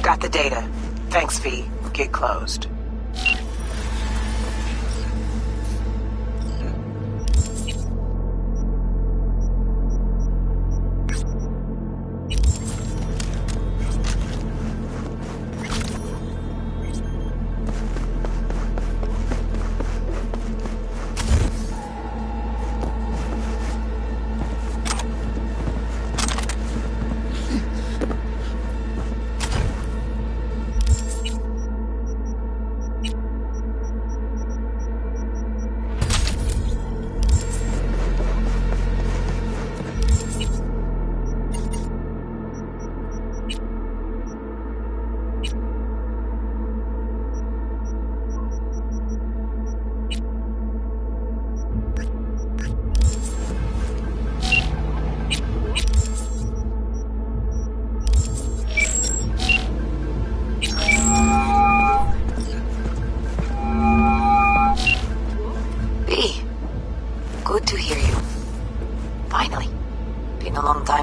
Got the data. Thanks, V. Get closed.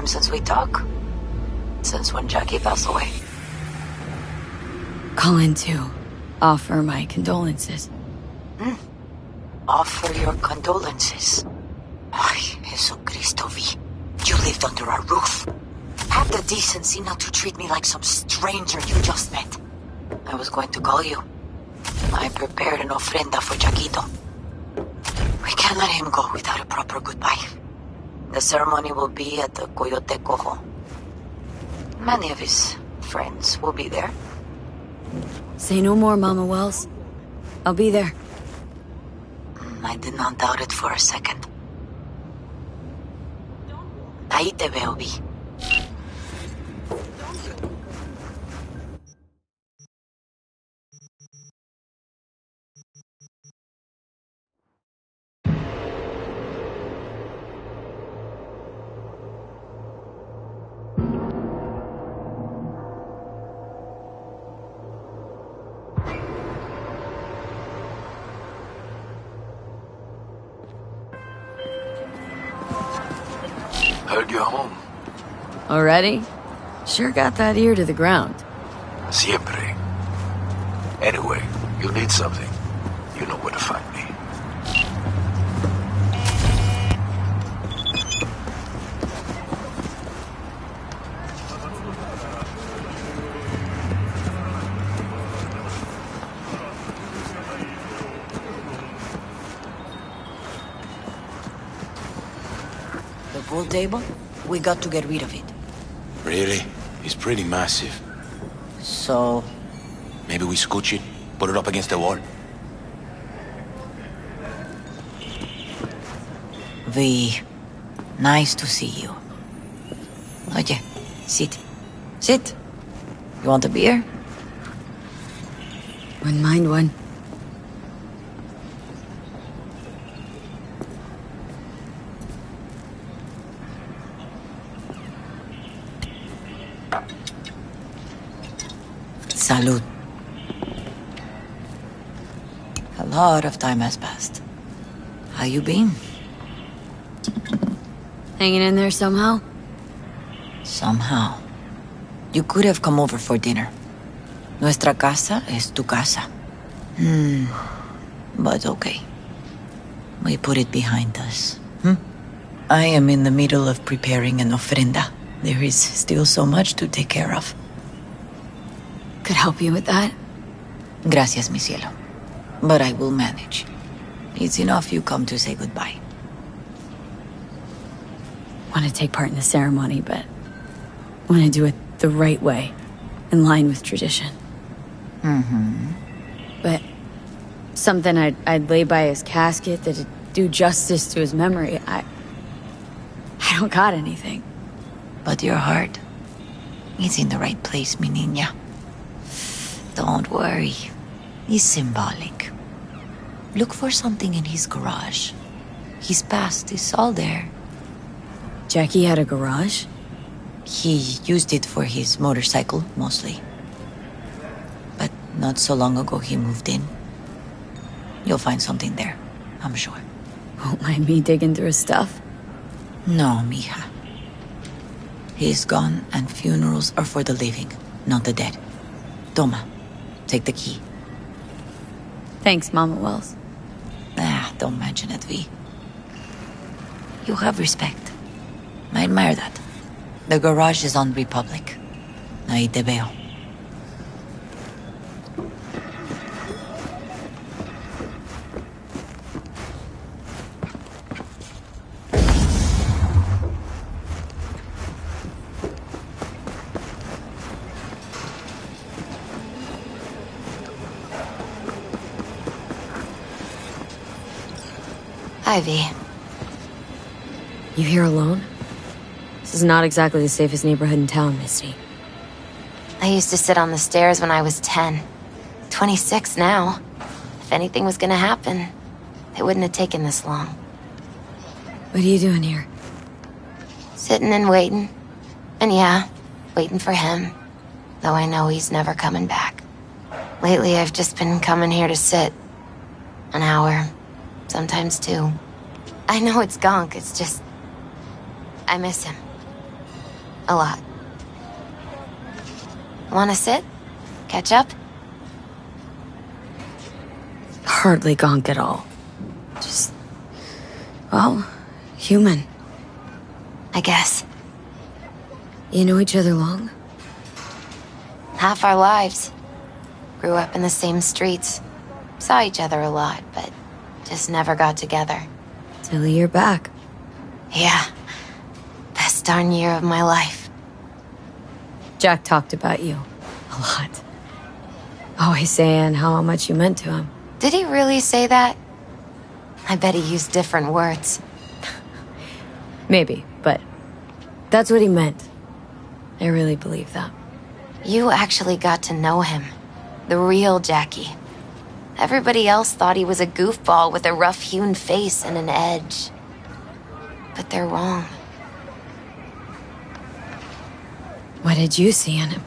Since we talk? Since when Jackie passed away? Calling to offer my condolences. Offer your condolences. Ay, Jesucristo, V. You lived under our roof. Have the decency not to treat me like some stranger you just met. I was going to call you. I prepared an ofrenda for Jaquito. We can't let him go without a proper goodbye. The ceremony will be at the Coyote Cojo. Many of his friends will be there. Say no more, Mama Wells. I'll be there. I did not doubt it for a second. Ahí te veo, Vi. Heard you're home. Already? Sure got that ear to the ground. Siempre. Anyway, you need something. You know where to find me. The pool table? We got to get rid of it. Really? It's pretty massive. So... Maybe we scooch it, put it up against the wall. V, nice to see you. Oye, sit. Sit. You want a beer? Wouldn't mind one. Salud. A lot of time has passed. How you been? Hanging in there somehow? Somehow. You could have come over for dinner. Nuestra casa es tu casa. But okay. We put it behind us. I am in the middle of preparing an ofrenda. There is still so much to take care of. Could help you with that. Gracias, mi cielo. But I will manage. It's enough you come to say goodbye. Want to take part in the ceremony, but want to do it the right way, in line with tradition. But something I'd lay by his casket that'd do justice to his memory. I don't got anything. But your heart is in the right place, mi niña. Don't worry. It's symbolic. Look for something in his garage. His past is all there. Jackie had a garage? He used it for his motorcycle, mostly. But not so long ago he moved in. You'll find something there, I'm sure. Won't mind me digging through his stuff? No, mija. He's gone and funerals are for the living, not the dead. Toma. Take the key. Thanks, Mama Wells. Don't mention it, V. You have respect. I admire that. The garage is on Republic. Ahí te veo. Ivy. You here alone? This is not exactly the safest neighborhood in town, Misty. I used to sit on the stairs when I was 10. 26 now. If anything was gonna happen, it wouldn't have taken this long. What are you doing here? Sitting and waiting. And yeah, waiting for him. Though I know he's never coming back. Lately, I've just been coming here to sit. An hour. Sometimes two. I know it's gonk, it's just... I miss him. A lot. Wanna sit? Catch up? Hardly gonk at all. Just... well, human. I guess. You know each other long? Half our lives. Grew up in the same streets. Saw each other a lot, but just never got together. Till a year back. Yeah. Best darn year of my life. Jack talked about you. A lot. Always saying how much you meant to him. Did he really say that? I bet he used different words. Maybe, but that's what he meant. I really believe that. You actually got to know him. The real Jackie. Everybody else thought he was a goofball with a rough-hewn face and an edge. But they're wrong. What did you see in him?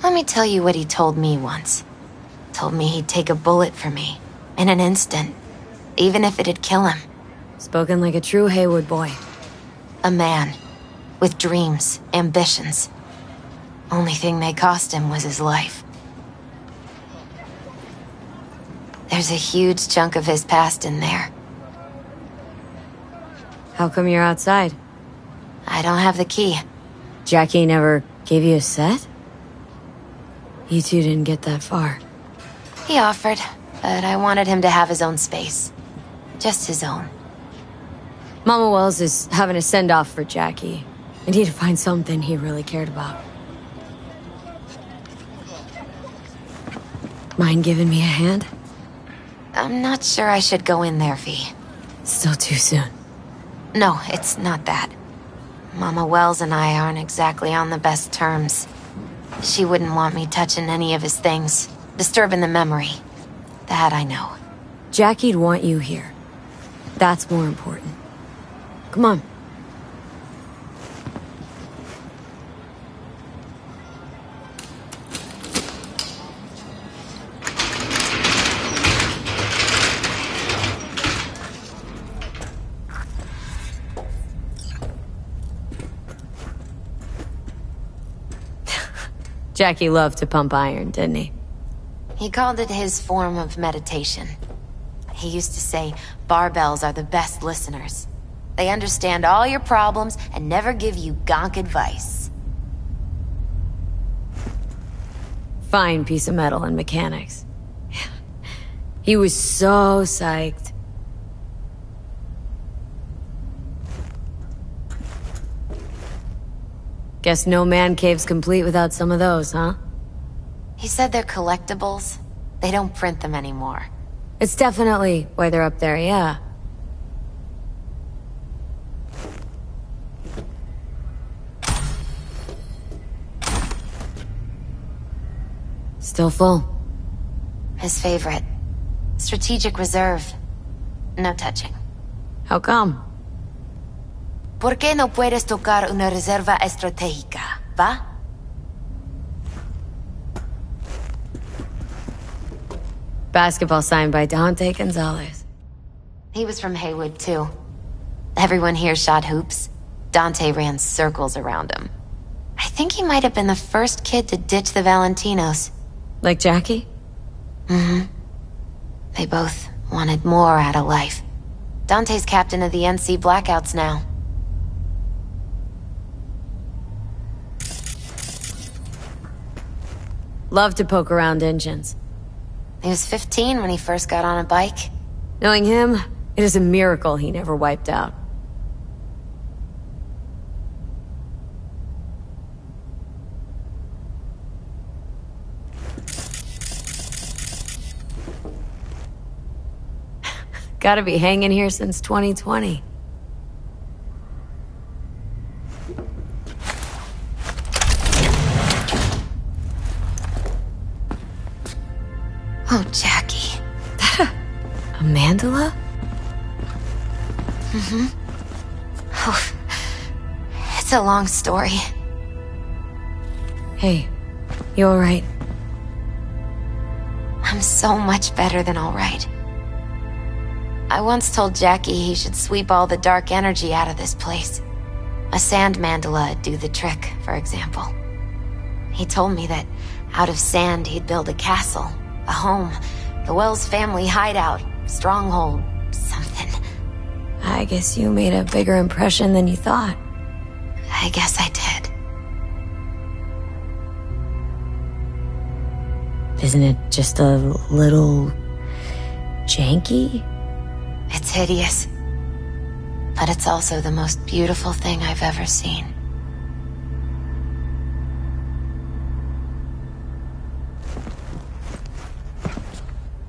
Let me tell you what he told me once. Told me he'd take a bullet for me. In an instant. Even if it'd kill him. Spoken like a true Haywood boy. A man. With dreams, ambitions. Only thing they cost him was his life. There's a huge chunk of his past in there. How come you're outside? I don't have the key. Jackie never gave you a set? You two didn't get that far. He offered, but I wanted him to have his own space. Just his own. Mama Wells is having a send-off for Jackie. I need to find something he really cared about. Mind giving me a hand? I'm not sure I should go in there, V. Still too soon. No, it's not that. Mama Wells and I aren't exactly on the best terms. She wouldn't want me touching any of his things, disturbing the memory. That I know. Jackie'd want you here. That's more important. Come on. Jackie loved to pump iron, didn't he? He called it his form of meditation. He used to say, barbells are the best listeners. They understand all your problems and never give you gonk advice. Fine piece of metal in mechanics. He was so psyched. Guess no man cave's complete without some of those, huh? He said they're collectibles. They don't print them anymore. It's definitely why they're up there, yeah. Still full. His favorite. Strategic reserve. No touching. How come? ¿Por qué no puedes tocar una reserva estratégica, va? Basketball signed by Dante Gonzalez. He was from Haywood, too. Everyone here shot hoops. Dante ran circles around him. I think he might have been the first kid to ditch the Valentinos. Like Jackie? They both wanted more out of life. Dante's captain of the NC Blackouts now. Love to poke around engines. He was 15 when he first got on a bike. Knowing him, it is a miracle he never wiped out. Gotta be hanging here since 2020. Oh, Jackie. A mandala? Oh, it's a long story. Hey, you alright? I'm so much better than alright. I once told Jackie he should sweep all the dark energy out of this place. A sand mandala would do the trick, for example. He told me that out of sand he'd build a castle, a home, the Wells family hideout, stronghold, something. I guess you made a bigger impression than you thought. I guess I did. Isn't it just a little janky? It's hideous. But it's also the most beautiful thing I've ever seen.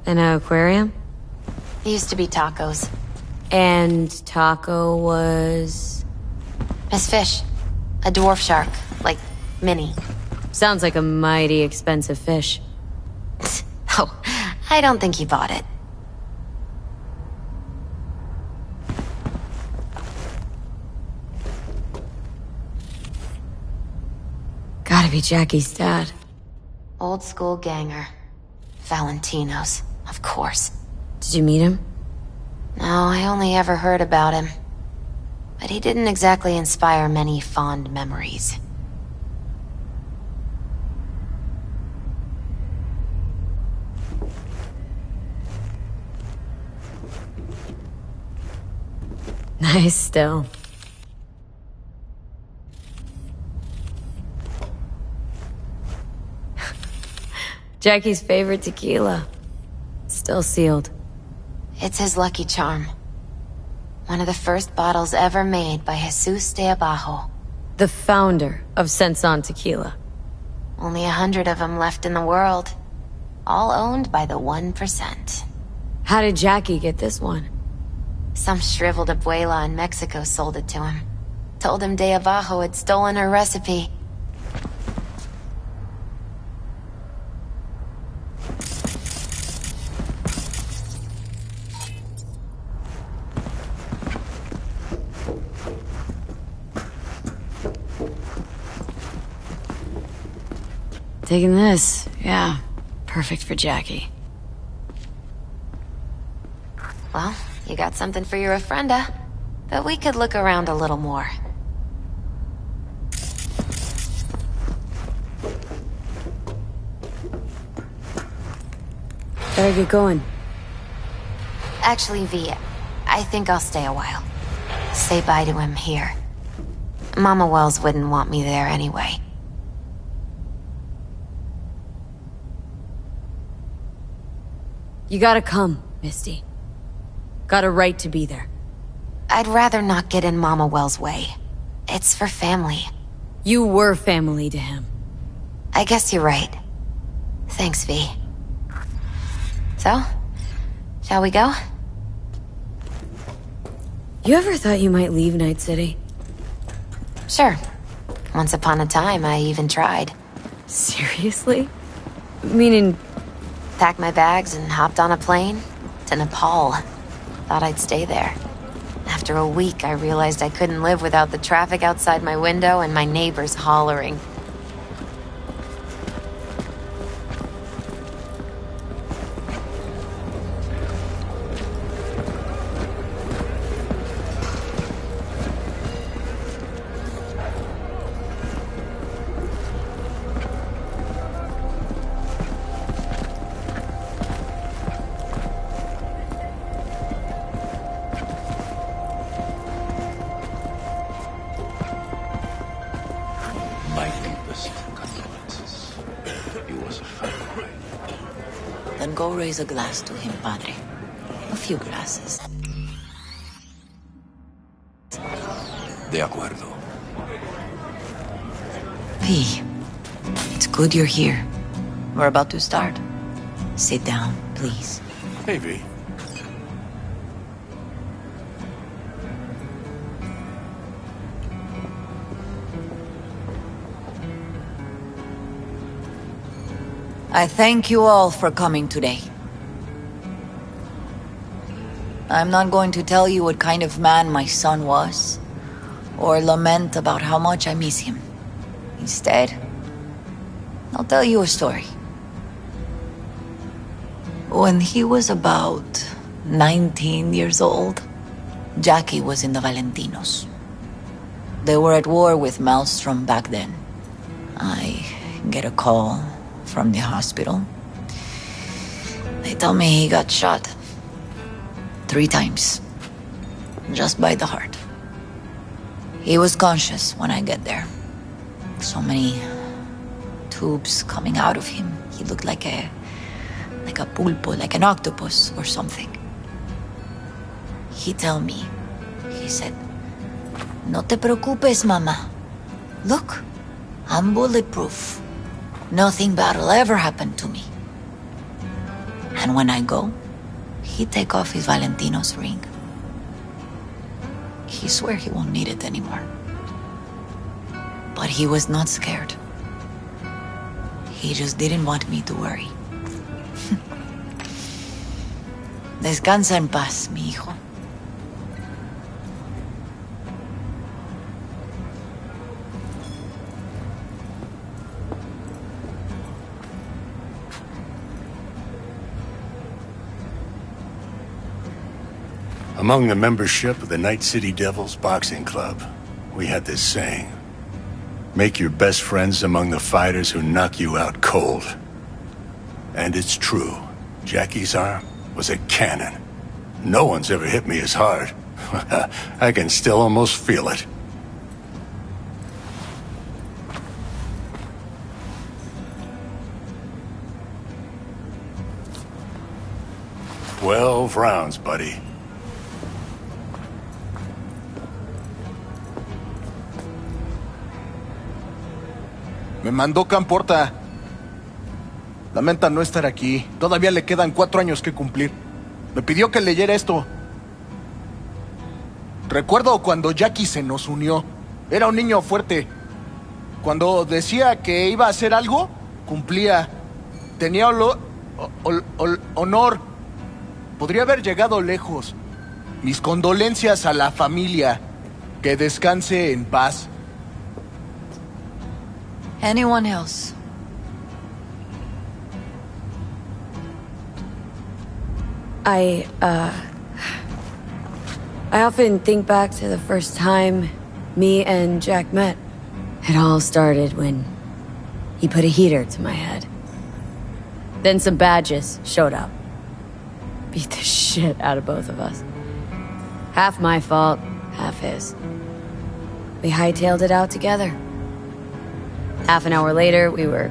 An aquarium? It used to be Taco's. And Taco was... Miss Fish. A dwarf shark. Like, mini. Sounds like a mighty expensive fish. Oh, I don't think he bought it. Gotta be Jackie's dad. Old school ganger. Valentinos, of course. Did you meet him? No, I only ever heard about him. But he didn't exactly inspire many fond memories. Nice still. Jackie's favorite tequila. Still sealed. It's his lucky charm. One of the first bottles ever made by Jesus de Abajo. The founder of Senson Tequila. Only 100 of them left in the world. All owned by the 1%. How did Jackie get this one? Some shriveled abuela in Mexico sold it to him. Told him de Abajo had stolen her recipe. Taking this, yeah. Perfect for Jackie. Well, you got something for your ofrenda. But we could look around a little more. Better get going. Actually, V, I think I'll stay a while. Say bye to him here. Mama Wells wouldn't want me there anyway. You gotta come, Misty. Got a right to be there. I'd rather not get in Mama Wells' way. It's for family. You were family to him. I guess you're right. Thanks, V. So, shall we go? You ever thought you might leave Night City? Sure. Once upon a time, I even tried. Seriously? Meaning... Packed my bags and hopped on a plane to Nepal. Thought I'd stay there. After a week, I realized I couldn't live without the traffic outside my window and my neighbors hollering. He was a family. Then go raise a glass to him, Padre. A few glasses. De acuerdo. V, it's good you're here. We're about to start. Sit down, please. Hey, V. I thank you all for coming today. I'm not going to tell you what kind of man my son was, or lament about how much I miss him. Instead, I'll tell you a story. When he was about 19 years old, Jackie was in the Valentinos. They were at war with Maelstrom back then. I get a call from the hospital. They tell me he got shot 3 times, just by the heart. He was conscious when I get there. So many tubes coming out of him. He looked like a pulpo, like an octopus or something. He tell me, he said, "No te preocupes, mama. Look, I'm bulletproof. Nothing bad will ever happen to me." And when I go, he take off his Valentino's ring. He swear he won't need it anymore. But he was not scared. He just didn't want me to worry. Descansa en paz, mi hijo. Among the membership of the Night City Devils Boxing Club, we had this saying: make your best friends among the fighters who knock you out cold. And it's true. Jackie's arm was a cannon. No one's ever hit me as hard. I can still almost feel it. "12 rounds, buddy." Me mandó Camporta. Lamenta no estar aquí. Todavía le quedan 4 años que cumplir. Me pidió que leyera esto. Recuerdo cuando Jackie se nos unió. Era un niño fuerte. Cuando decía que iba a hacer algo, cumplía. Tenía honor. Podría haber llegado lejos. Mis condolencias a la familia. Que descanse en paz. Anyone else? I often think back to the first time me and Jack met. It all started when he put a heater to my head. Then some badges showed up. Beat the shit out of both of us. Half my fault, half his. We hightailed it out together. Half an hour later, we were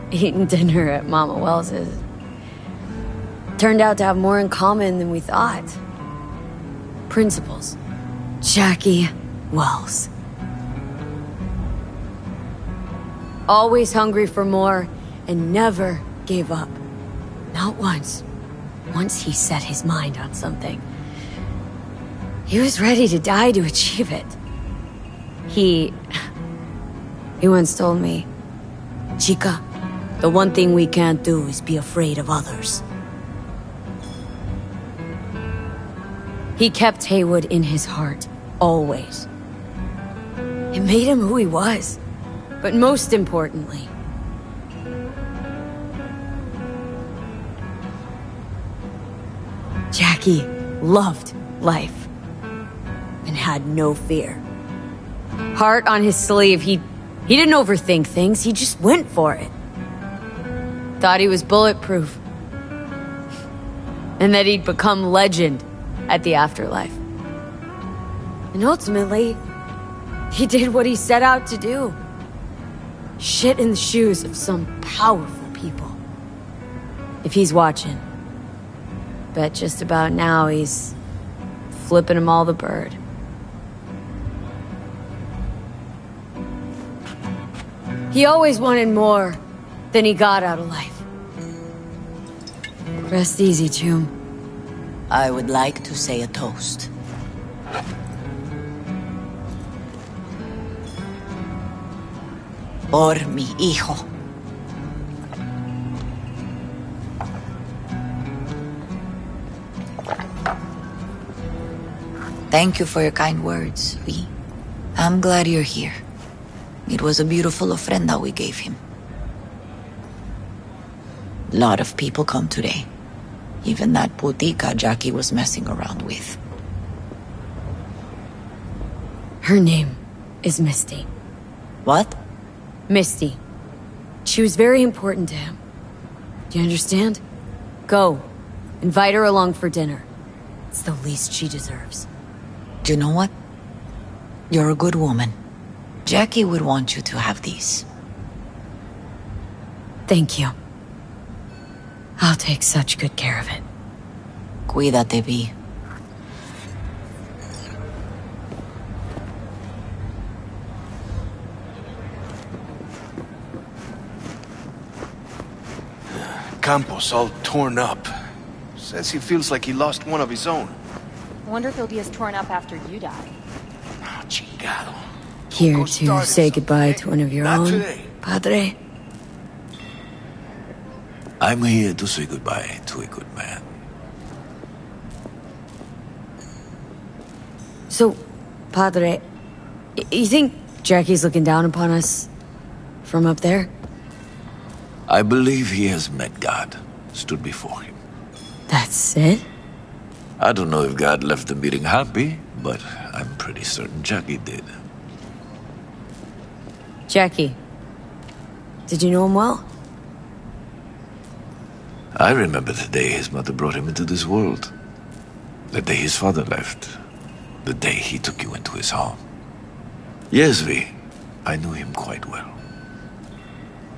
eating dinner at Mama Wells's. Turned out to have more in common than we thought. Principles. Jackie Wells. Always hungry for more and never gave up. Not once. Once he set his mind on something, he was ready to die to achieve it. He once told me, "Chica, the one thing we can't do is be afraid of others." He kept Haywood in his heart, always. It made him who he was. But most importantly, Jackie loved life and had no fear. Heart on his sleeve, he didn't overthink things, he just went for it. Thought he was bulletproof. And that he'd become legend at the afterlife. And ultimately, he did what he set out to do. shit in the shoes of some powerful people. If he's watching, bet just about now he's flipping them all the bird. He always wanted more than he got out of life. Rest easy, Chum. I would like to say a toast. Por mi hijo. Thank you for your kind words, Vi. I'm glad you're here. It was a beautiful ofrenda we gave him. A lot of people come today. Even that putica Jackie was messing around with. Her name is Misty. What? Misty. She was very important to him. Do you understand? Go. Invite her along for dinner. It's the least she deserves. Do you know what? You're a good woman. Jackie would want you to have these. Thank you. I'll take such good care of it. Cuídate, Vi. Campos all torn up. Says he feels like he lost one of his own. Wonder if he'll be as torn up after you die. Oh, chingado. Here Go to start say it, goodbye eh? to one of your Not own, today. Padre. I'm here to say goodbye to a good man. So, Padre, you think Jackie's looking down upon us from up there? I believe he has met God, stood before him. That's it? I don't know if God left the meeting happy, but I'm pretty certain Jackie did. Jackie, did you know him well? I remember the day his mother brought him into this world. The day his father left. The day he took you into his home. Yes, Vi. I knew him quite well.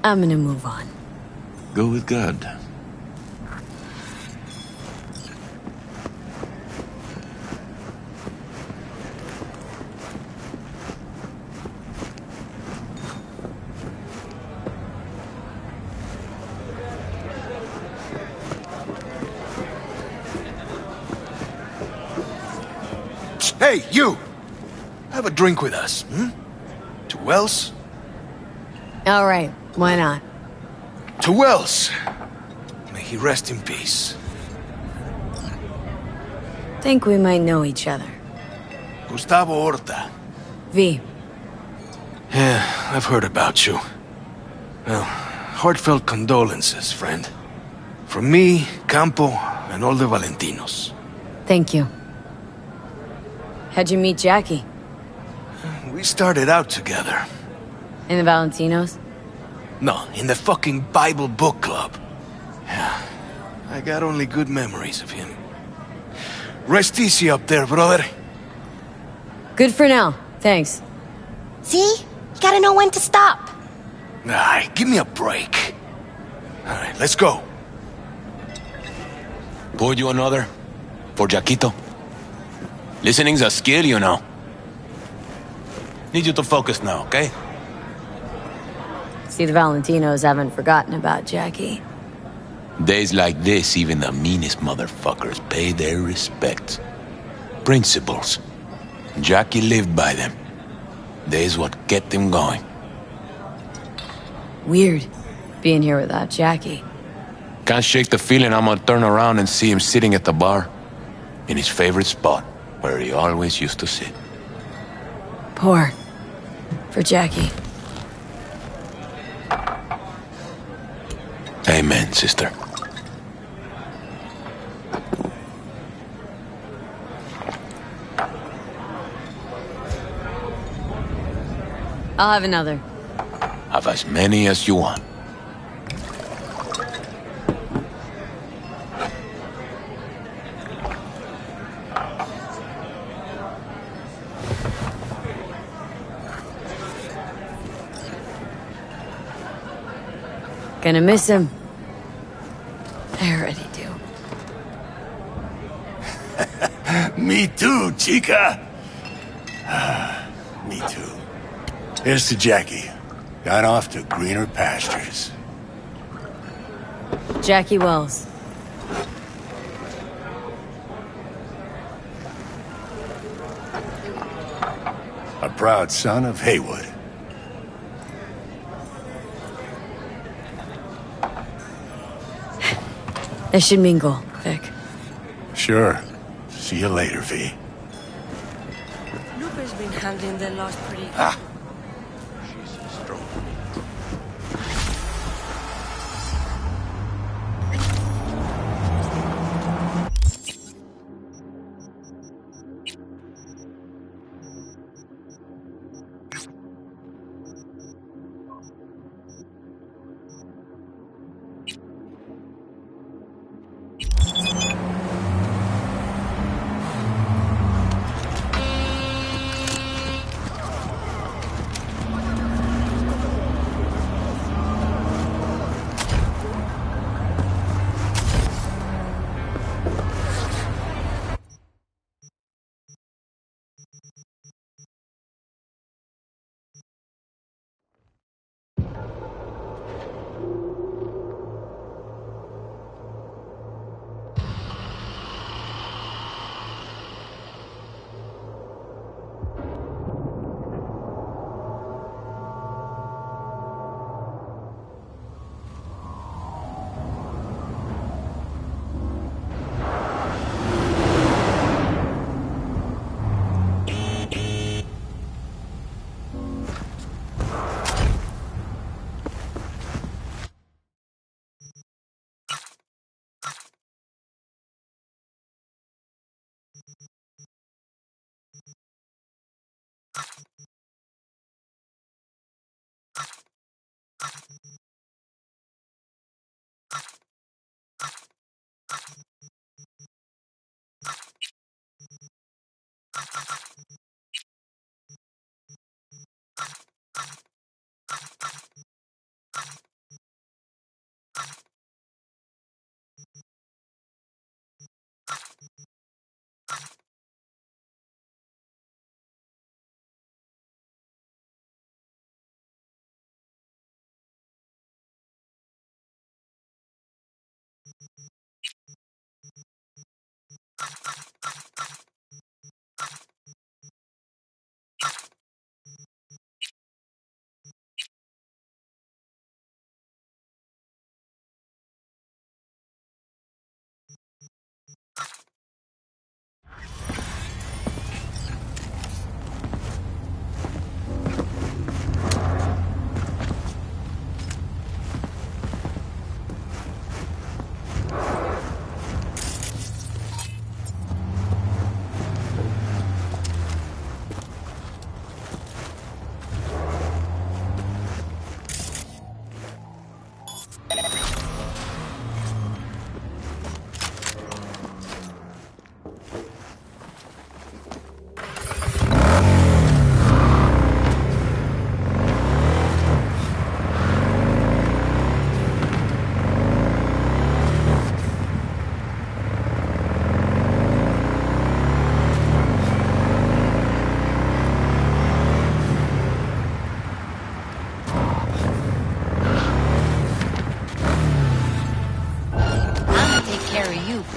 I'm gonna move on. Go with God. Hey, you! Have a drink with us, hmm? To Wells? All right, why not? To Wells! May he rest in peace. Think we might know each other. Gustavo Horta. V. Yeah, I've heard about you. Well, heartfelt condolences, friend. From me, Campo, and all the Valentinos. Thank you. How'd you meet Jackie? We started out together. In the Valentinos? No, in the fucking Bible book club. Yeah, I got only good memories of him. Rest easy up there, brother. Good for now, thanks. See? You gotta know when to stop. Ay, give me a break. All right, let's go. Pour you another? For Jaquito? Listening's a skill, you know. Need you to focus now, okay? See, the Valentinos haven't forgotten about Jackie. Days like this, even the meanest motherfuckers pay their respects. Principles. Jackie lived by them. They's what kept him going. Weird, being here without Jackie. Can't shake the feeling I'm gonna turn around and see him sitting at the bar. In his favorite spot, where he always used to sit. Poor. For Jackie. Amen, sister. I'll have another. Have as many as you want. Gonna miss him. I already do. Me too, chica. Me too. Here's to Jackie. Gone off to greener pastures. Jackie Wells. A proud son of Haywood. That should mean goal, Vic. Sure. See you later, V. Lupe's been handling the loss pretty... Ah.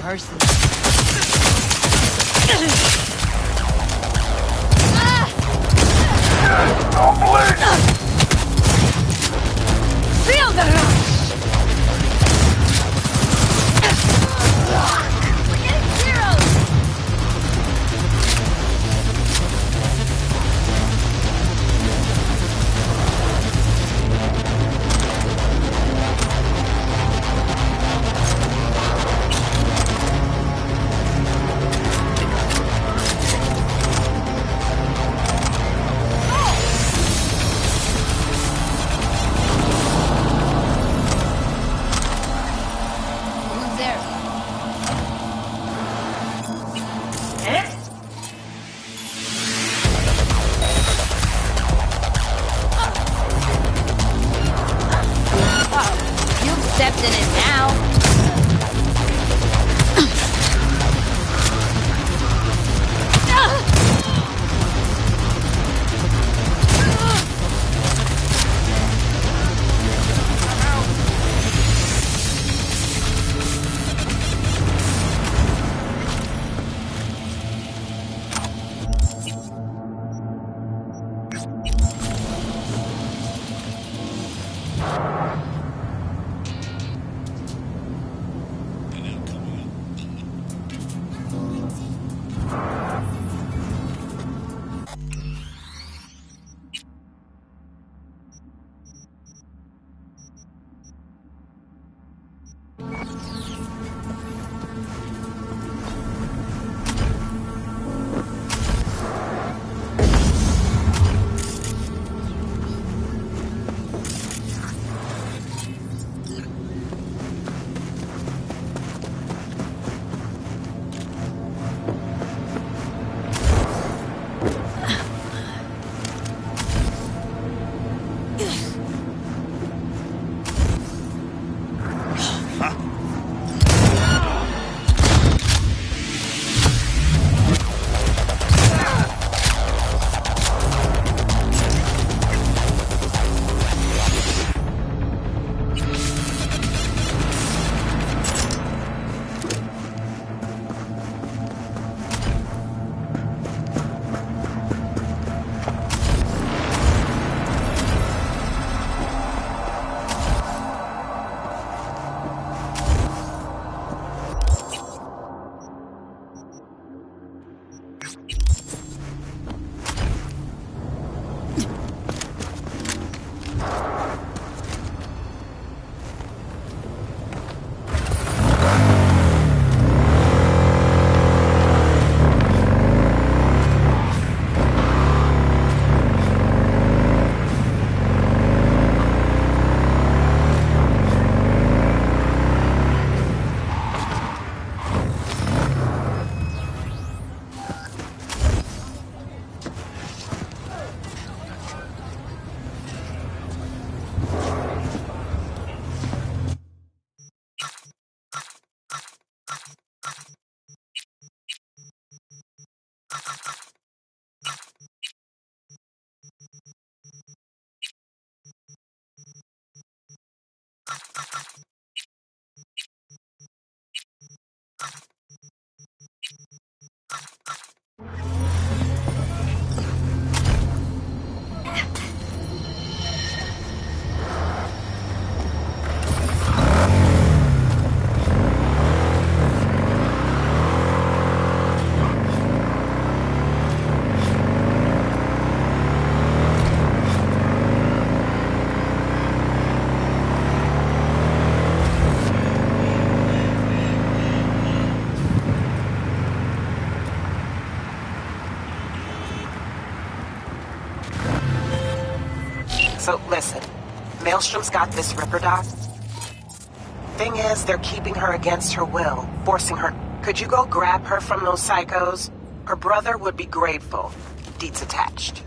Personally. Feel the rush! We're getting zeros! listening now. So listen, Maelstrom's got this Ripper Doc. Thing is, they're keeping her against her will, forcing her. Could you go grab her from those psychos? Her brother would be grateful. Deeds attached.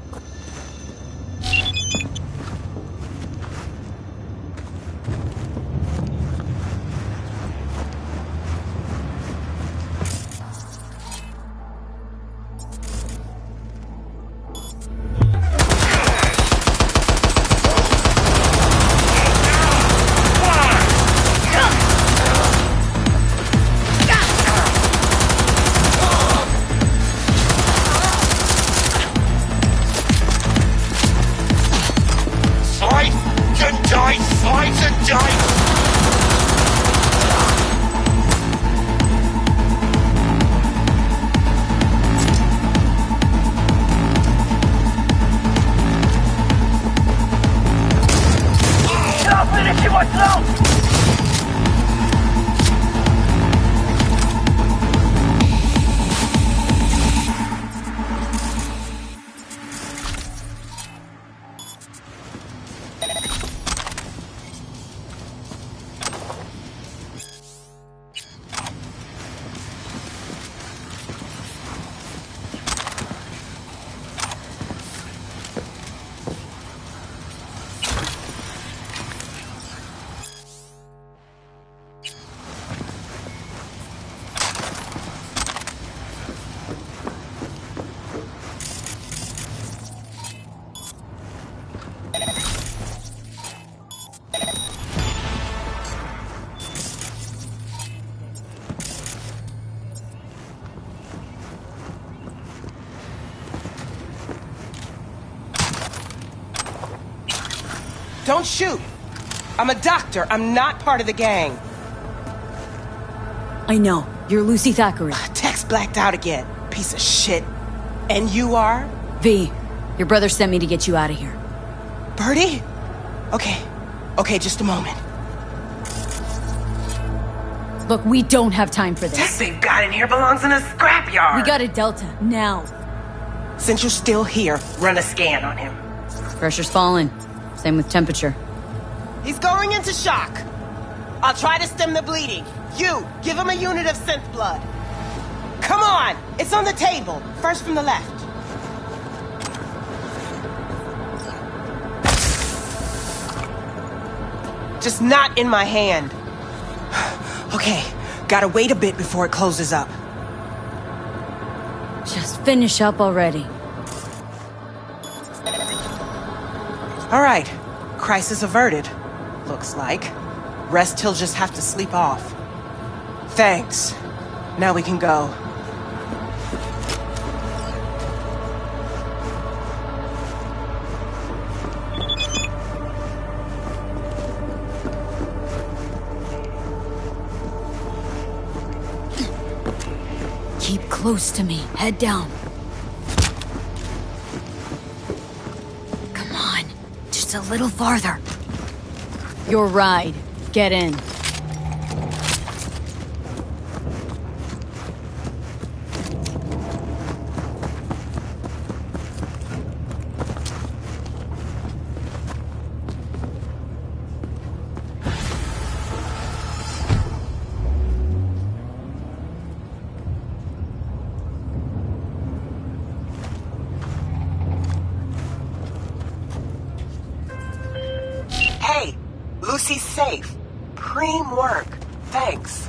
Don't shoot! I'm a doctor. I'm not part of the gang. I know. You're Lucy Thackeray. Text blacked out again. Piece of shit. And you are? V, your brother sent me to get you out of here. Birdie? Okay, just a moment. Look, we don't have time for this. Tech they've got in here belongs in a scrapyard. We got a Delta, now. Since you're still here, run a scan on him. Pressure's falling. Same with temperature. He's going into shock. I'll try to stem the bleeding. You, give him a unit of synth blood. Come on! It's on the table. First from the left. Just not in my hand. Okay, gotta wait a bit before it closes up. Just finish up already. All right, crisis averted. Looks like. Rest he'll just have to sleep off. Thanks. Now we can go. Keep close to me. Head down. Come on. Just a little farther. Your ride. Get in. Hey, Lucy's safe. Preem work. Thanks.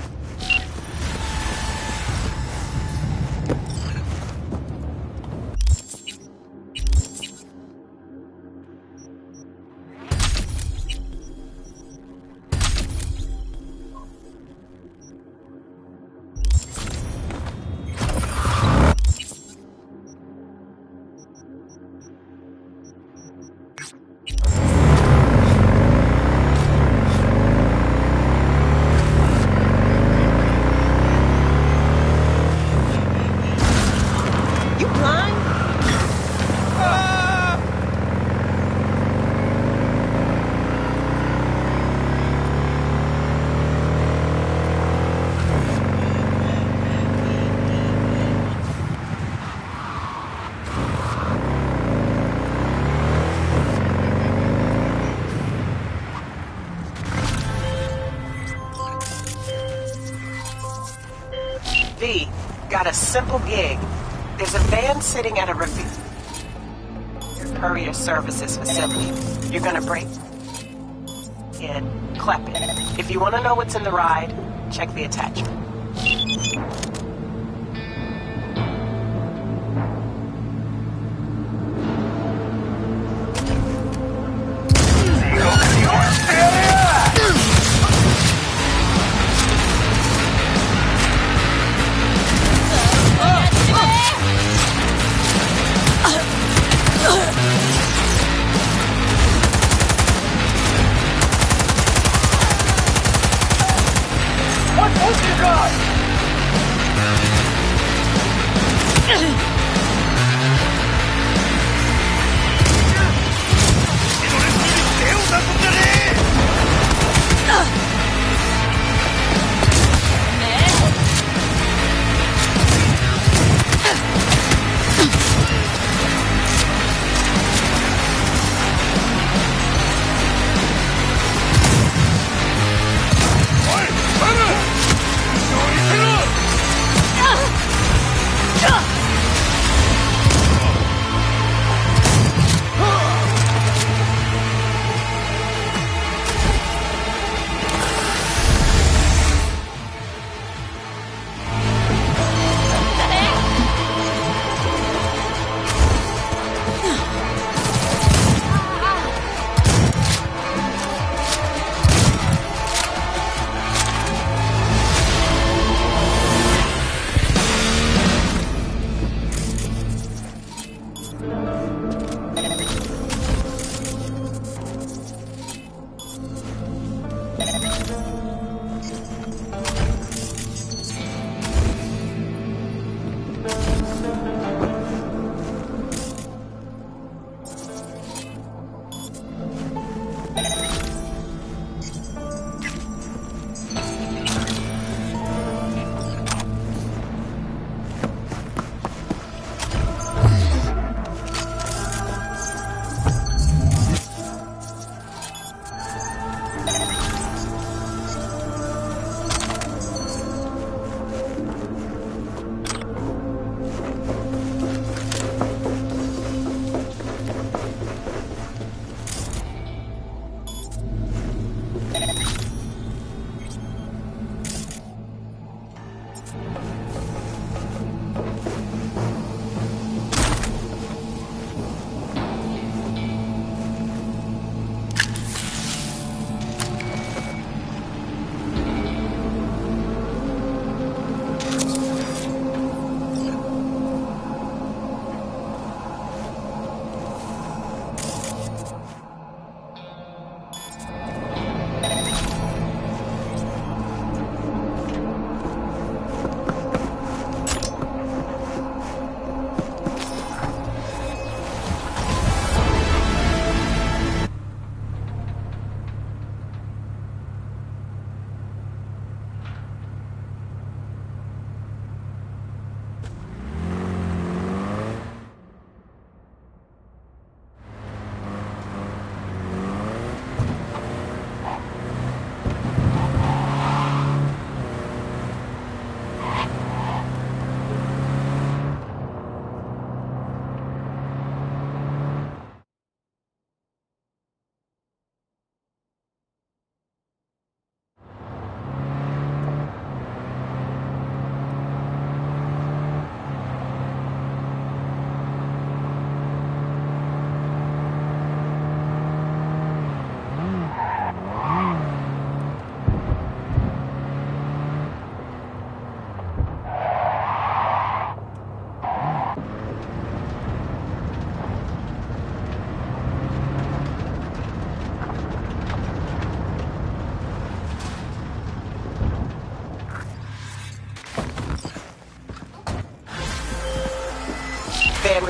You blind? V, got a simple gig. There's a van sitting at a courier services facility. You're gonna break in, clep it. If you want to know what's in the ride, check the attachment.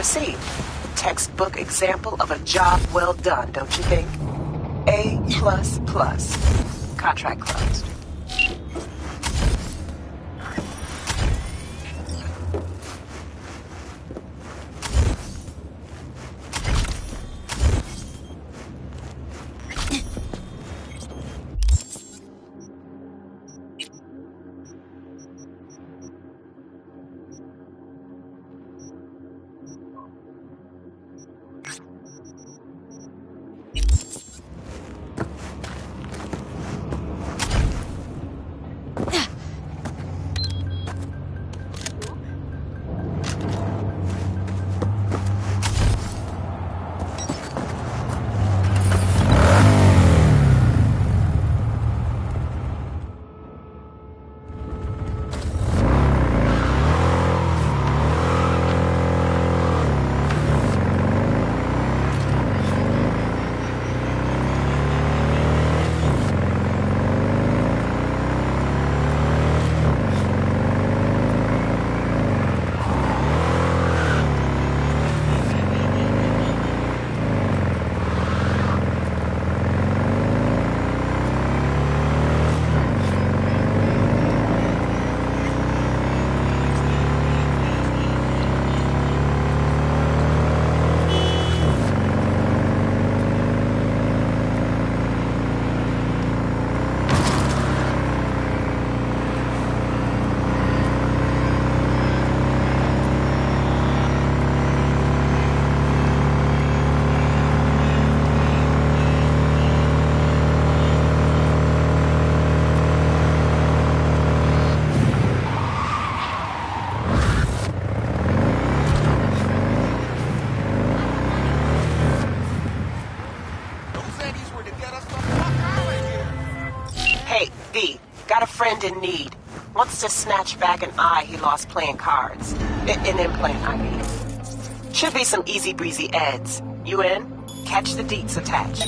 see. Textbook example of a job well done, don't you think? A++. Contract closed. Got a friend in need. Wants to snatch back an eye he lost playing cards. An implant, I mean. Should be some easy breezy eds. You in? Catch the deets attached.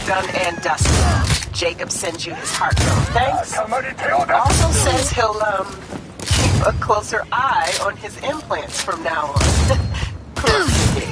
Done and dusted. Jacob sends you his heartfelt thanks. Also says he'll, keep a closer eye on his implants from now on. Proceed.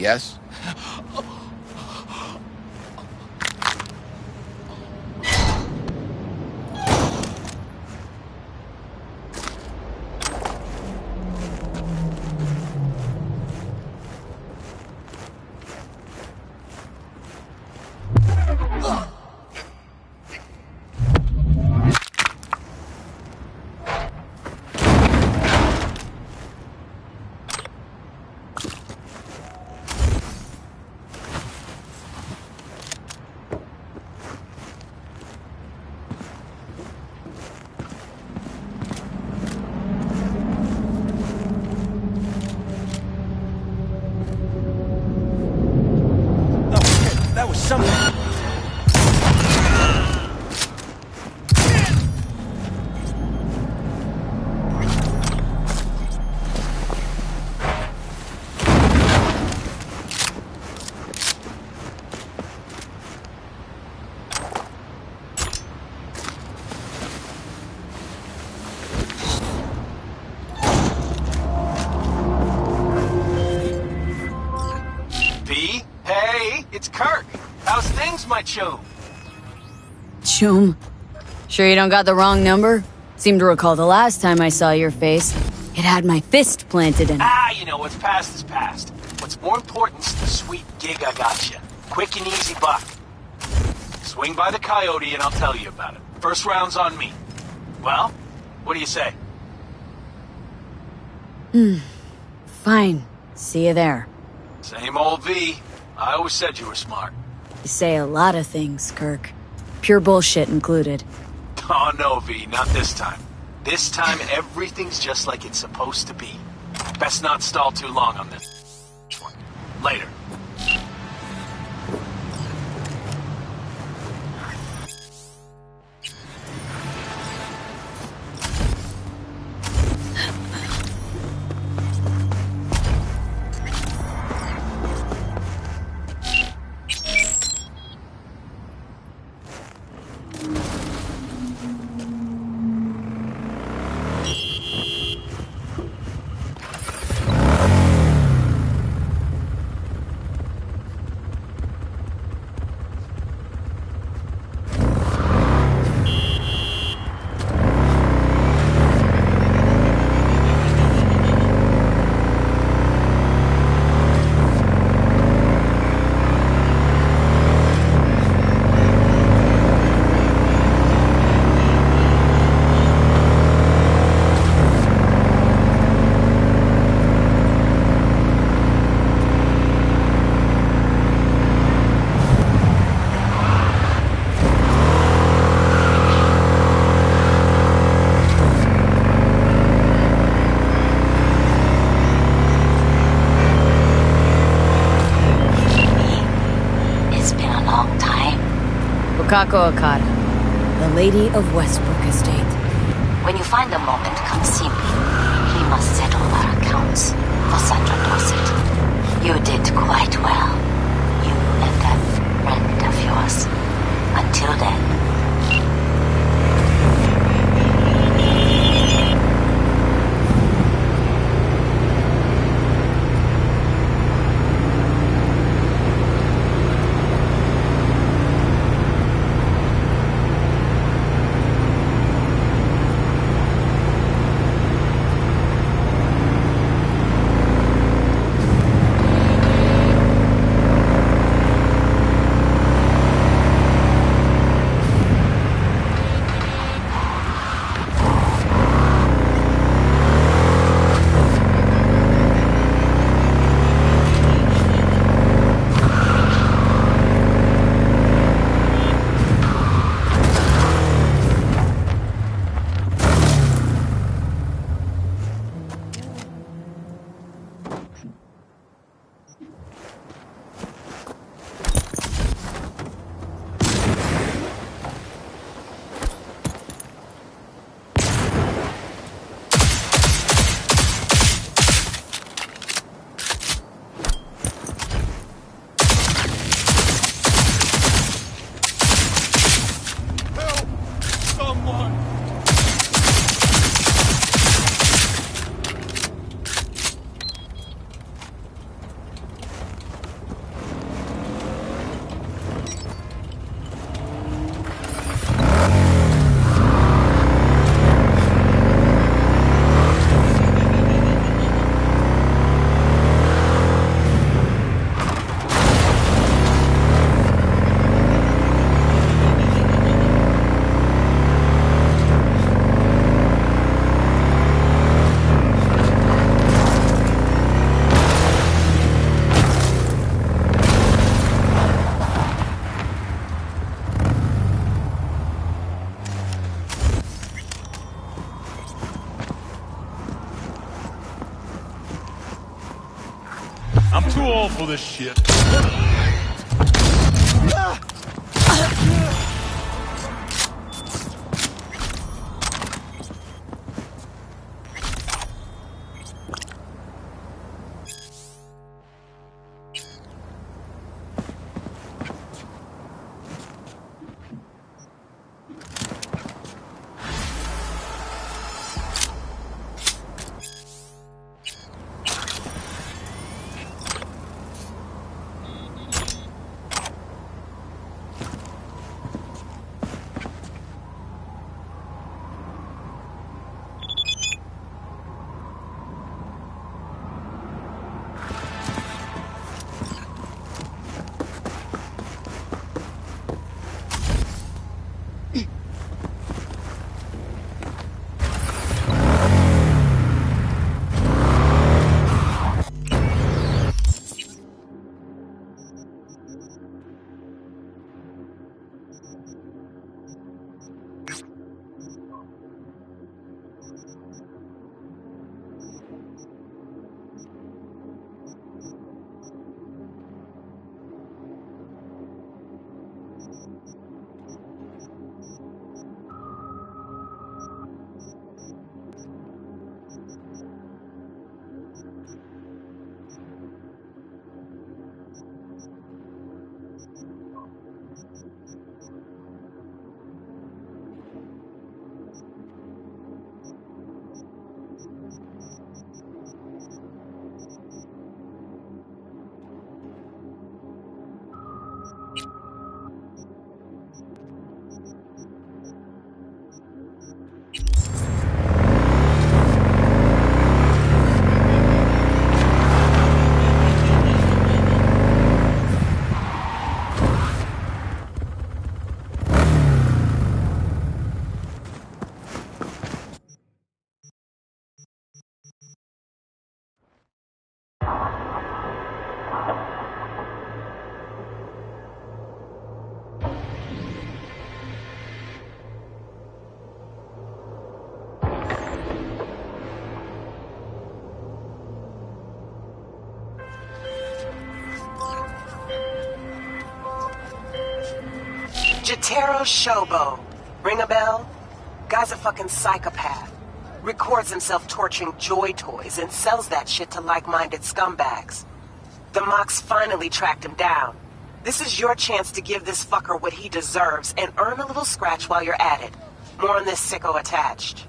Yes? That was something. V? Hey, it's Kirk. How's things, my chum? Chum? Sure you don't got the wrong number? Seem to recall the last time I saw your face. It had my fist planted in it. You know, what's past is past. What's more important is the sweet gig I got you. Quick and easy buck. Swing by the Coyote and I'll tell you about it. First round's on me. Well, what do you say? Fine. See you there. Same old V. I always said you were smart. You say a lot of things, Kirk. Pure bullshit included. Oh no, V, not this time. This time everything's just like it's supposed to be. Best not stall too long on this one. Later. Kako Okada, the Lady of Westbrook Estate. When you find a moment, come see me. We must settle our accounts for Sandra Dorset. You did quite well. You and that friend of yours. Until then. I'm too old for this shit. Jotaro Shobo. Ring a bell? Guy's a fucking psychopath. Records himself torturing Joy Toys and sells that shit to like-minded scumbags. The Mox finally tracked him down. This is your chance to give this fucker what he deserves and earn a little scratch while you're at it. More on this sicko attached.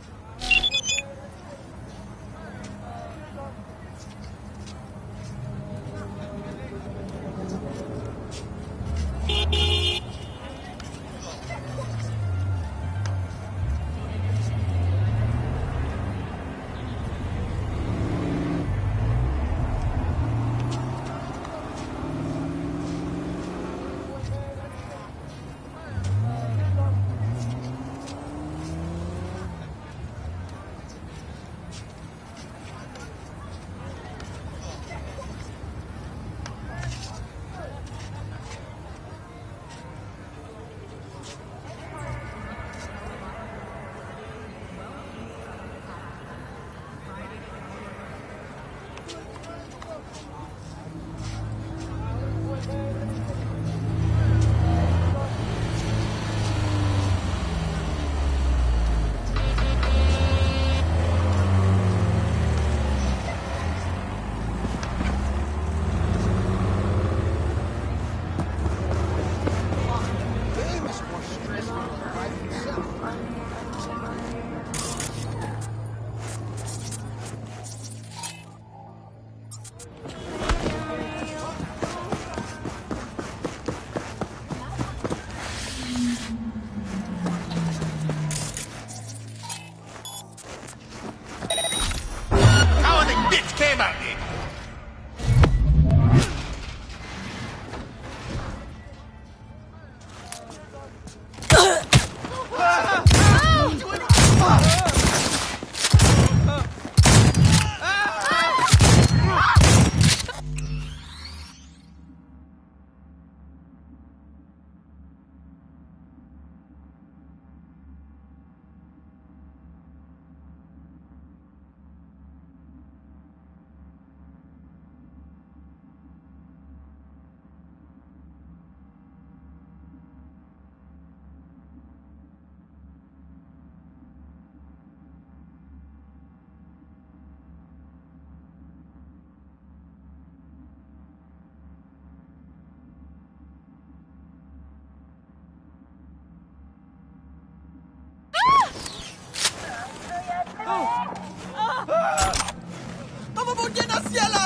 cielo!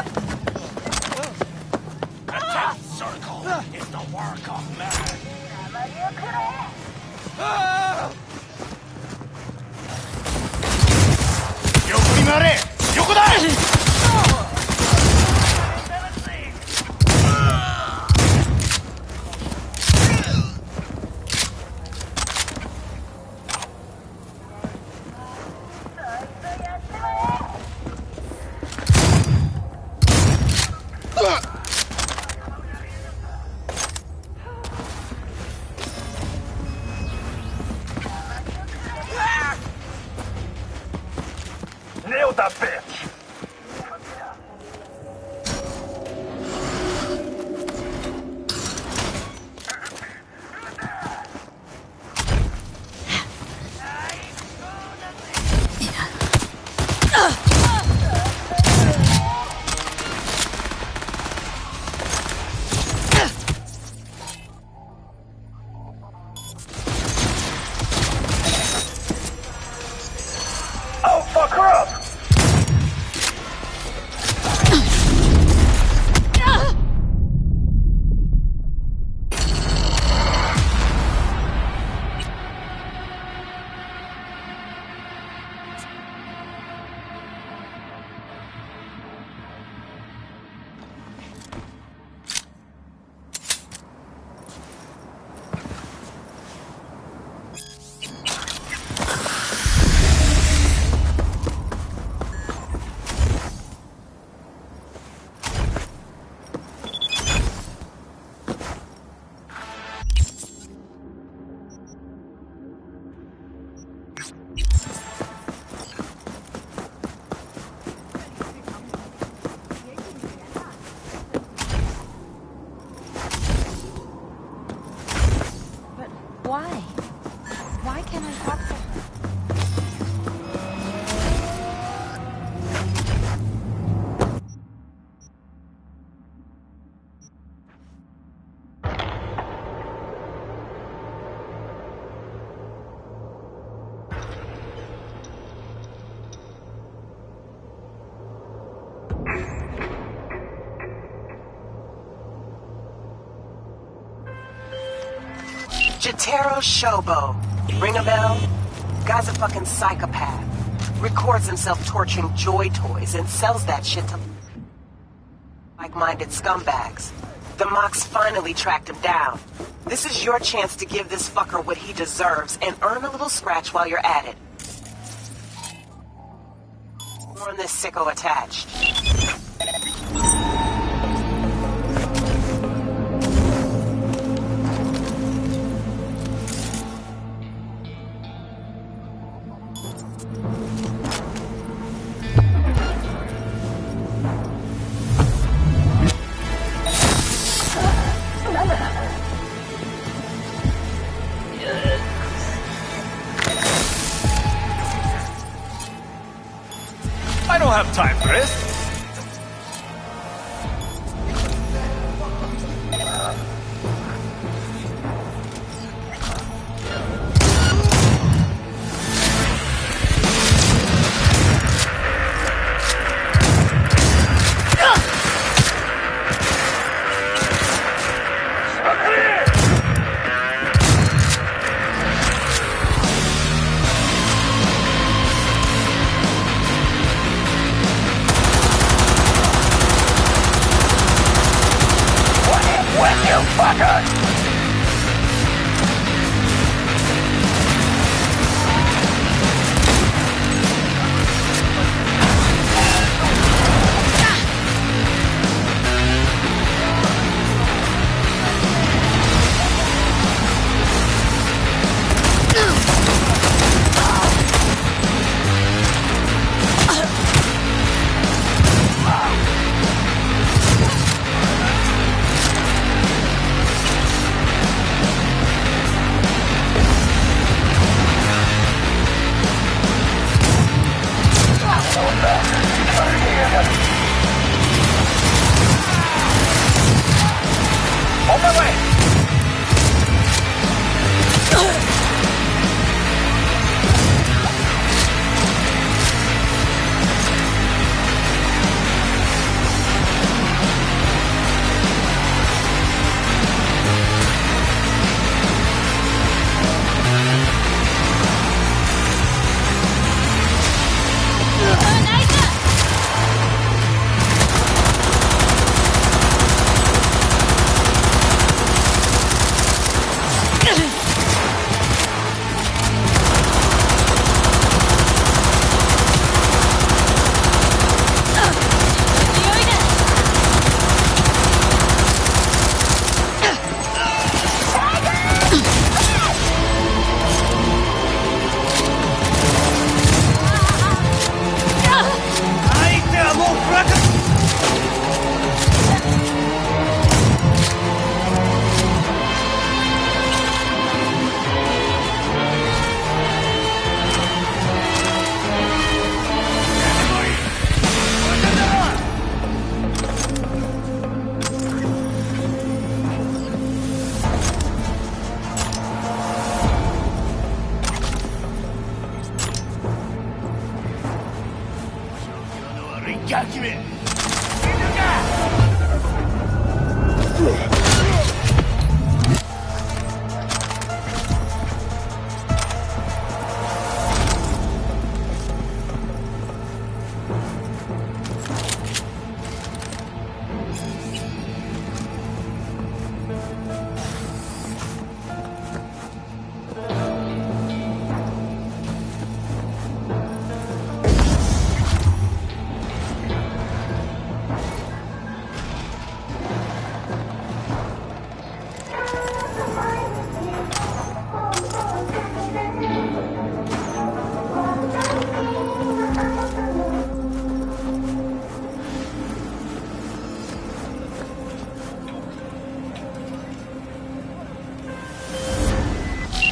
The 10th circle is the work of man. Yo primaré! Yokodai! Nail that bitch! I'll fuck her up! Why? Why can't I talk to her? Jotaro Shobo. Ring a bell? Guy's a fucking psychopath. Records himself torturing Joy Toys and sells that shit to like-minded scumbags. The Mox finally tracked him down. This is your chance to give this fucker what he deserves and earn a little scratch while you're at it. More on this sicko attached. I don't have time for this. it! Keep your gas!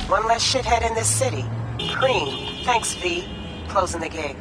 One less shithead in this city. Cream. Thanks, V. Closing the gig.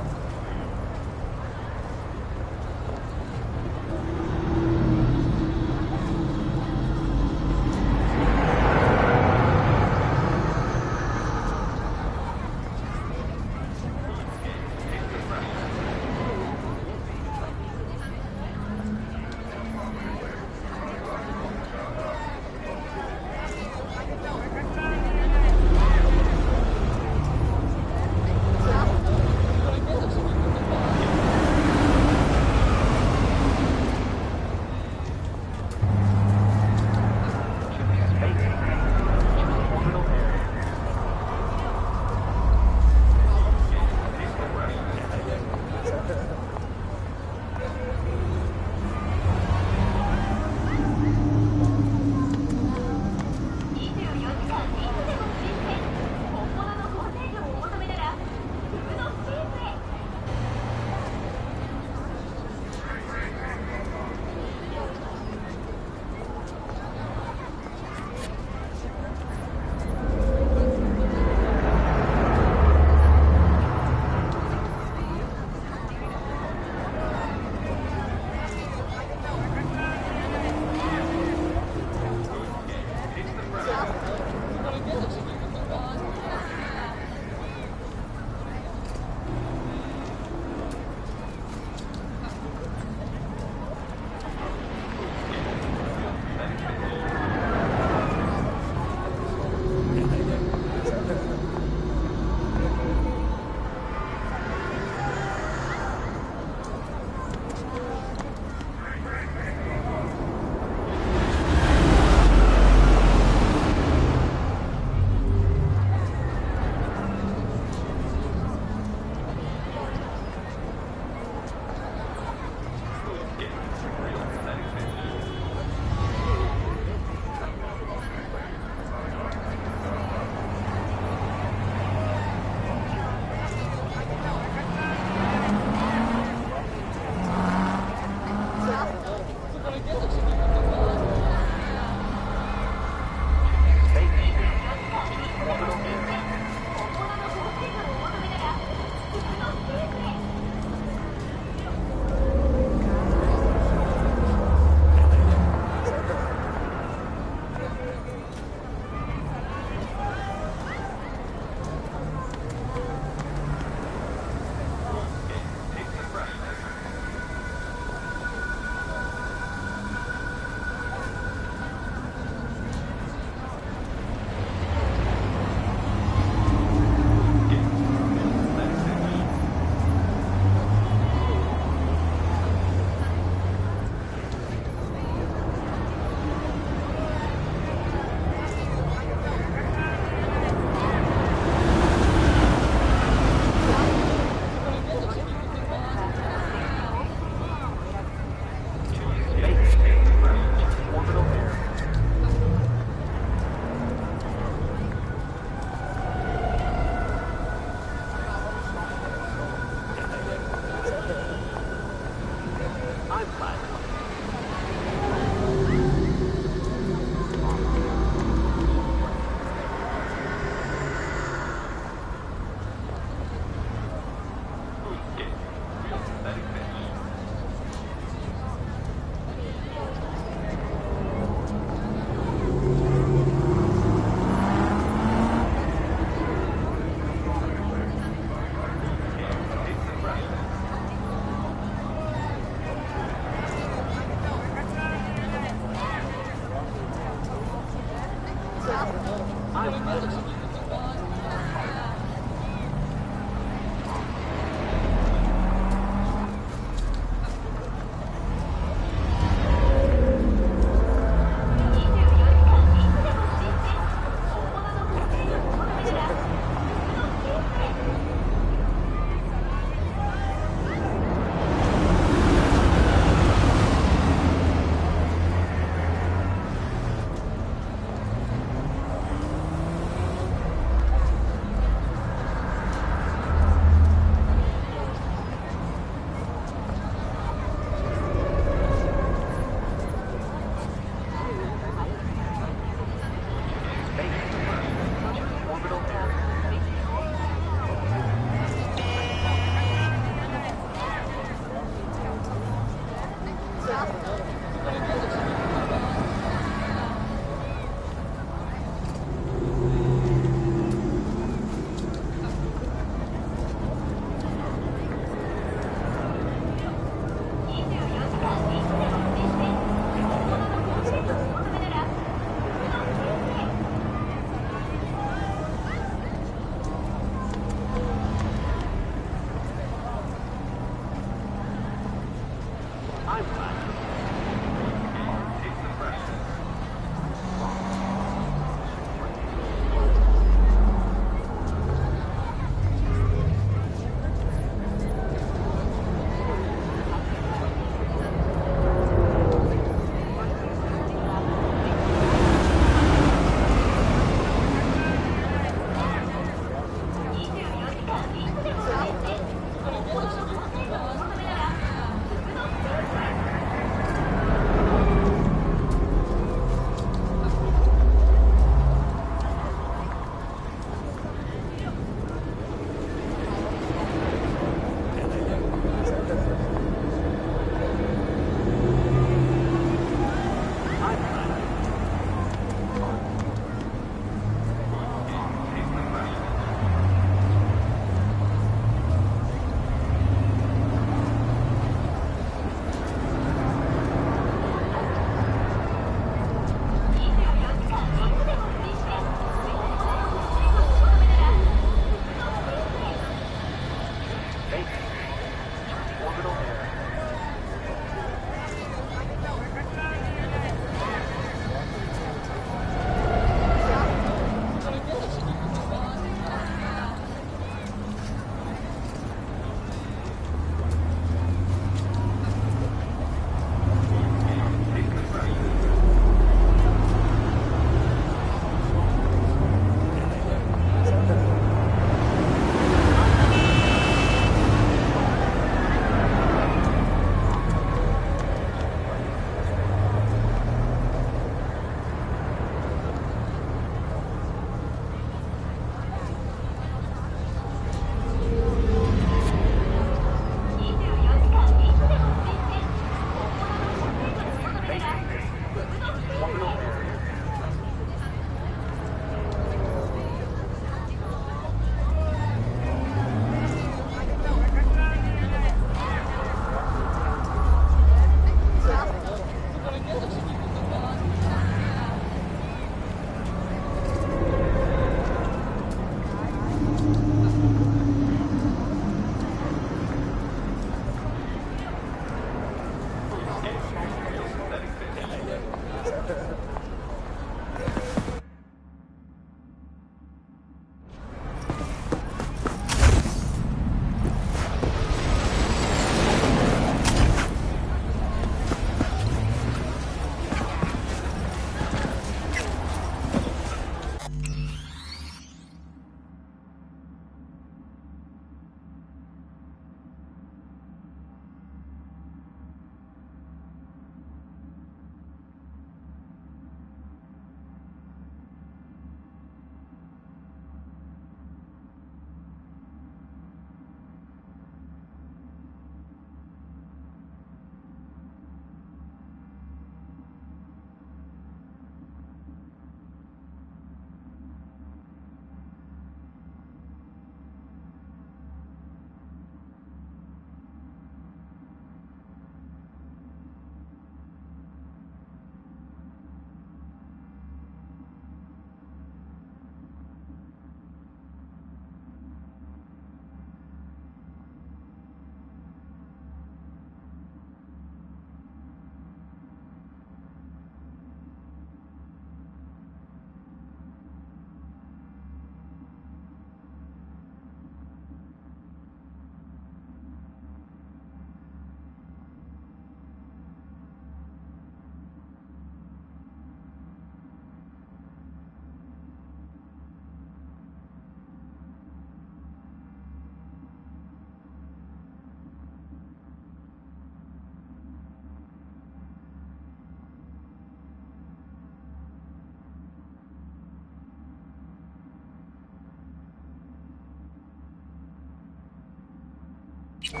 Can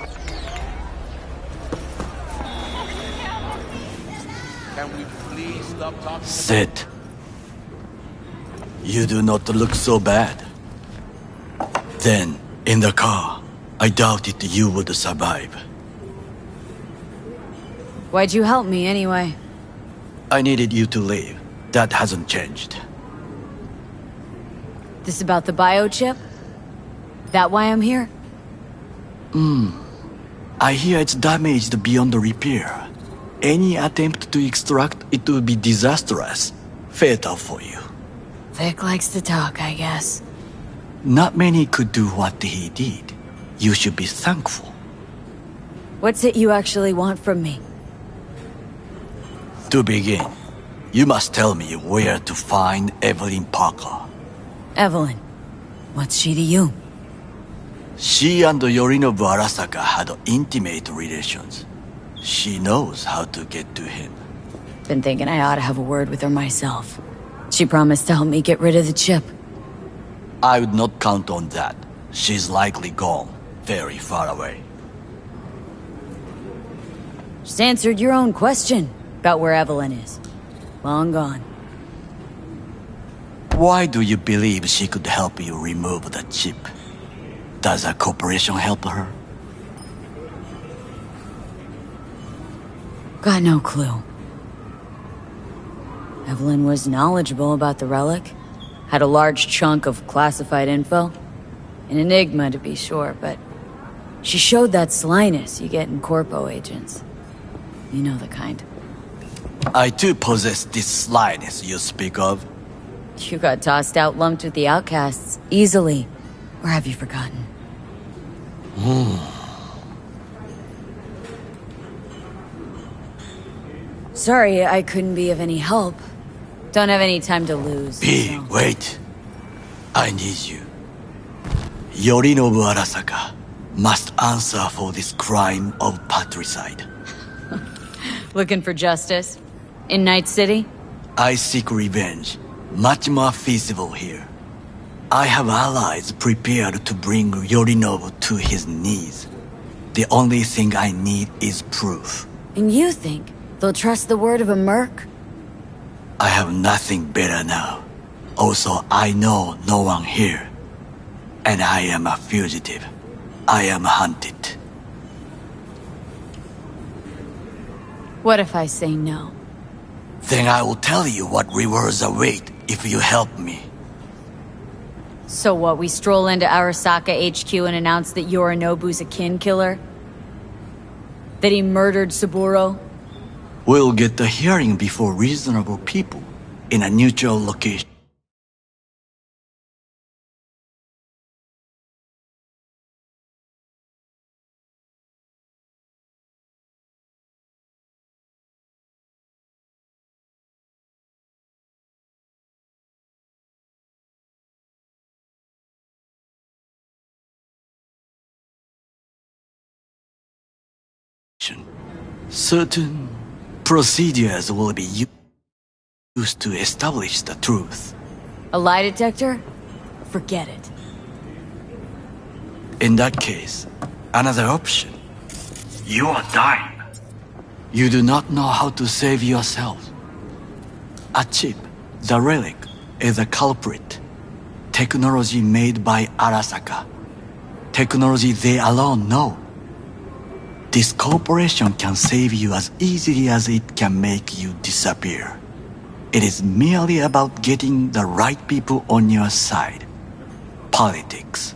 we please stop talking? Sit. You do not look so bad. Then, in the car, I doubted you would survive. Why'd you help me anyway? I needed you to leave. That hasn't changed. This about the biochip? That why I'm here? I hear it's damaged beyond repair. Any attempt to extract it would be disastrous. Fatal for you. Vic likes to talk, I guess. Not many could do what he did. You should be thankful. What's it you actually want from me? To begin, you must tell me where to find Evelyn Parker. Evelyn. What's she to you? She and Yorinobu Arasaka had intimate relations. She knows how to get to him. Been thinking I ought to have a word with her myself. She promised to help me get rid of the chip. I would not count on that. She's likely gone, very far away. Just answered your own question about where Evelyn is. Long gone. Why do you believe she could help you remove the chip? Does a corporation help her? Got no clue. Evelyn was knowledgeable about the relic. Had a large chunk of classified info. An enigma, to be sure, but she showed that slyness you get in corpo agents. You know the kind. I too possess this slyness you speak of. You got tossed out lumped with the outcasts, easily. Or have you forgotten? Sorry, I couldn't be of any help. Don't have any time to lose. B, wait. I need you. Yorinobu Arasaka must answer for this crime of patricide. Looking for justice? In Night City? I seek revenge. Much more feasible here. I have allies prepared to bring Yorinobu to his knees. The only thing I need is proof. And you think they'll trust the word of a merc? I have nothing better now. Also, I know no one here. And I am a fugitive. I am hunted. What if I say no? Then I will tell you what rewards await if you help me. So what, we stroll into Arasaka HQ and announce that Yorinobu's a kin killer? That he murdered Saburo? We'll get the hearing before reasonable people in a neutral location. Certain procedures will be used to establish the truth. A lie detector? Forget it. In that case, another option. You are dying. You do not know how to save yourself. A chip, the relic, is a culprit. Technology made by Arasaka. Technology they alone know. This corporation can save you as easily as it can make you disappear. It is merely about getting the right people on your side. Politics.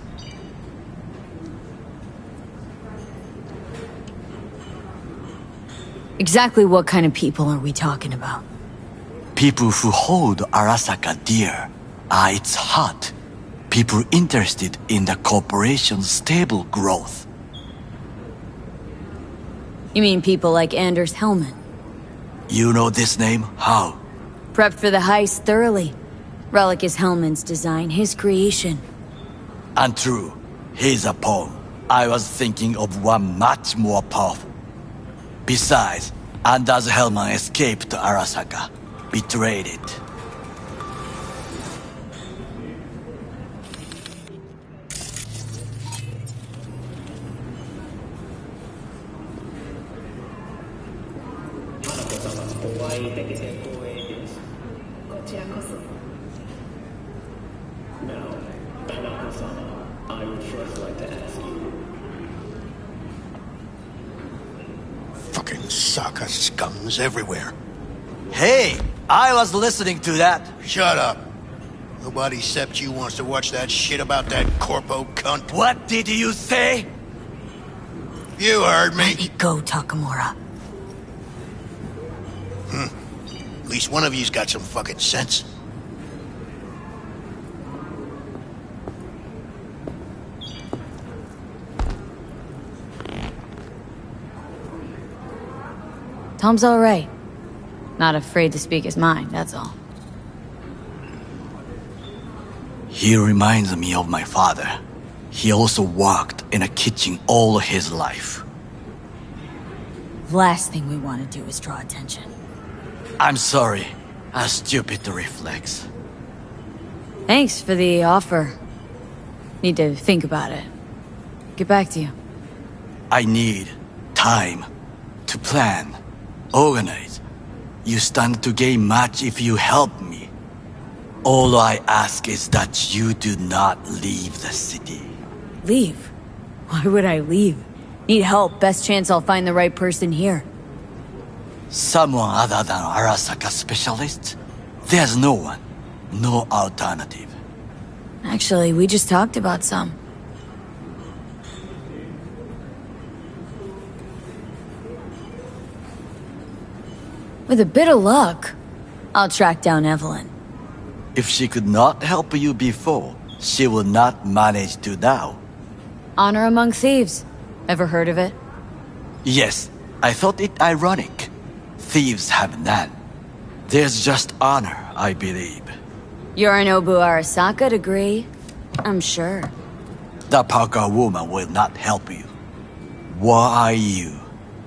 Exactly what kind of people are we talking about? People who hold Arasaka dear are its heart. People interested in the corporation's stable growth. You mean people like Anders Hellman? You know this name? How? Prepped for the heist thoroughly. Relic is Hellman's design, his creation. And true, he's a pawn. I was thinking of one much more powerful. Besides, Anders Hellman escaped Arasaka, betrayed it. Fucking Saka scums everywhere. Hey, I was listening to that. Shut up. Nobody except you wants to watch that shit about that corpo cunt. What did you say? You heard me. Let it go, Takamura. At least one of you's got some fucking sense. Tom's all right. Not afraid to speak his mind, that's all. He reminds me of my father. He also worked in a kitchen all his life. Last thing we want to do is draw attention. I'm sorry. A stupid reflex. Thanks for the offer. Need to think about it. Get back to you. I need time to plan, organize. You stand to gain much if you help me. All I ask is that you do not leave the city. Leave? Why would I leave? Need help. Best chance I'll find the right person here. Someone other than Arasaka specialist? There's no one. No alternative. Actually, we just talked about some. With a bit of luck, I'll track down Evelyn. If she could not help you before, she will not manage to now. Honor among thieves. Ever heard of it? Yes, I thought it ironic. Thieves have none. There's just honor, I believe. Yorinobu Arasaka degree, I'm sure. The Parker woman will not help you. Were I you,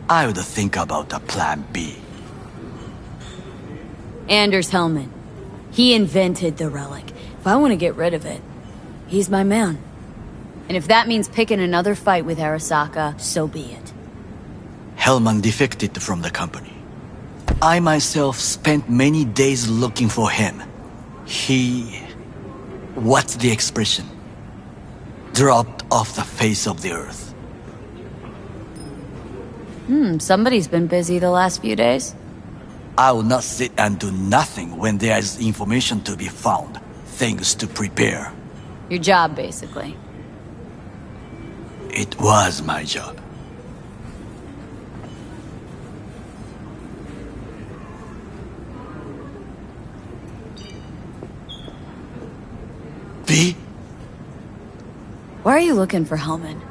I would think about a plan B. Anders Hellman. He invented the relic. If I want to get rid of it, he's my man. And if that means picking another fight with Arasaka, so be it. Hellman defected from the company. I myself spent many days looking for him. What's the expression? Dropped off the face of the earth. Somebody's been busy the last few days. I will not sit and do nothing when there is information to be found, things to prepare. Your job, basically. It was my job. V? Why are you looking for Hellman?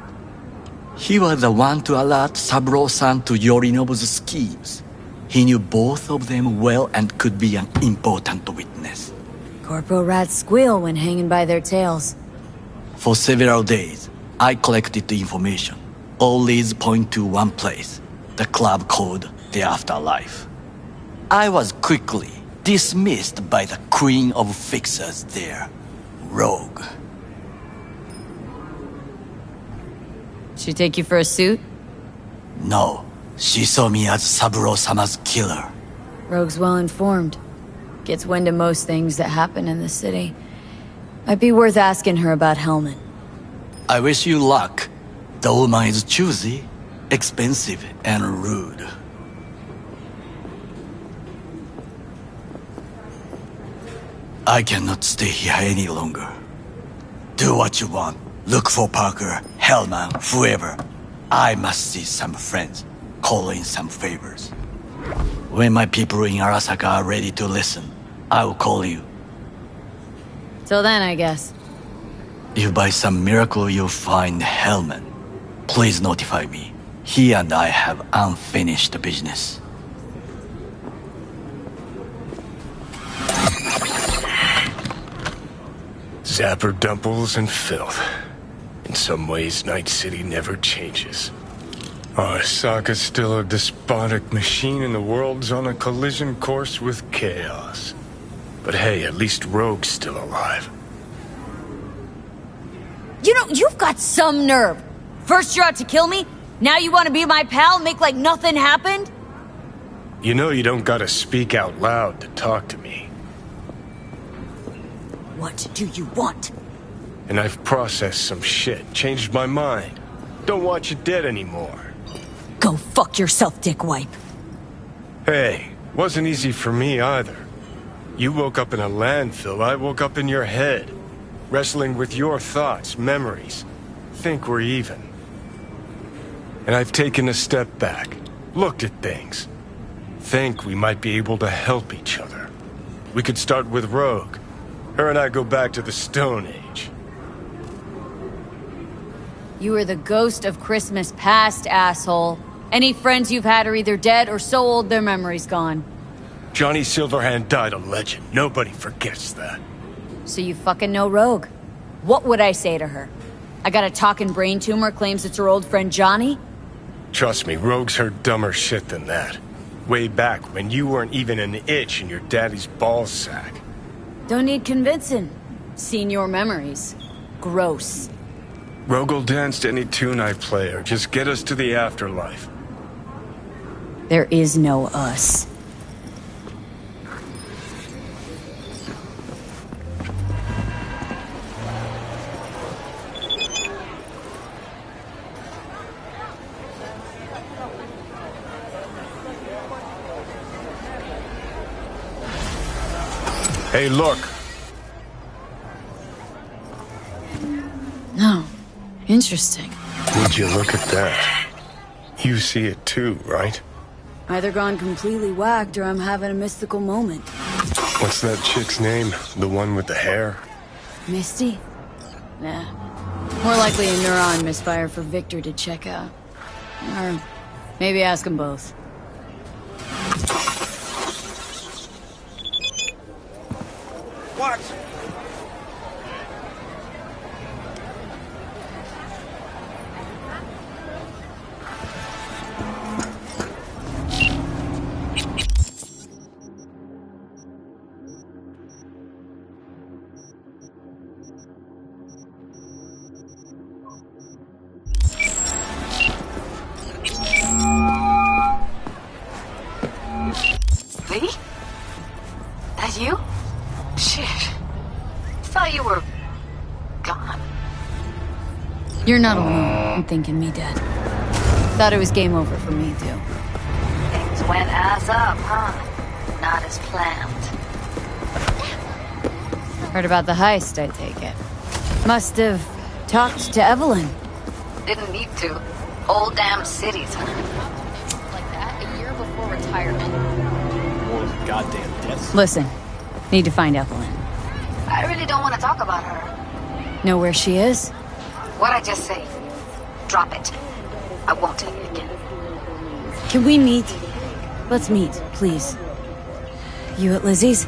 He was the one to alert Saburo-san to Yorinobu's schemes. He knew both of them well and could be an important witness. Corporal rats squeal when hanging by their tails. For several days, I collected the information. All leads point to one place, the club called The Afterlife. I was quickly dismissed by the queen of fixers there, Rogue. She take you for a suit? No, she saw me as Saburo-sama's killer. Rogue's well informed. Gets wind of most things that happen in the city. Might be worth asking her about Hellman. I wish you luck. The woman is choosy, expensive, and rude. I cannot stay here any longer. Do what you want. Look for Parker, Hellman, whoever. I must see some friends, call in some favors. When my people in Arasaka are ready to listen, I will call you. Till then, I guess. If by some miracle you find Hellman, please notify me. He and I have unfinished business. Zapper dumples and filth. In some ways, Night City never changes. Arasaka's still a despotic machine and the world's on a collision course with chaos. But hey, at least Rogue's still alive. You know, you've got some nerve. First you're out to kill me, now you want to be my pal and make like nothing happened? You know you don't gotta speak out loud to talk to me. What do you want? And I've processed some shit, changed my mind. Don't want you dead anymore. Go fuck yourself, dickwipe. Hey, wasn't easy for me either. You woke up in a landfill, I woke up in your head. Wrestling with your thoughts, memories. Think we're even. And I've taken a step back, looked at things. Think we might be able to help each other. We could start with Rogue. Her and I go back to the Stone Age. You are the ghost of Christmas past, asshole. Any friends you've had are either dead or so old their memory's gone. Johnny Silverhand died a legend. Nobody forgets that. So you fucking know Rogue. What would I say to her? I got a talking brain tumor, claims it's her old friend Johnny? Trust me, Rogue's heard dumber shit than that. Way back when you weren't even an itch in your daddy's ball sack. Don't need convincing. Seen your memories. Gross. Rogue will dance to any tune I play or just get us to the afterlife. There is no us. Hey, look. No. Interesting. Would you look at that? You see it too, right? Either gone completely whacked or I'm having a mystical moment. What's that chick's name? The one with the hair? Misty? Nah. More likely a neuron misfire for Victor to check out. Or maybe ask them both. What? Lee? That you? Shit. Thought you were gone. You're not alone in thinking me dead. Thought it was game over for me, too. Things went ass up, huh? Not as planned. Heard about the heist, I take it. Must have talked to Evelyn. Didn't need to. Whole damn cities, huh? Like that a year before retirement. Goddamn death. Listen, need to find Evelyn. I really don't want to talk about her. Know where she is? What'd I just say? Drop it. I won't tell you again. Can we meet? Let's meet, please. You at Lizzie's?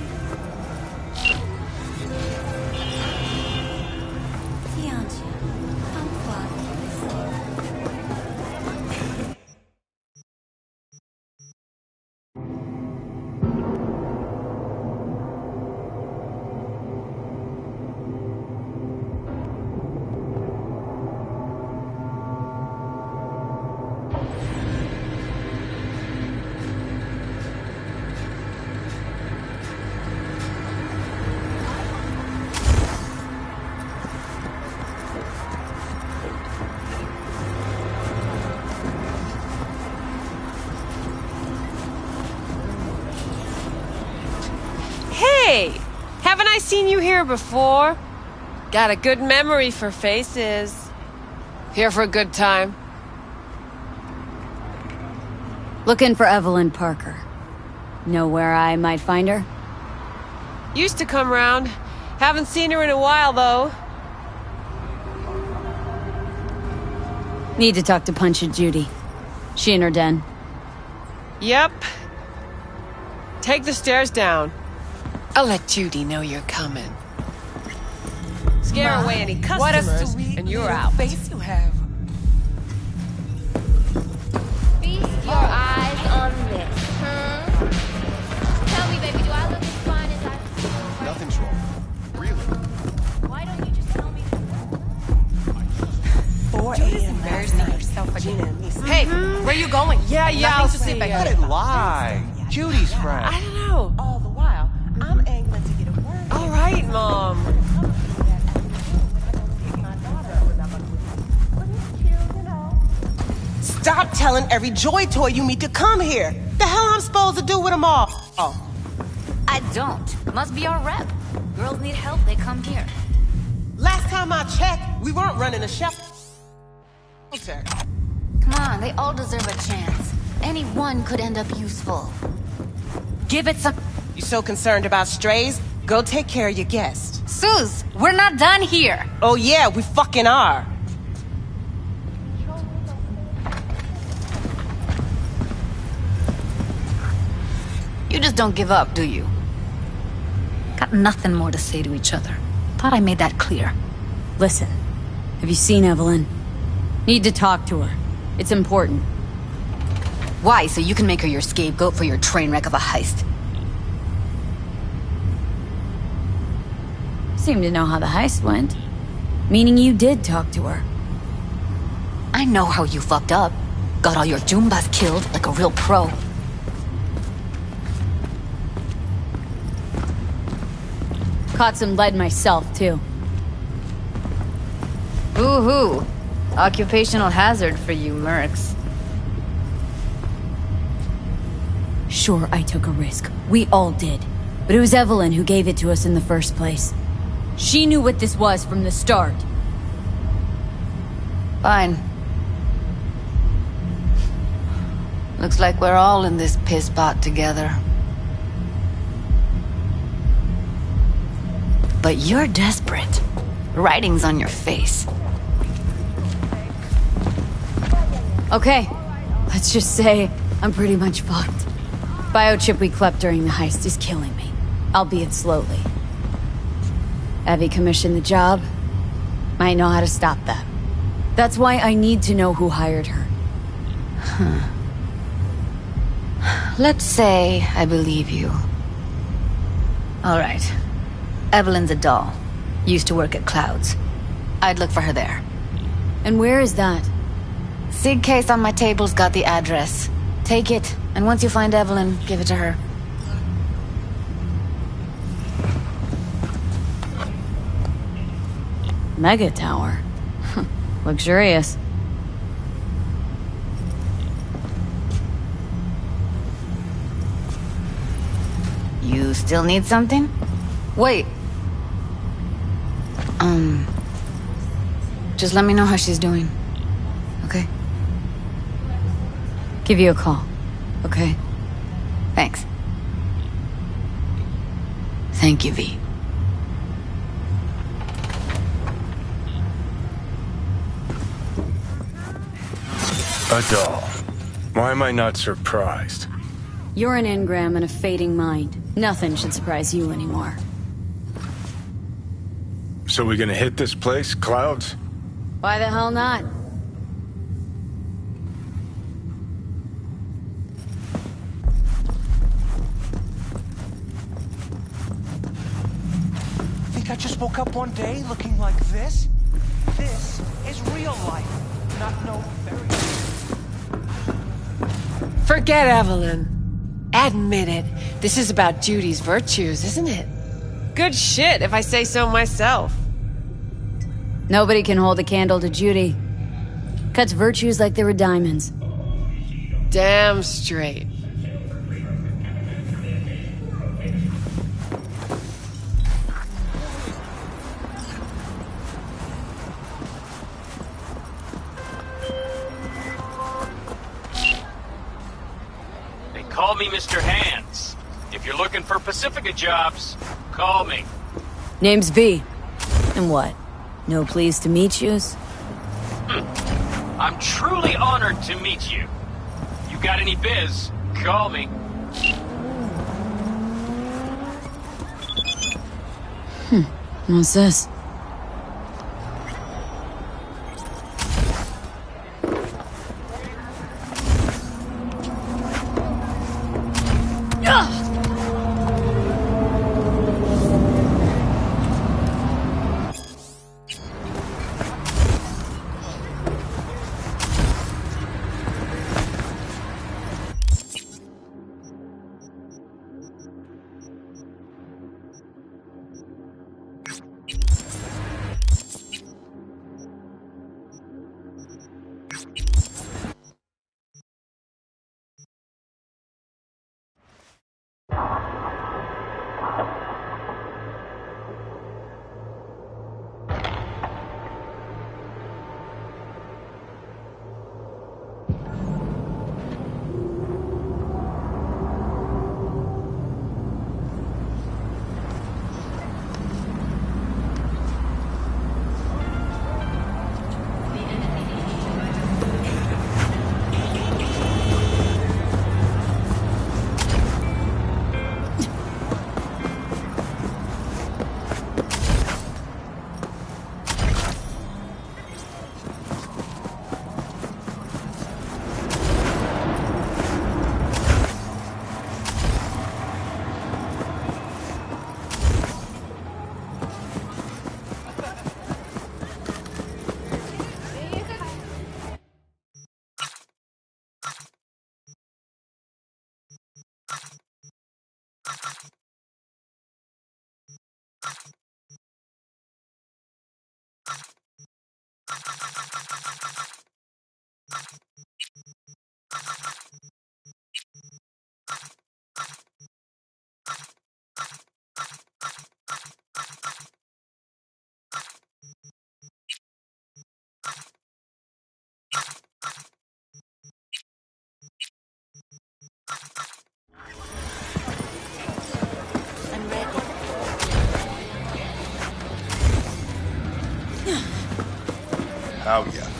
Hey! Haven't I seen you here before? Got a good memory for faces. Here for a good time. Looking for Evelyn Parker. Know where I might find her? Used to come round. Haven't seen her in a while, though. Need to talk to Punch and Judy. She in her den. Yep. Take the stairs down. I'll let Judy know you're coming. Scare away any customers, and you're out. Face you have. Feast your eyes on this. Tell me, baby, do I look as fine as I... Nothing's wrong. Really? Why don't you just tell me? 4 a.m. embarrassing yourself again. Hey, where you going? Yeah, Nothing I'll to sit see back ya. here. Let it lie. Judy's friend. I don't know. All the while, I'm angling to get a word. All right, Mom. Stop telling every Joy Toy you meet to come here. The hell I'm supposed to do with them all? Oh. I don't. Must be our rep. Girls need help, they come here. Last time I checked, we weren't running a shelter. Come on, they all deserve a chance. Any one could end up useful. Give it some... You so concerned about strays? Go take care of your guest. Suze, we're not done here. Oh yeah, we fucking are. You just don't give up, do you? Got nothing more to say to each other. Thought I made that clear. Listen, have you seen Evelyn? Need to talk to her. It's important. Why? So you can make her your scapegoat for your train wreck of a heist? Seem to know how the heist went. Meaning you did talk to her. I know how you fucked up. Got all your Joombas killed like a real pro. Caught some lead myself, too. Ooh-hoo. Occupational hazard for you mercs. Sure, I took a risk. We all did. But it was Evelyn who gave it to us in the first place. She knew what this was from the start. Fine. Looks like we're all in this piss pot together. But you're desperate. Writing's on your face. Okay, let's just say I'm pretty much fucked. Biochip we clept during the heist is killing me, albeit slowly. Evie commissioned the job. Might know how to stop that. That's why I need to know who hired her. Let's say I believe you. All right. Evelyn's a doll. Used to work at Clouds. I'd look for her there. And where is that? SIG case on my table's got the address. Take it, and once you find Evelyn, give it to her. Mega tower. Luxurious. You still need something? Wait. Just let me know how she's doing. Okay? Give you a call. Okay? Thanks. Thank you, V. A doll. Why am I not surprised? You're an engram and a fading mind. Nothing should surprise you anymore. So we gonna hit this place, Clouds? Why the hell not? Think I just woke up one day looking like this? This is real life, not no fairy tale. Forget Evelyn. Admit it. This is about Judy's virtues, isn't it? Good shit, if I say so myself. Nobody can hold a candle to Judy. Cuts virtues like they were diamonds. Damn straight. They call me Mr. Hands. If you're looking for Pacifica jobs, call me. Name's V. And what? No pleased to meet yous? I'm truly honored to meet you. You got any biz, call me. What's this? Oh, yeah.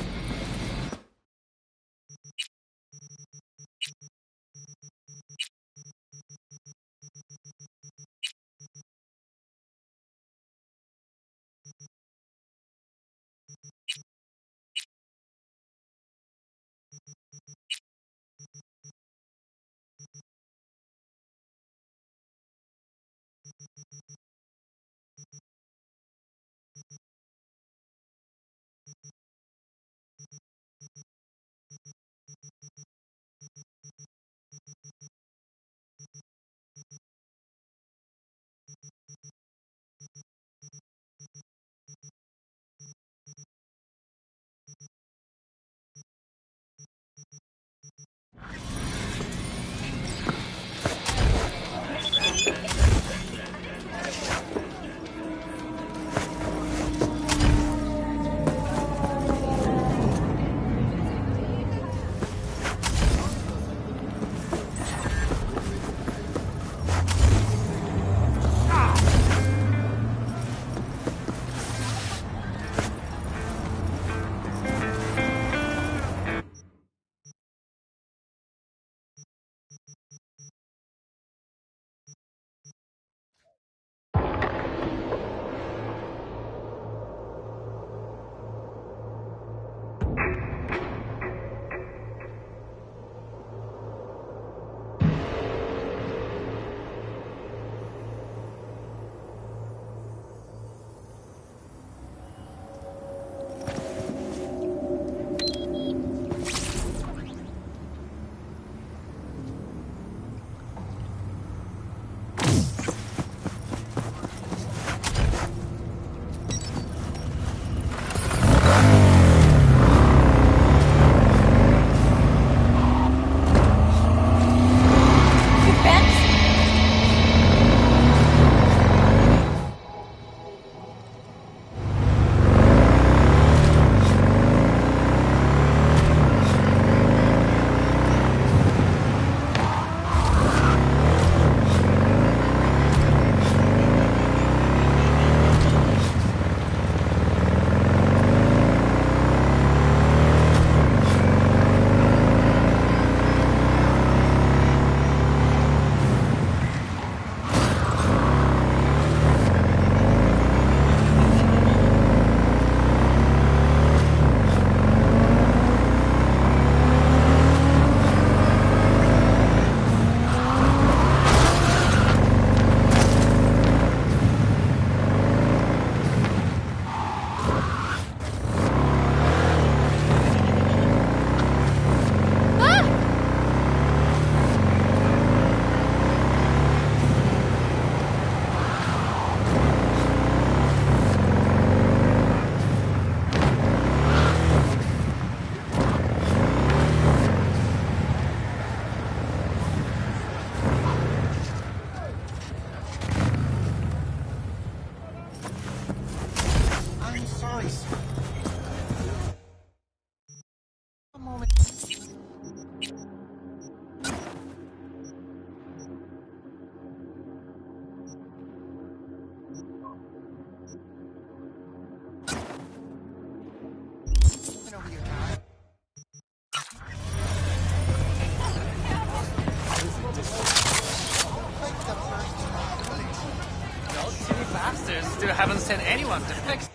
Still haven't sent anyone to fix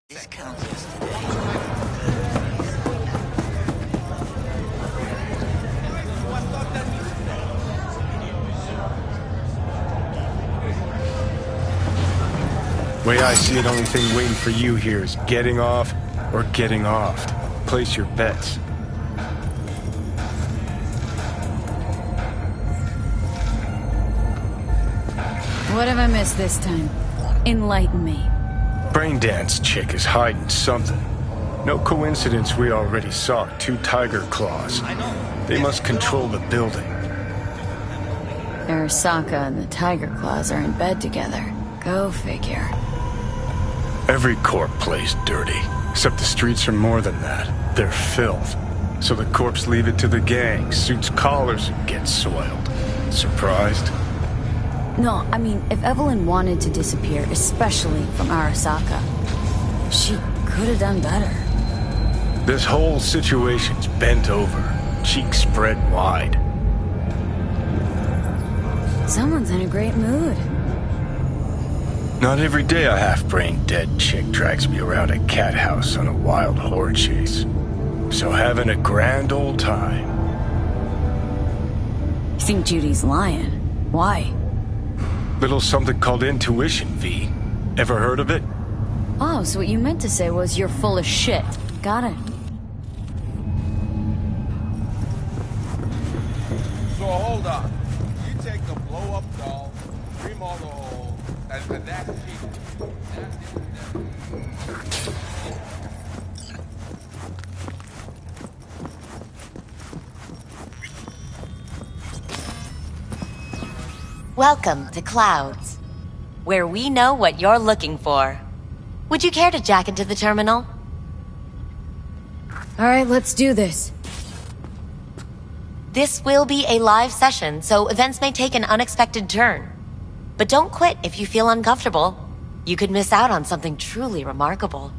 Discount Way I see it, only thing waiting for you here is getting off or getting offed. Place your bets. What have I missed this time? Enlighten me. Braindance chick is hiding something. No coincidence we already saw 2 tiger claws. They must control the building. Arasaka and the Tiger Claws are in bed together. Go figure. Every corp plays dirty, except the streets are more than that. They're filth. So the corps leave it to the gang, suits collars, and gets soiled. Surprised? No, I mean, if Evelyn wanted to disappear, especially from Arasaka, she could have done better. This whole situation's bent over, cheeks spread wide. Someone's in a great mood. Not every day a half-brained dead chick drags me around a cat house on a wild whore chase. So having a grand old time. You think Judy's lying? Why? Little something called intuition, V. Ever heard of it? Oh, so what you meant to say was you're full of shit. Got it. So hold on. You take the blow-up doll, remodel the hole, and that's cheap. Welcome to Clouds, where we know what you're looking for. Would you care to jack into the terminal? All right, let's do this. This will be a live session, so events may take an unexpected turn. But don't quit if you feel uncomfortable. You could miss out on something truly remarkable.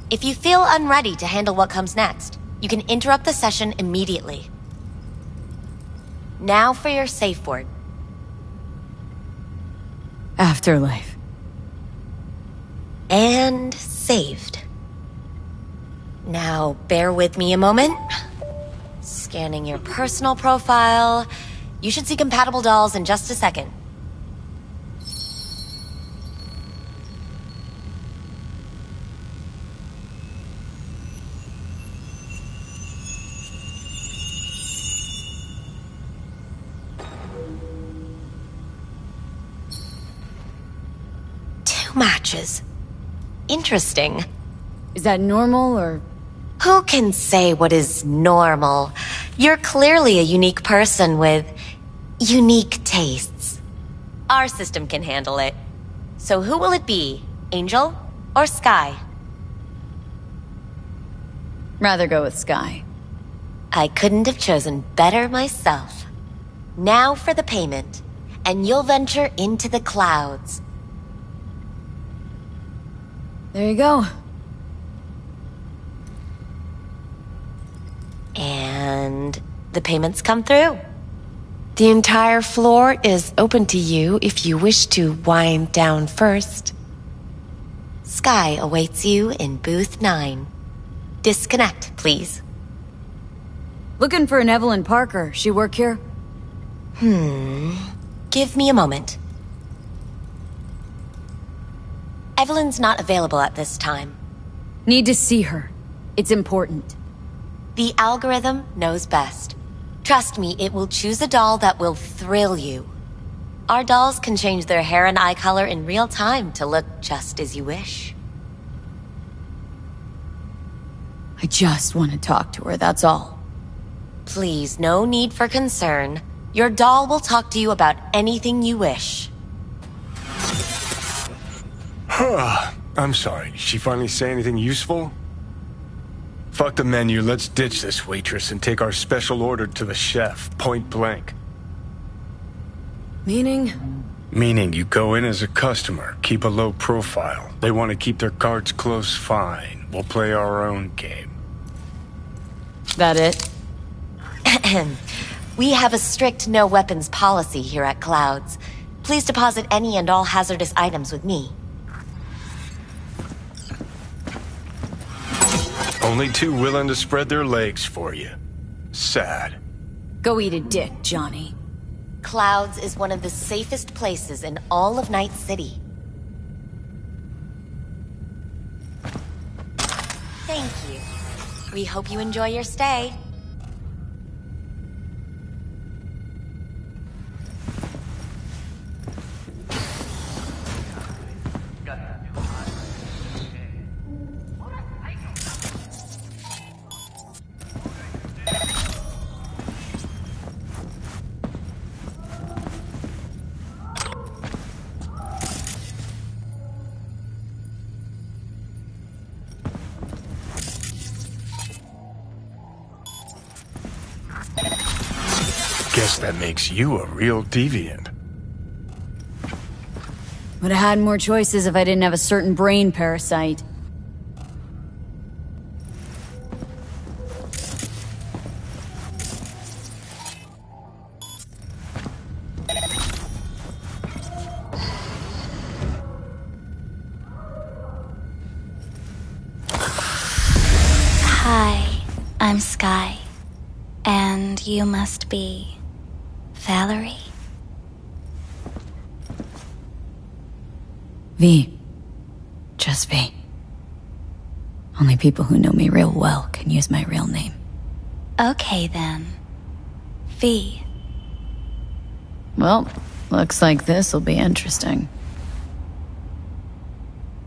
If you feel unready to handle what comes next, you can interrupt the session immediately. Now for your safe word. Afterlife. And saved. Now, bear with me a moment. Scanning your personal profile. You should see compatible dolls in just a second. Matches. Interesting. Is that normal, or...? Who can say what is normal? You're clearly a unique person with unique tastes. Our system can handle it. So who will it be? Angel or Sky? Rather go with Sky. I couldn't have chosen better myself. Now for the payment, and you'll venture into the clouds. There you go. And the payments come through. The entire floor is open to you if you wish to wind down first. Sky awaits you in booth 9. Disconnect, please. Looking for an Evelyn Parker. She work here? Give me a moment. Evelyn's not available at this time. Need to see her. It's important. The algorithm knows best. Trust me, it will choose a doll that will thrill you. Our dolls can change their hair and eye color in real time to look just as you wish. I just want to talk to her, that's all. Please, no need for concern. Your doll will talk to you about anything you wish. I'm sorry, did she finally say anything useful? Fuck the menu, let's ditch this waitress and take our special order to the chef, point blank. Meaning? Meaning you go in as a customer, keep a low profile. They want to keep their cards close, fine. We'll play our own game. That it? We have a strict no weapons policy here at Clouds. Please deposit any and all hazardous items with me. Only 2 willing to spread their legs for you. Sad. Go eat a dick, Johnny. Clouds is one of the safest places in all of Night City. Thank you. We hope you enjoy your stay. guess that makes you a real deviant. Would have had more choices if I didn't have a certain brain parasite. Hi, I'm Sky. And you must be... Valerie? V. Just V. Only people who know me real well can use my real name. Okay then. V. Well, looks like this'll be interesting.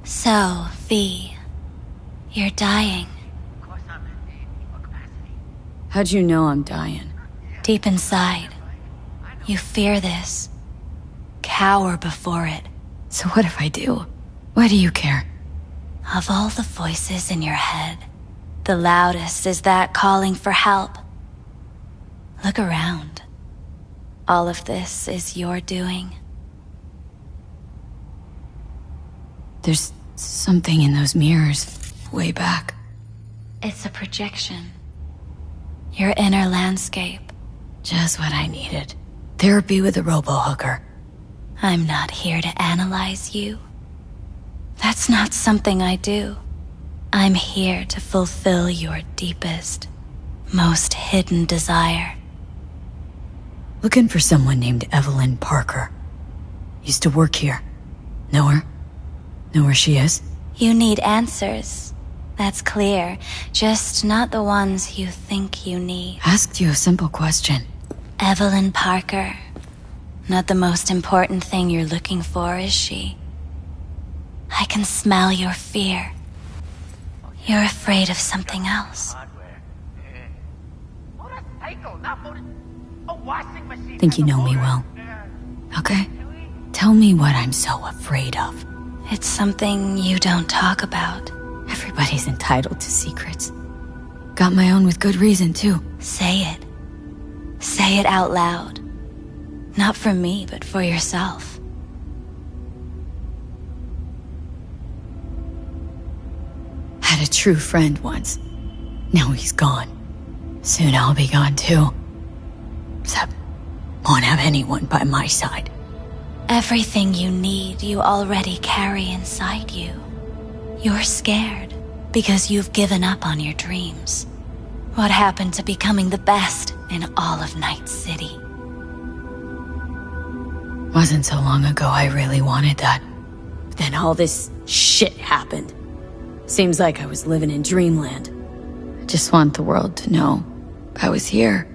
So, V. You're dying. How'd you know I'm dying? Deep inside, you fear this. Cower before it. So what if I do? Why do you care? Of all the voices in your head, the loudest is that calling for help. Look around. All of this is your doing. There's something in those mirrors, way back. It's a projection. Your inner landscape. Just what I needed. Therapy with a robo-hooker. I'm not here to analyze you. That's not something I do. I'm here to fulfill your deepest, most hidden desire. Looking for someone named Evelyn Parker. Used to work here. Know her? Know where she is? You need answers. That's clear. Just not the ones you think you need. Asked you a simple question. Evelyn Parker. Not the most important thing you're looking for, is she? I can smell your fear. You're afraid of something else. Think you know me well. Okay? Tell me what I'm so afraid of. It's something you don't talk about. Everybody's entitled to secrets. Got my own with good reason, too. Say it. Say it out loud. Not for me, but for yourself. Had a true friend once. Now he's gone. Soon I'll be gone, too. Except, won't have anyone by my side. Everything you need, you already carry inside you. You're scared because you've given up on your dreams. What happened to becoming the best in all of Night City? Wasn't so long ago I really wanted that. Then all this shit happened. Seems like I was living in dreamland. I just want the world to know I was here.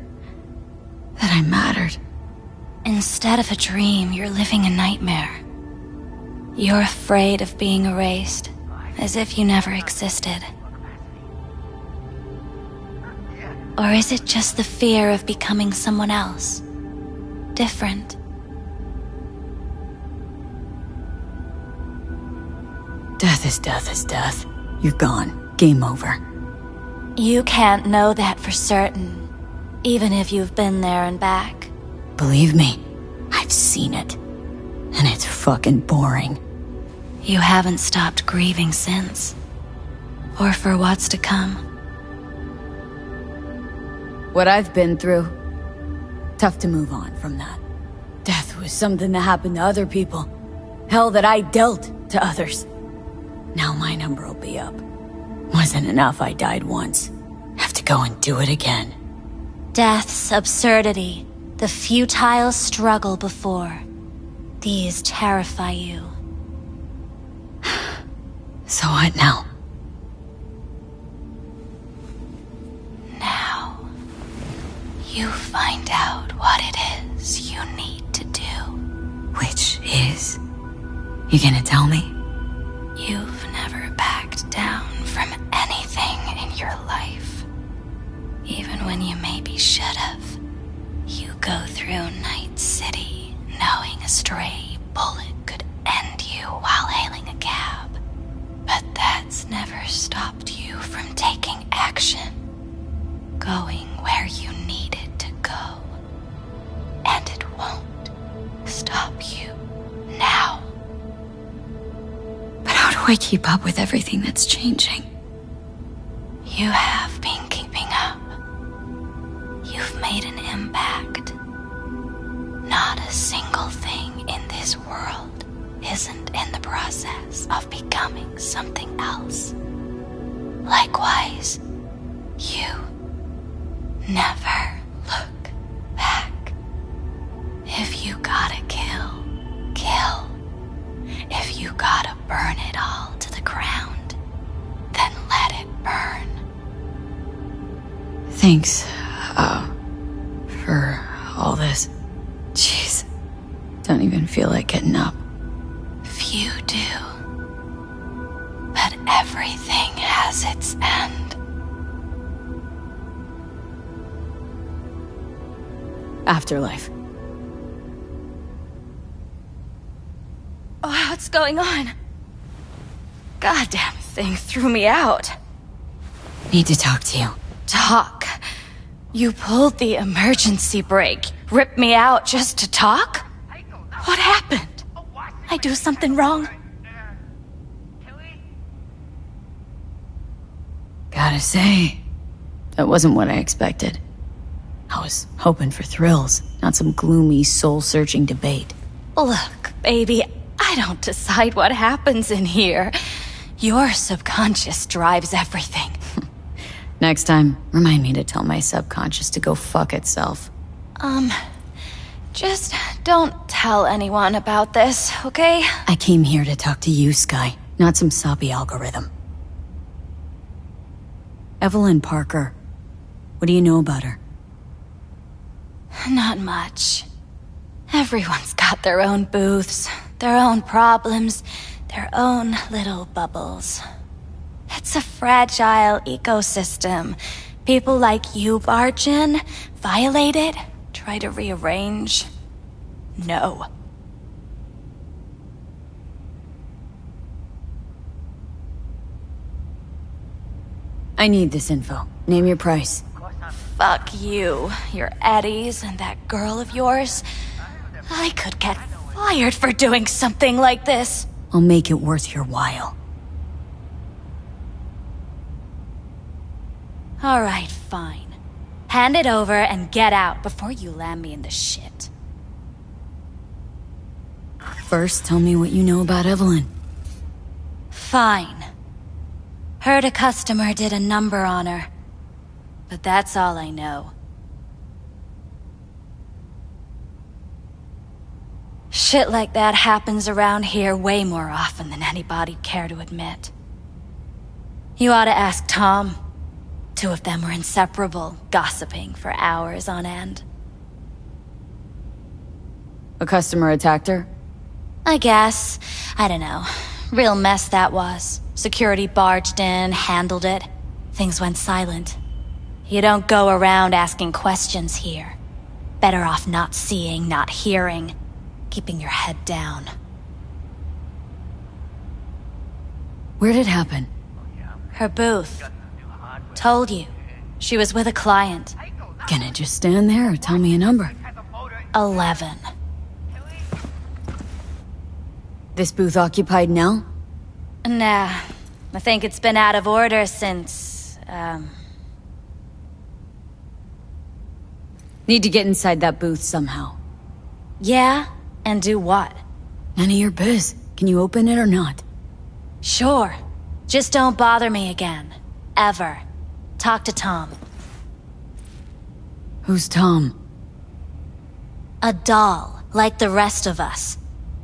That I mattered. Instead of a dream, you're living a nightmare. You're afraid of being erased, as if you never existed. Or is it just the fear of becoming someone else? Different? Death is death is death. You're gone. Game over. You can't know that for certain, even if you've been there and back. Believe me, I've seen it. And it's fucking boring. You haven't stopped grieving since. Or for what's to come. What I've been through, tough to move on from that. Death was something that happened to other people. Hell that I dealt to others. Now my number will be up. Wasn't enough I died once. Have to go and do it again. Death's absurdity, the futile struggle before. These terrify you. So what now? Now, you find out what it is you need to do. Which is? You gonna tell me? You've never backed down from anything in your life. Even when you maybe should have. You go through Night City knowing a stray bullet could end you while hailing a cab. But that's never stopped you from taking action. Going where you needed to go. I keep up with everything that's changing? You have been keeping up. You've made an impact. Not a single thing in this world isn't in the process of becoming something else. Likewise, you never look back. If you gotta kill, kill. If you gotta burn it all to the ground, then let it burn. Thanks, for all this. Jeez, don't even feel like getting up. Few do. But everything has its end. Afterlife. Oh, what's going on? Goddamn thing threw me out. Need to talk to you. Talk? You pulled the emergency brake, ripped me out just to talk? What happened? I do something wrong? Gotta say, that wasn't what I expected. I was hoping for thrills, not some gloomy, soul-searching debate. Look, baby, I don't decide what happens in here. Your subconscious drives everything. Next time, remind me to tell my subconscious to go fuck itself. Just don't tell anyone about this, okay? I came here to talk to you, Sky, not some soppy algorithm. Evelyn Parker. What do you know about her? Not much. Everyone's got their own booths, their own problems, their own little bubbles. It's a fragile ecosystem. People like you barge in, violate it, try to rearrange. No. I need this info. Name your price. Fuck you, your Eddies, and that girl of yours. I could get fired for doing something like this. I'll make it worth your while. Alright, fine. Hand it over and get out before you land me in the shit. First, tell me what you know about Evelyn. Fine. Heard a customer did a number on her. But that's all I know. Shit like that happens around here way more often than anybody'd care to admit. You ought to ask Tom. Two of them were inseparable, gossiping for hours on end. A customer attacked her? I guess. I don't know. Real mess that was. Security barged in, handled it. Things went silent. You don't go around asking questions here. Better off not seeing, not hearing. Keeping your head down. Where'd it happen? Her booth. Told you. She was with a client. Can I just stand there or tell me a number? 11. This booth occupied now? Nah. I think it's been out of order since, Need to get inside that booth somehow. Yeah? And do what? None of your biz. Can you open it or not? Sure. Just don't bother me again. Ever. Talk to Tom. Who's Tom? A doll, like the rest of us.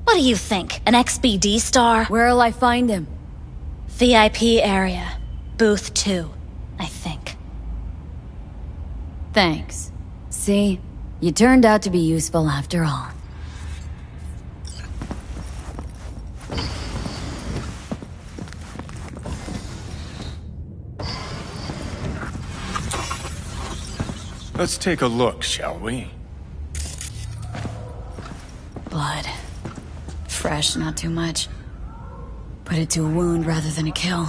What do you think, an XBD star? Where'll I find him? VIP area. Booth 2, I think. Thanks. See? You turned out to be useful after all. Let's take a look, shall we? Blood. Fresh, not too much. Put it to a wound rather than a kill.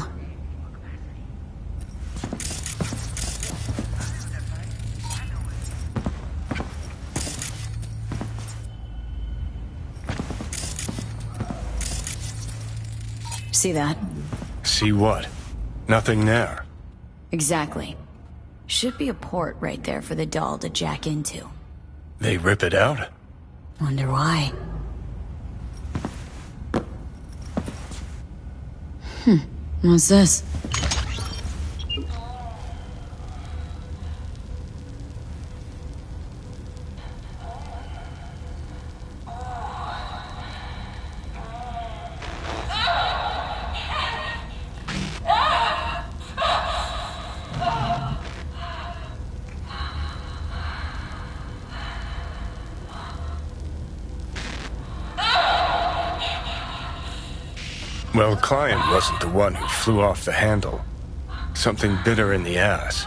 See that? See what? Nothing there. Exactly. Should be a port right there for the doll to jack into. They rip it out? Wonder why. What's this? Well, Client wasn't the one who flew off the handle. Something bit her in the ass.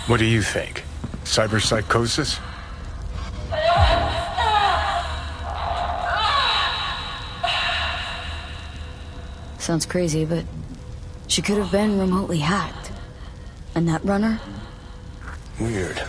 What do you think? Cyberpsychosis? Sounds crazy, but she could have been remotely hacked. And that runner? Weird.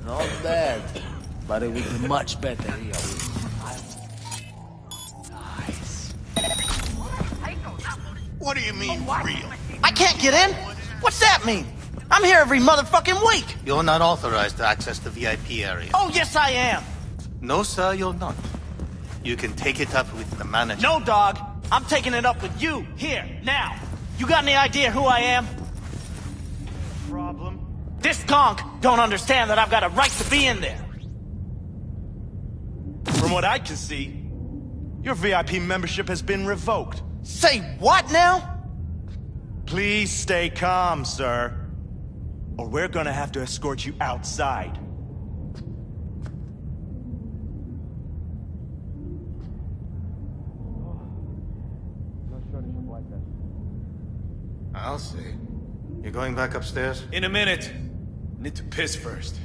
Not bad, but it would be much better here. What do you mean, real? I can't get in? What's that mean? I'm here every motherfucking week! You're not authorized to access the VIP area. Oh, yes I am! No, sir, you're not. You can take it up with the manager. No, dog! I'm taking it up with you, here, now! You got any idea who I am? Problem? This conch don't understand that I've got a right to be in there. From what I can see, your VIP membership has been revoked. Say what now? Please stay calm, sir. Or we're gonna have to escort you outside. I'll see. You going back upstairs? In a minute. Need to piss first.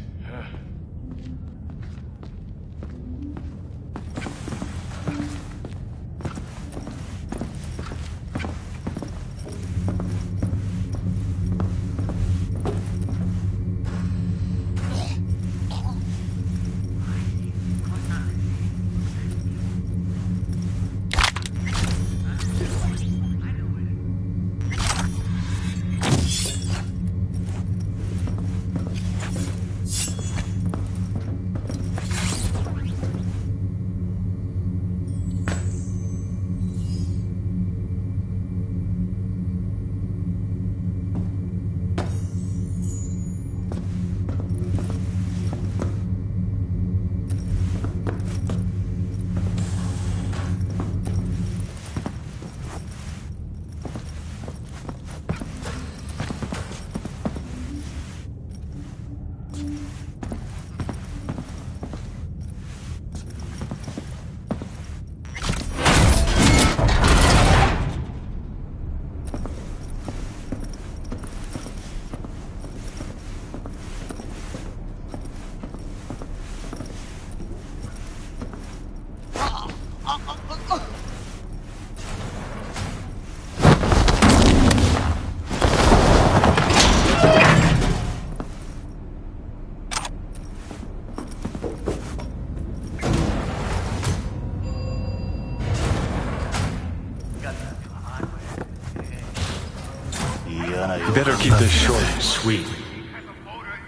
You better keep this short and sweet.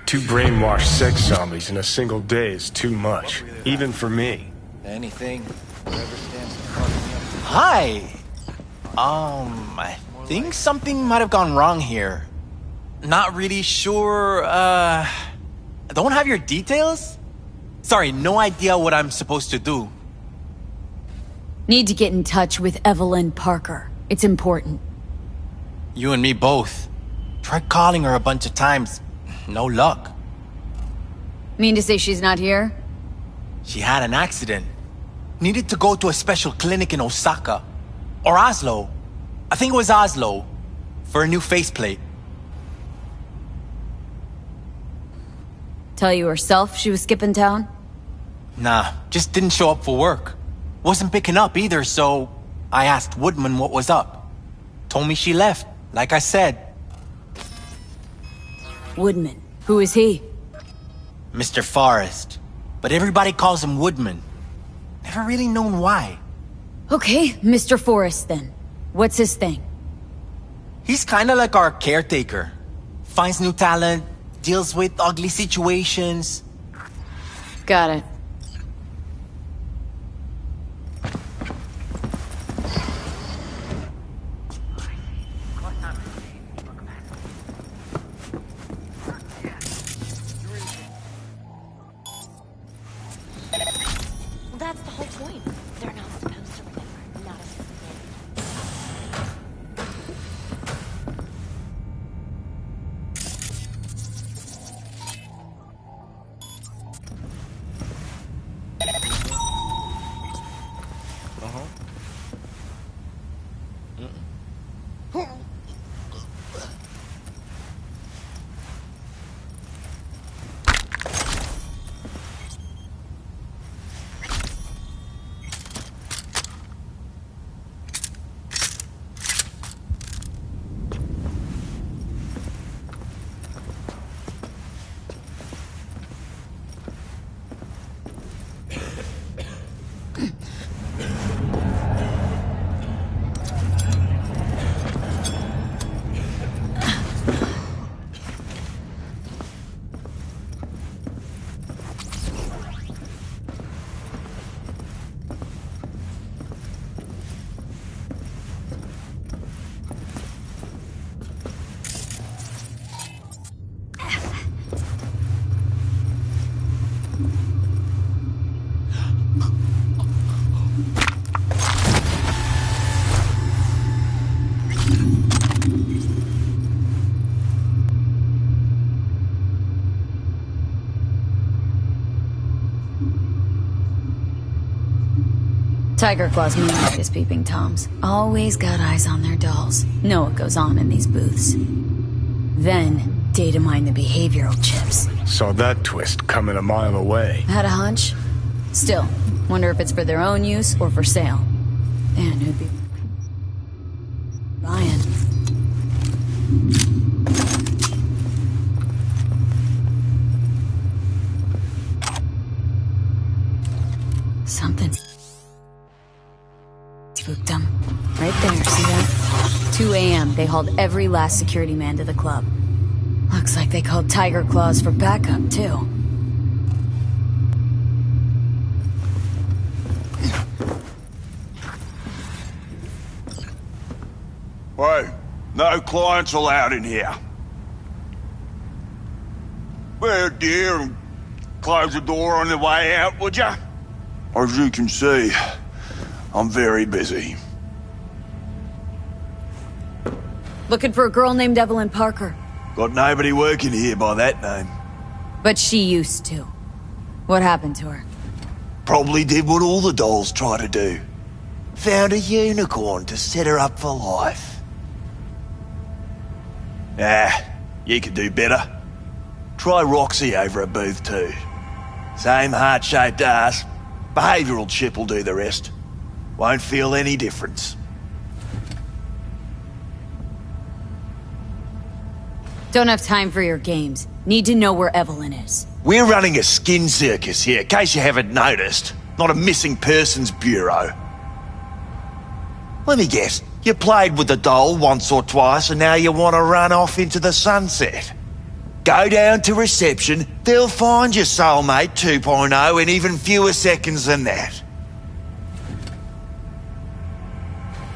2 brainwashed sex zombies in a single day is too much, even for me. Anything. Hi! I think something might have gone wrong here. Not really sure, don't have your details? Sorry, no idea what I'm supposed to do. Need to get in touch with Evelyn Parker. It's important. You and me both. Tried calling her a bunch of times. No luck. Mean to say she's not here? She had an accident. Needed to go to a special clinic in Osaka. Or Oslo. I think it was Oslo. For a new faceplate. Tell you herself she was skipping town? Nah, just didn't show up for work. Wasn't picking up either, so I asked Woodman what was up. Told me she left, like I said. Woodman. Who is he? Mr. Forrest. But everybody calls him Woodman. Never really known why. Okay, Mr. Forrest then. What's his thing? He's kinda like our caretaker. Finds new talent, deals with ugly situations. Got it. That's the whole point. They're not supposed to remember. Not as Tiger Claws moonlight is peeping Toms. Always got eyes on their dolls. Know what goes on in these booths. Then, data mine the behavioral chips. Saw that twist coming a mile away. Had a hunch? Still, wonder if it's for their own use or for sale. And who'd be buying? Something spooked them. Right there, see that? 2 a.m., they hauled every last security man to the club. Looks like they called Tiger Claws for backup, too. Hey, no clients allowed in here. Well, dear, close the door on the way out, would ya? As you can see, I'm very busy. Looking for a girl named Evelyn Parker. Got nobody working here by that name. But she used to. What happened to her? Probably did what all the dolls try to do. Found a unicorn to set her up for life. Ah, you could do better. Try Roxy over at Booth 2. Same heart-shaped ass. Behavioural chip will do the rest. Won't feel any difference. Don't have time for your games. Need to know where Evelyn is. We're running a skin circus here, in case you haven't noticed. Not a missing persons bureau. Let me guess, you played with the doll once or twice and now you want to run off into the sunset. Go down to reception, they'll find your soulmate 2.0 in even fewer seconds than that.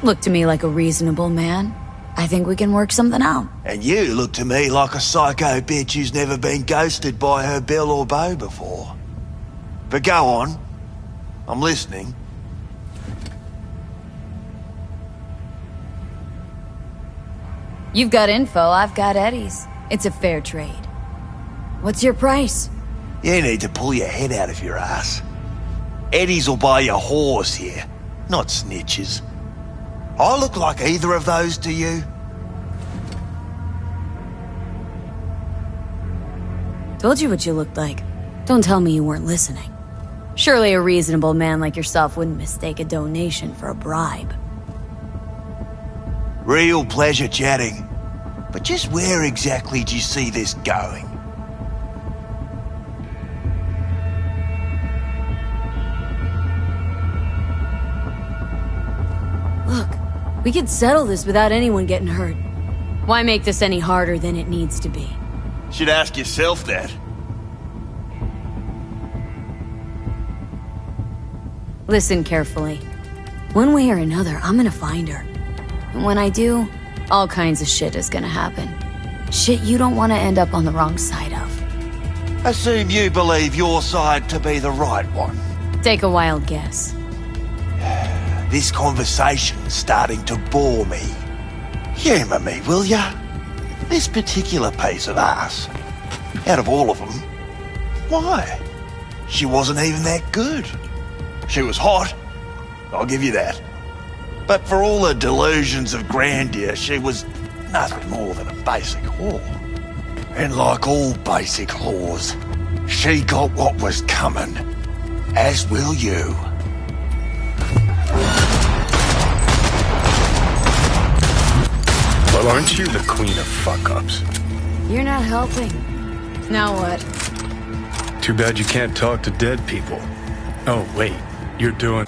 Look to me like a reasonable man. I think we can work something out. And you look to me like a psycho bitch who's never been ghosted by her belle or beau before. But go on. I'm listening. You've got info, I've got Eddie's. It's a fair trade. What's your price? You need to pull your head out of your ass. Eddies will buy you a horse here, not snitches. I look like either of those to you? Told you what you looked like. Don't tell me you weren't listening. Surely a reasonable man like yourself wouldn't mistake a donation for a bribe. Real pleasure chatting. But just where exactly do you see this going? Look, we could settle this without anyone getting hurt. Why make this any harder than it needs to be? Should ask yourself that. Listen carefully. One way or another, I'm gonna find her. And when I do, all kinds of shit is gonna happen. Shit you don't want to end up on the wrong side of. Assume you believe your side to be the right one. Take a wild guess. This conversation's starting to bore me. Humour me, will ya? This particular piece of ass, out of all of them, why? She wasn't even that good. She was hot, I'll give you that. But for all her delusions of grandeur, she was nothing more than a basic whore. And like all basic whores, she got what was coming, as will you. Well, aren't you the queen of fuck-ups? You're not helping. Now what? Too bad you can't talk to dead people. Oh, wait. You're doing...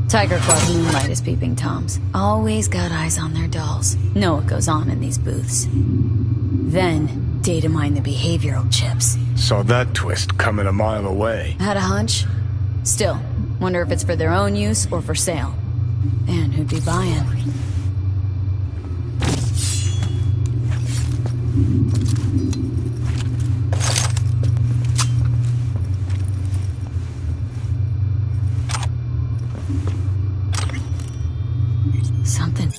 Tiger Claw's moonlight is peeping Toms. Always got eyes on their dolls. Know what goes on in these booths. Then, data mine the behavioral chips. Saw that twist coming a mile away. Had a hunch? Still, wonder if it's for their own use or for sale. And who'd be buying? Something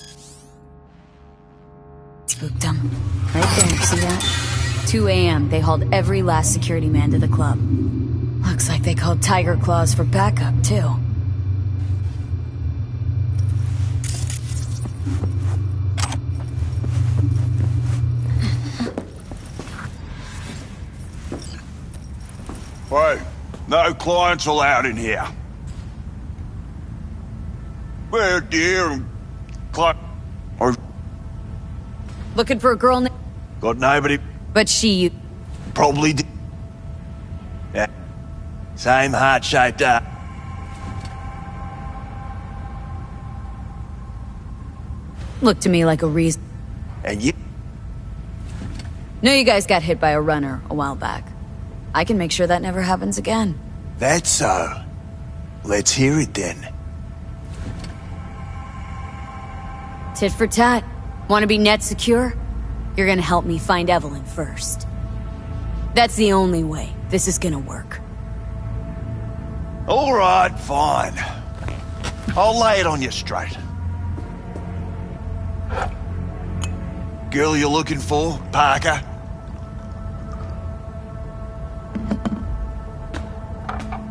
spooked them. Right there, see that? 2 a.m., they hauled every last security man to the club. Looks like they called Tiger Claws for backup, too. Wait, no clients allowed in here. Well, dear, or Looking for a girl got nobody. But she... Probably did. Yeah. Same heart-shaped up. Looked to me like a reason. And you... Know you guys got hit by a runner a while back. I can make sure that never happens again. That's so. Let's hear it then. Tit for tat. Want to be net secure? You're gonna help me find Evelyn first. That's the only way this is gonna work. All right, fine. I'll lay it on you straight. Girl you're looking for, Parker?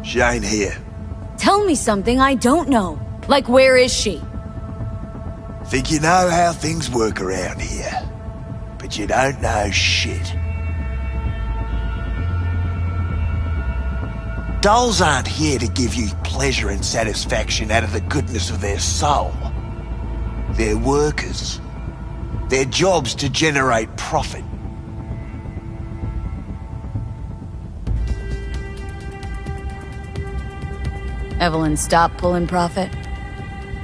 She ain't here. Tell me something I don't know. Like, where is she? Think you know how things work around here. But you don't know shit. Dolls aren't here to give you pleasure and satisfaction out of the goodness of their soul. They're workers. Their job's to generate profit. Evelyn stopped pulling profit?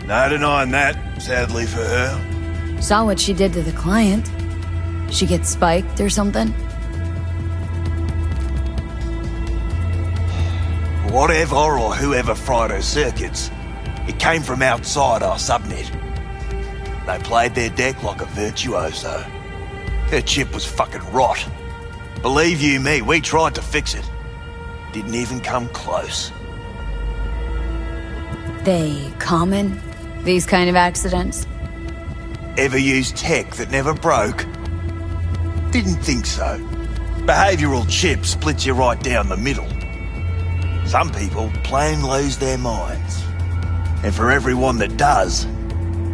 No denying that, sadly for her. Saw what she did to the client. She gets spiked or something? Whatever or whoever fried her circuits, it came from outside our subnet. They played their deck like a virtuoso. Her chip was fucking rot. Believe you me, we tried to fix it. Didn't even come close. They common? These kind of accidents? Ever used tech that never broke? Didn't think so. Behavioral chip splits you right down the middle. Some people plain lose their minds. And for everyone that does,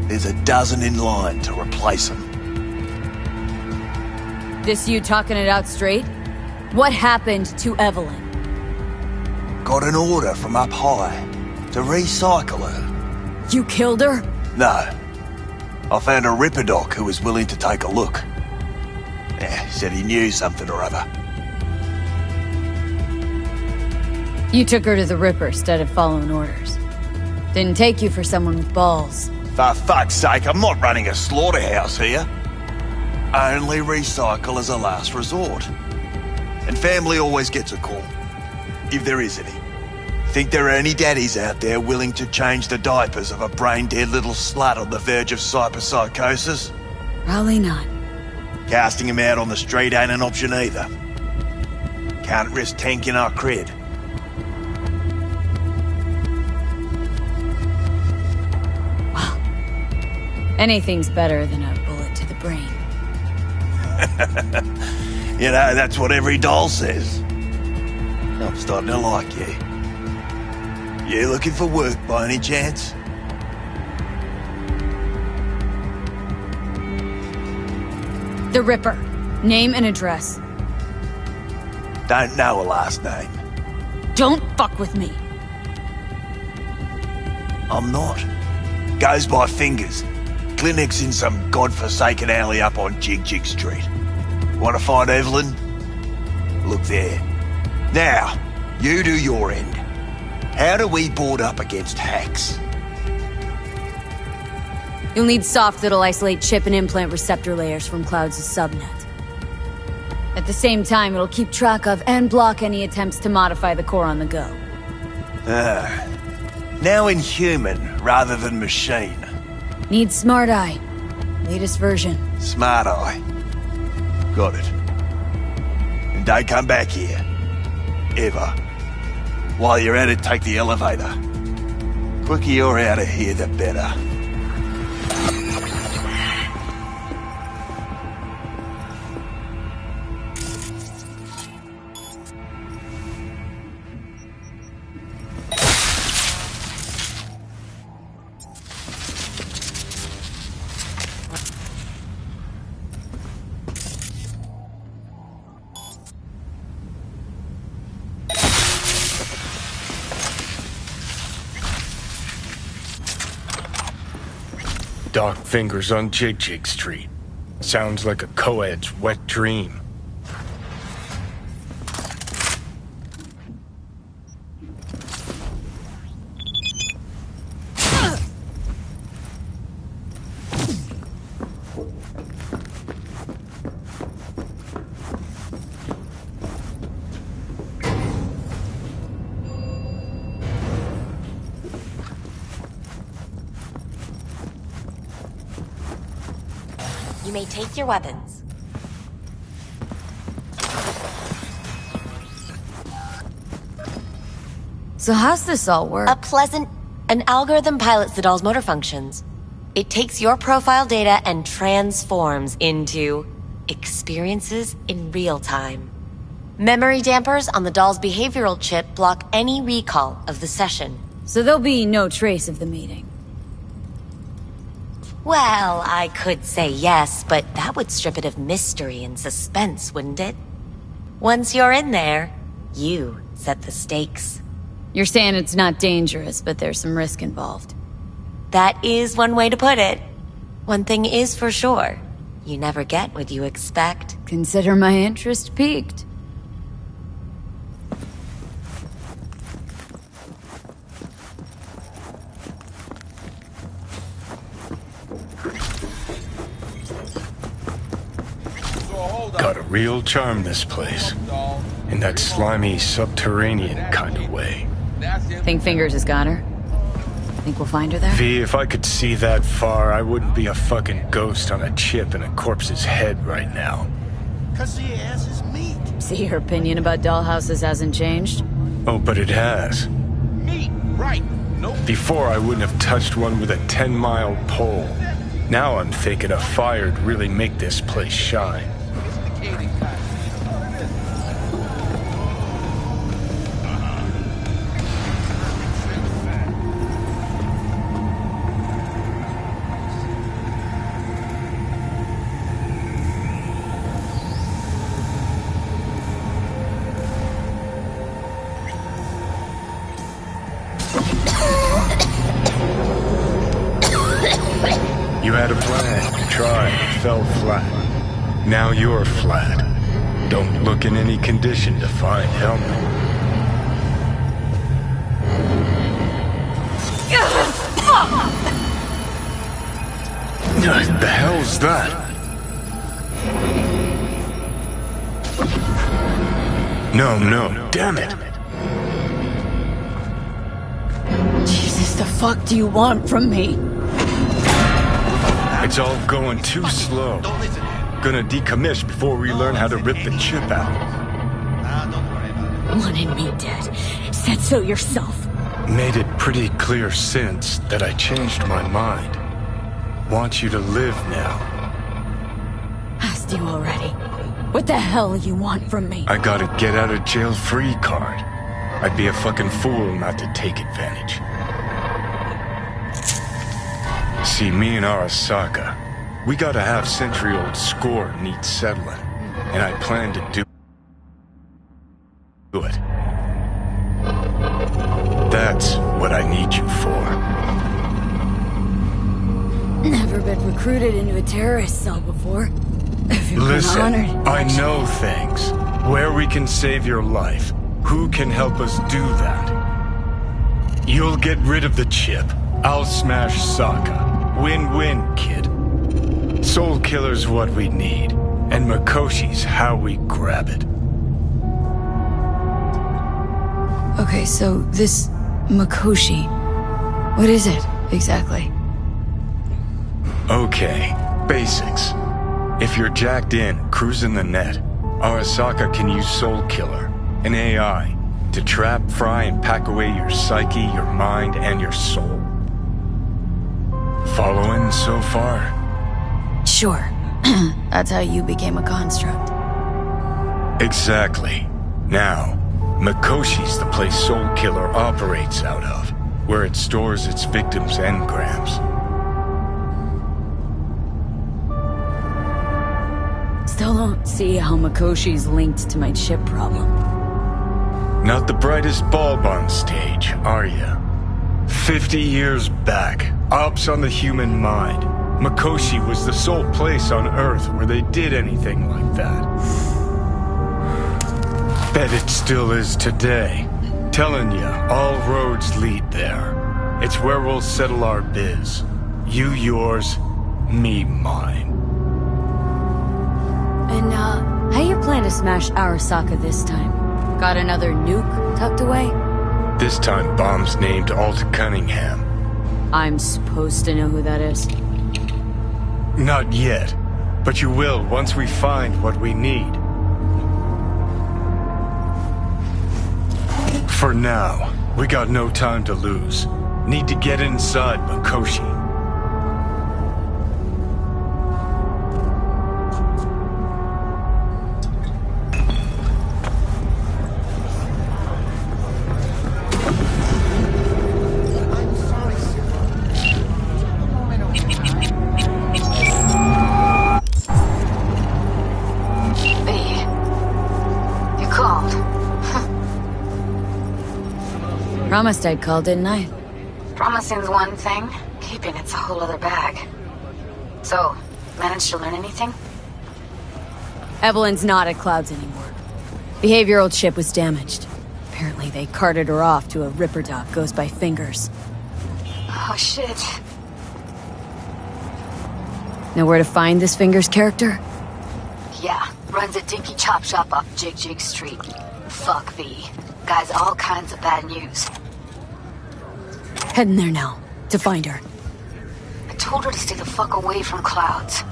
there's a dozen in line to replace them. This you talking it out straight? What happened to Evelyn? Got an order from up high to recycle her. You killed her? No. I found a Ripper doc who was willing to take a look. Yeah, said he knew something or other. You took her to the Ripper instead of following orders. Didn't take you for someone with balls. For fuck's sake, I'm not running a slaughterhouse here. Only recycle as a last resort. And family always gets a call. If there is any. Think there are any daddies out there willing to change the diapers of a brain-dead little slut on the verge of cyberpsychosis? Probably not. Casting him out on the street ain't an option either. Can't risk tanking our cred. Anything's better than a bullet to the brain. You know, that's what every doll says. I'm starting to like you. You looking for work by any chance? The Ripper. Name and address. Don't know a last name. Don't fuck with me. I'm not. Goes by fingers. Clinic's in some godforsaken alley up on Jig Jig Street. Want to find Evelyn? Look there. Now, you do your end. How do we board up against hacks? You'll need soft that'll isolate chip and implant receptor layers from Cloud's subnet. At the same time, it'll keep track of and block any attempts to modify the core on the go. Now in human rather than machine. Need Smart Eye. Latest version. Smart Eye. Got it. And don't come back here. Ever. While you're at it, take the elevator. Quicker you're out of here, the better. Doc Fingers on Jig Street. Sounds like a co-ed's wet dream. You may take your weapons. So how's this all work? An algorithm pilots the doll's motor functions. It takes your profile data and transforms into experiences in real time. Memory dampers on the doll's behavioral chip block any recall of the session. So there'll be no trace of the meeting. Well, I could say yes, but that would strip it of mystery and suspense, wouldn't it? Once you're in there, you set the stakes. You're saying it's not dangerous, but there's some risk involved. That is one way to put it. One thing is for sure. You never get what you expect. Consider my interest piqued. Got a real charm, this place. In that slimy, subterranean kind of way. Think Fingers has got her? Think we'll find her there? V, if I could see that far, I wouldn't be a fucking ghost on a chip in a corpse's head right now. 'Cause the ass is meat. See, your opinion about dollhouses hasn't changed? Oh, but it has. Meat, right. Nope. Before, I wouldn't have touched one with a 10-mile pole. Now I'm thinking a fire'd really make this place shine. You had a plan, tried, fell flat. Now you're flat. Don't look in any condition to find help. What the hell's that? No, damn it. Jesus, the fuck do you want from me? It's all going too slow. Gonna decommission before we learn how to rip the chip out. Wanted me dead. Said so yourself. Made it pretty clear since that I changed my mind. Want you to live now. Asked you already. What the hell you want from me? I got a get out of jail free card. I'd be a fucking fool not to take advantage. See, me and Arasaka, we got a half-century-old score needs settling, and I plan to do it. That's what I need you for. Never been recruited into a terrorist cell before. Listen, honored. I know things. Where we can save your life. Who can help us do that? You'll get rid of the chip. I'll smash Sokka. Win-win, kid. Soul Killer's what we need, and Mikoshi's how we grab it. Okay, so this Mikoshi, what is it exactly? Okay, basics. If you're jacked in, cruising the net, Arasaka can use Soul Killer, an AI, to trap, fry, and pack away your psyche, your mind, and your soul. Following so far? Sure. That's how you became a construct. Exactly. Now, Mikoshi's the place Soul Killer operates out of, where it stores its victims' engrams. Still don't see how Mikoshi's linked to my chip problem. Not the brightest bulb on stage, are ya? 50 years back, ops on the human mind. Mikoshi was the sole place on Earth where they did anything like that. Bet it still is today. Telling ya, all roads lead there. It's where we'll settle our biz. You yours, me mine. And, how you plan to smash Arasaka this time? Got another nuke tucked away? This time bomb's named Alt Cunningham. I'm supposed to know who that is. Not yet, but you will once we find what we need. For now, we got no time to lose. Need to get inside Mikoshi. Promised I'd call, didn't I? Promising's one thing, keeping it's a whole other bag. So, managed to learn anything? Evelyn's not at Clouds anymore. Behavioral chip was damaged. Apparently they carted her off to a Ripper dock goes by Fingers. Oh shit. Know where to find this Fingers character? Yeah, runs a dinky chop shop off Jig Street. Fuck V. Guy's all kinds of bad news. Heading there now, to find her. I told her to stay the fuck away from Clouds.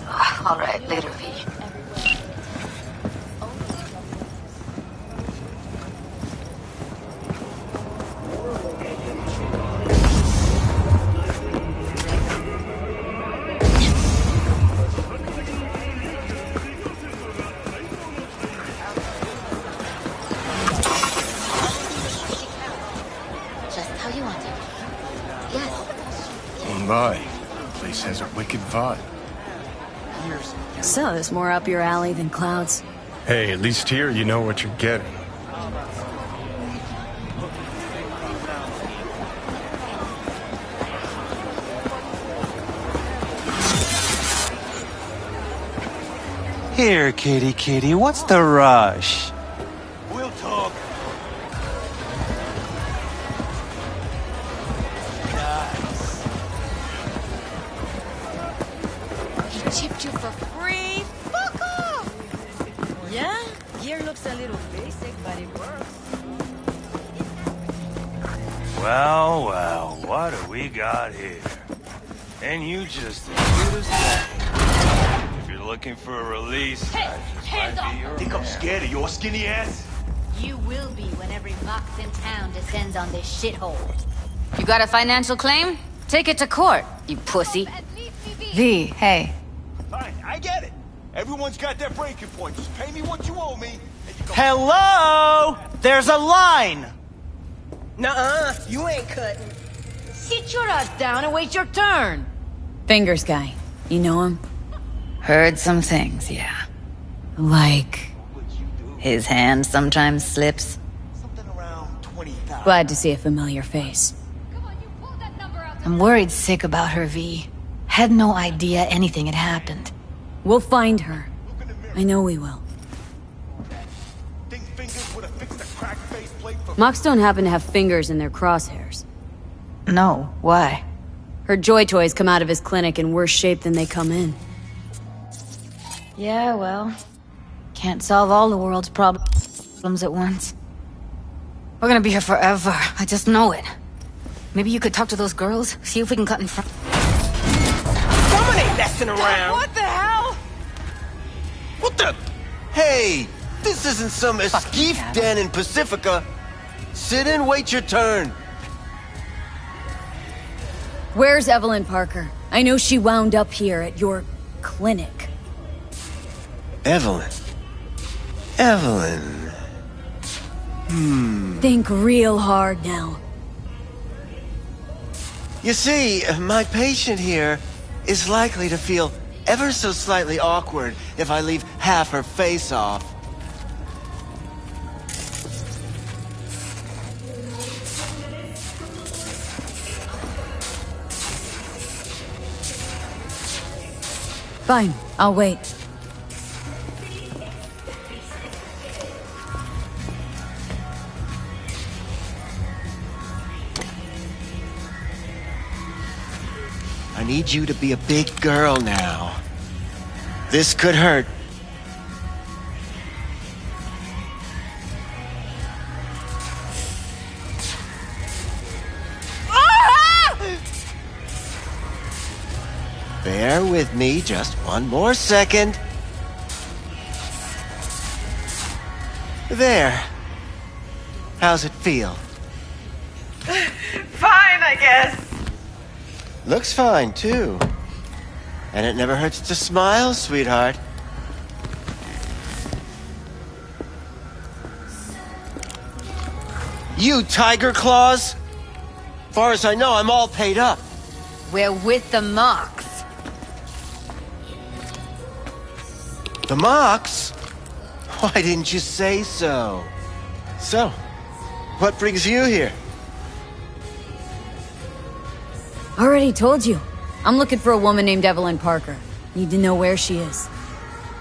Alright, later, V. My place has a wicked vibe. So, there's more up your alley than Clouds. Hey, at least here you know what you're getting. Here, kitty, what's the rush? We'll talk. Chipped you for free? Fuck off! Yeah, gear looks a little basic, but it works. Well, what do we got here? And you just as good as that. If you're looking for a release, I just might be your Think I'm scared of your skinny ass? You will be when every Mox in town descends on this shithole. You got a financial claim? Take it to court, you pussy. V, hey. Fine, I get it. Everyone's got their breaking point. Just pay me what you owe me. And you go Hello! There's a line! Nuh-uh, you ain't cutting. Sit your ass down and wait your turn. Fingers guy. You know him? Heard some things, yeah. Like... His hand sometimes slips. Glad to see a familiar face. I'm worried sick about her, V. Had no idea anything had happened. We'll find her. I know we will. Mox don't happen to have fingers in their crosshairs. No, why? Her Joy Toys come out of his clinic in worse shape than they come in. Yeah, well... Can't solve all the world's problems at once. We're gonna be here forever. I just know it. Maybe you could talk to those girls, see if we can cut in front. Someone ain't messing around. What the hell? What the? Hey, this isn't some escape den in Pacifica. Sit and wait your turn. Where's Evelyn Parker? I know she wound up here at your clinic. Evelyn. Think real hard now. You see, my patient here is likely to feel ever so slightly awkward if I leave half her face off. Fine, I'll wait. I need you to be a big girl now. This could hurt. Bear with me just one more second. There. How's it feel? Fine, I guess. Looks fine, too. And it never hurts to smile, sweetheart. You Tiger Claws? Far as I know, I'm all paid up. We're with the Mox. The Mox? Why didn't you say so? So, what brings you here? Already told you. I'm looking for a woman named Evelyn Parker. Need to know where she is.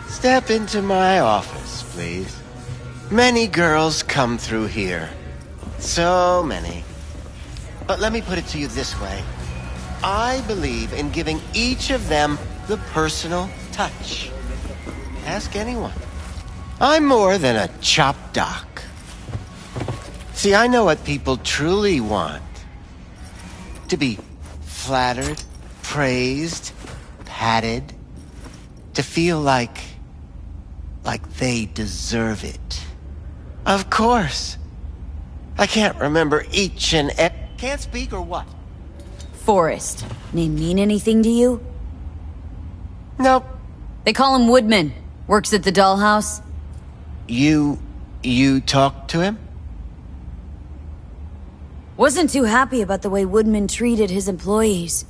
Step into my office, please. Many girls come through here. So many. But let me put it to you this way. I believe in giving each of them the personal touch. Ask anyone. I'm more than a chop doc. See, I know what people truly want. To be flattered, praised, patted. To feel like they deserve it. Of course. I can't remember each and Can't speak or what? Forrest. Name mean anything to you? Nope. They call him Woodman. Works at the dollhouse. You talked to him? Wasn't too happy about the way Woodman treated his employees.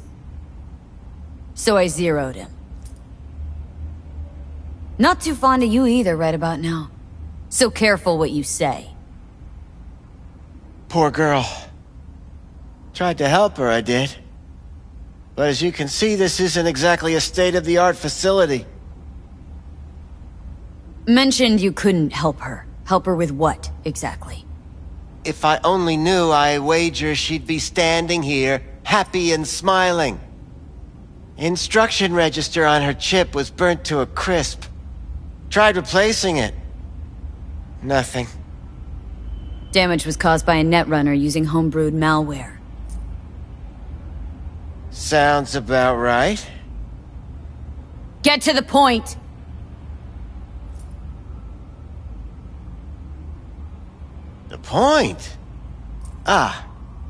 So I zeroed him. Not too fond of you either right about now. So careful what you say. Poor girl. Tried to help her, I did. But as you can see, this isn't exactly a state-of-the-art facility. Mentioned you couldn't help her. Help her with what, exactly? If I only knew, I wager she'd be standing here, happy and smiling. Instruction register on her chip was burnt to a crisp. Tried replacing it. Nothing. Damage was caused by a netrunner using homebrewed malware. Sounds about right. Get to the point! The point? Ah,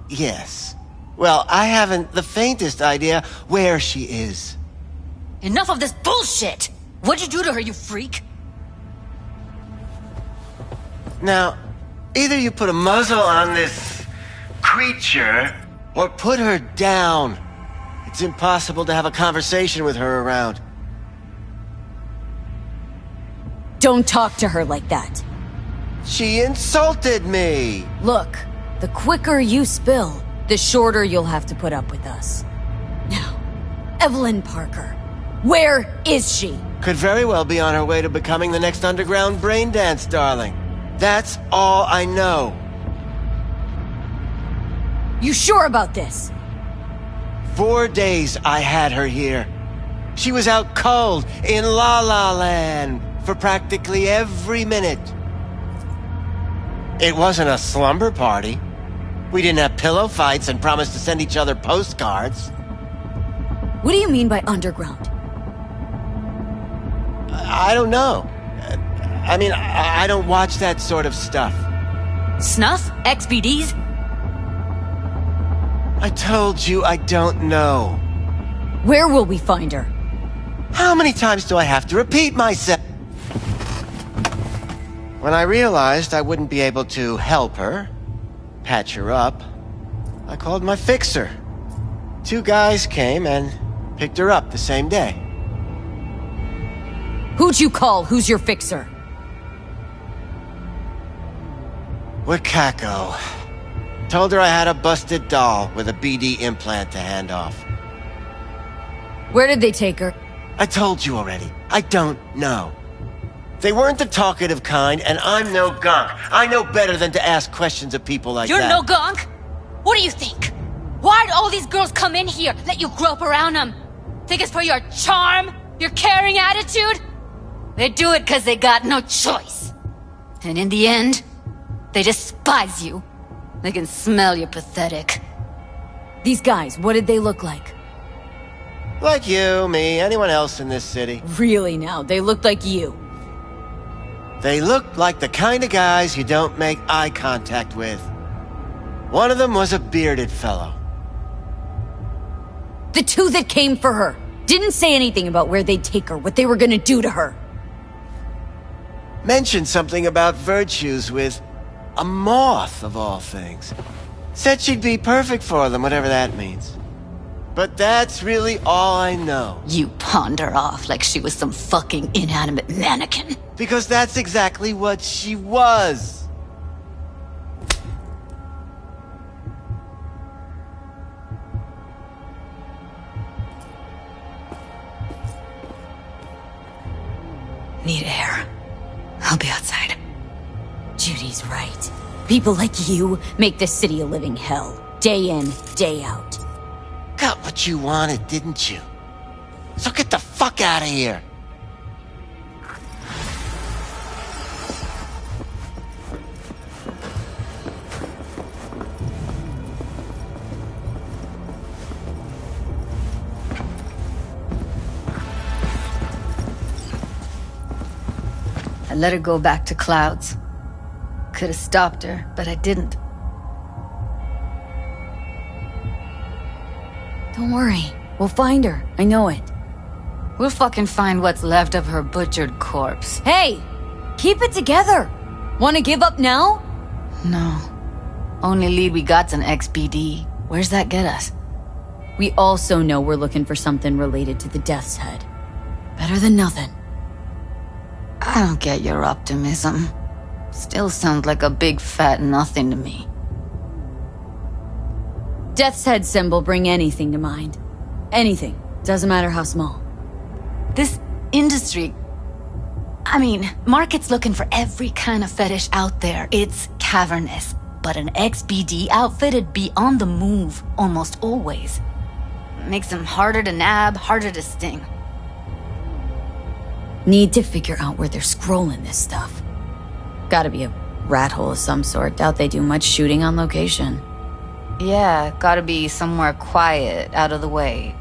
yes. Well, I haven't the faintest idea where she is. Enough of this bullshit! What'd you do to her, you freak? Now, either you put a muzzle on this creature, or put her down. It's impossible to have a conversation with her around. Don't talk to her like that. She insulted me! Look, the quicker you spill, the shorter you'll have to put up with us. Now, Evelyn Parker, where is she? Could very well be on her way to becoming the next underground braindance darling. That's all I know. You sure about this? 4 days I had her here. She was out cold in La La Land for practically every minute. It wasn't a slumber party. We didn't have pillow fights and promised to send each other postcards. What do you mean by underground? I don't know. I mean, I don't watch that sort of stuff. Snuff? XBDs? I told you I don't know. Where will we find her? How many times do I have to repeat myself? When I realized I wouldn't be able to help her, patch her up, I called my fixer. 2 guys came and picked her up the same day. Who'd you call? Who's your fixer? Wakako. Told her I had a busted doll with a BD implant to hand off. Where did they take her? I told you already. I don't know. They weren't the talkative kind, and I'm no gunk. I know better than to ask questions of people like You're that. no gunk? What do you think? Why'd all these girls come in here, let you grope around them? Think it's for your charm? Your caring attitude? They do it because they got no choice. And in the end, they despise you. They can smell you're pathetic. These guys, what did they look like? Like you, me, anyone else in this city. Really now, they looked like you. They looked like the kind of guys you don't make eye contact with. One of them was a bearded fellow. The two that came for her didn't say anything about where they'd take her, what they were gonna do to her. Mentioned something about virtues with a moth, of all things. Said she'd be perfect for them, whatever that means. But that's really all I know. You pawned her off like she was some fucking inanimate mannequin. Because that's exactly what she was. Need air. I'll be outside. Judy's right. People like you make this city a living hell. Day in, day out. Got what you wanted, didn't you? So get the fuck out of here. I let her go back to Clouds. Could have stopped her, but I didn't. Don't worry. We'll find her. I know it. We'll fucking find what's left of her butchered corpse. Hey! Keep it together! Wanna give up now? No. Only lead we got's an XBD. Where's that get us? We also know we're looking for something related to the Death's Head. Better than nothing. I don't get your optimism. Still sounds like a big fat nothing to me. Death's Head symbol bring anything to mind. Anything. Doesn't matter how small. This industry... I mean, market's looking for every kind of fetish out there. It's cavernous. But an XBD outfit'd be on the move, almost always. Makes them harder to nab, harder to sting. Need to figure out where they're scrolling this stuff. Gotta be a rat hole of some sort. Doubt they do much shooting on location. Yeah, gotta be somewhere quiet, out of the way.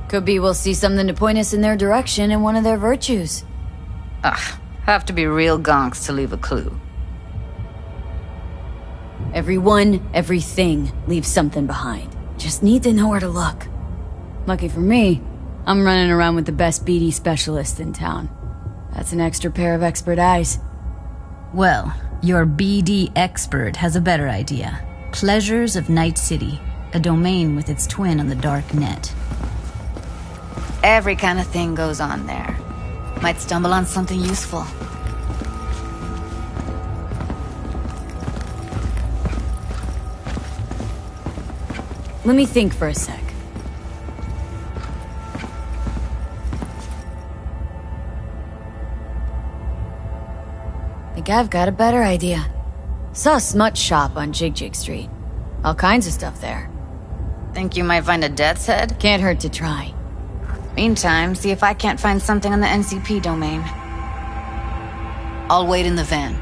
Could be we'll see something to point us in their direction in one of their virtues. Ugh, have to be real gonks to leave a clue. Everyone, everything leaves something behind. Just need to know where to look. Lucky for me, I'm running around with the best BD specialist in town. That's an extra pair of expert eyes. Well, your BD expert has a better idea. Pleasures of Night City, a domain with its twin on the dark net. Every kind of thing goes on there. Might stumble on something useful. Let me think for a sec. Think I've got a better idea. Saw a smut shop on Jig Jig Street. All kinds of stuff there. Think you might find a Death's Head? Can't hurt to try. Meantime, see if I can't find something on the NCP domain. I'll wait in the van.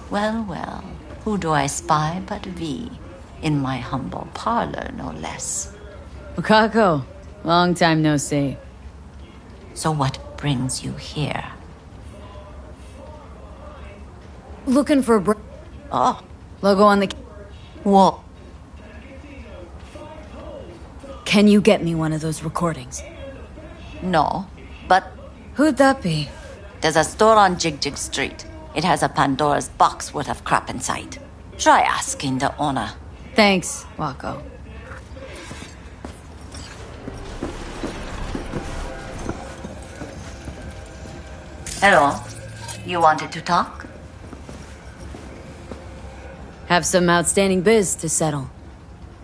Well, well, who do I spy but V? In my humble parlor, no less. Wakako, long time no see. So what brings you here? Looking for a Oh. Logo on the... Whoa. Can you get me one of those recordings? No, but... Who'd that be? There's a store on Jig Jig Street. It has a Pandora's box worth of crap inside. Try asking the owner. Thanks, Wako. Hello. You wanted to talk? Have some outstanding biz to settle.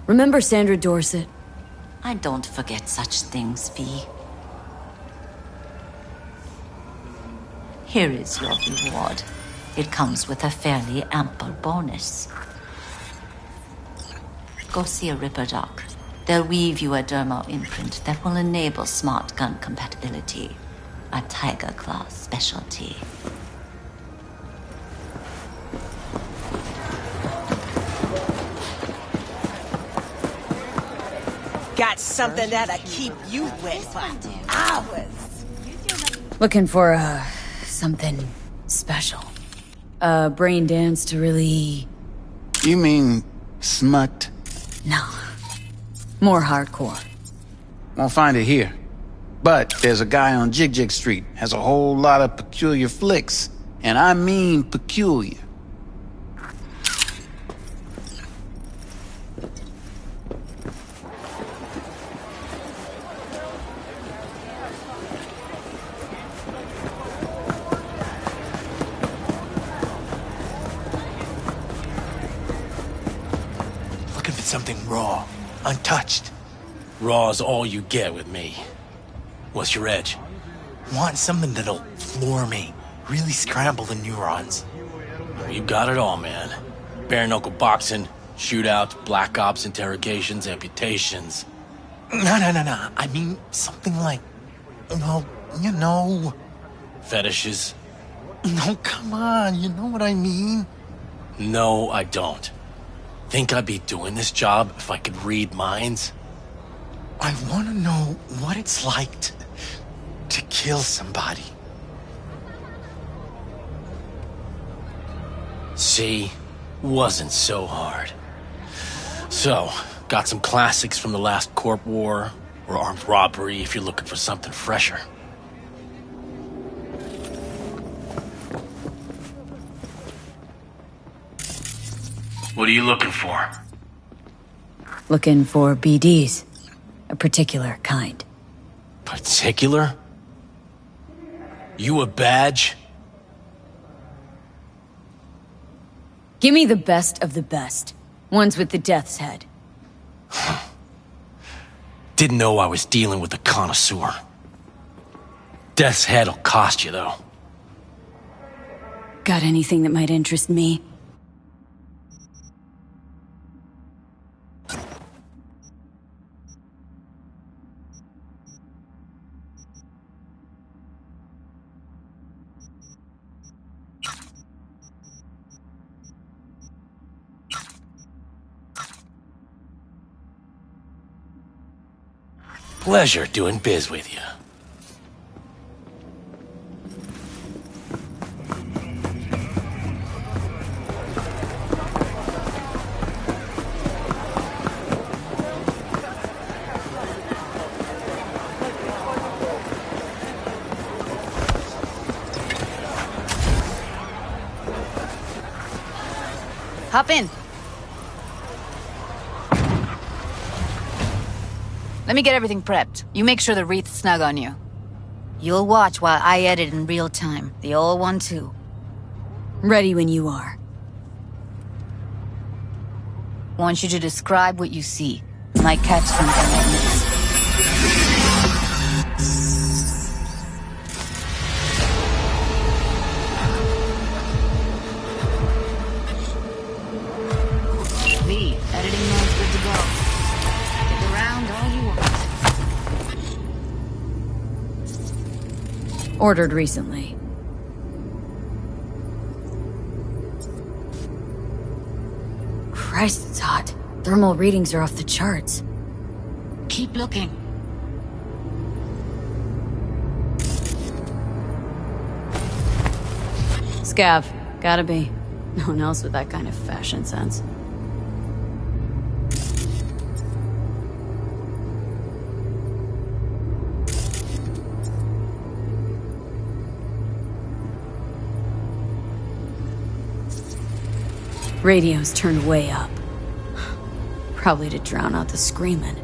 Remember Sandra Dorset? I don't forget such things, V. Here is your reward. It comes with a fairly ample bonus. Go see a Ripper Doc. They'll weave you a dermal imprint that will enable smart gun compatibility. A Tiger Claw specialty. Got something that'll keep you wet for hours. Looking for, something special. A brain dance to really... You mean smut? No. More hardcore. Won't find it here. But there's a guy on Jig Jig Street, has a whole lot of peculiar flicks. And I mean peculiar. Looking for something raw, untouched. Raw's all you get with me. What's your edge? Want something that'll floor me, really scramble the neurons. You got it all, man. Bare knuckle boxing, shootouts, black ops, interrogations, amputations. No. I mean something like, well, you know. Fetishes. No, come on, you know what I mean? No, I don't. Think I'd be doing this job if I could read minds? I want to know what it's like to kill somebody. See? Wasn't so hard. So, got some classics from the last Corp War, or armed robbery if you're looking for something fresher. What are you looking for? Looking for BDs. A particular kind. Particular? You a badge? Give me the best of the best. Ones with the death's head. Didn't know I was dealing with a connoisseur. Death's head'll cost you, though. Got anything that might interest me? Pleasure doing biz with you. Hop in. Let me get everything prepped. You make sure the wreath's snug on you. You'll watch while I edit in real time. The old one, too. Ready when you are. Want you to describe what you see. Might catch something like this. V, editing mode's good to go. Stick around all you want. Ordered recently. Christ, it's hot. Thermal readings are off the charts. Keep looking. Scav. Gotta be. No one else with that kind of fashion sense. Radio's turned way up. Probably to drown out the screaming.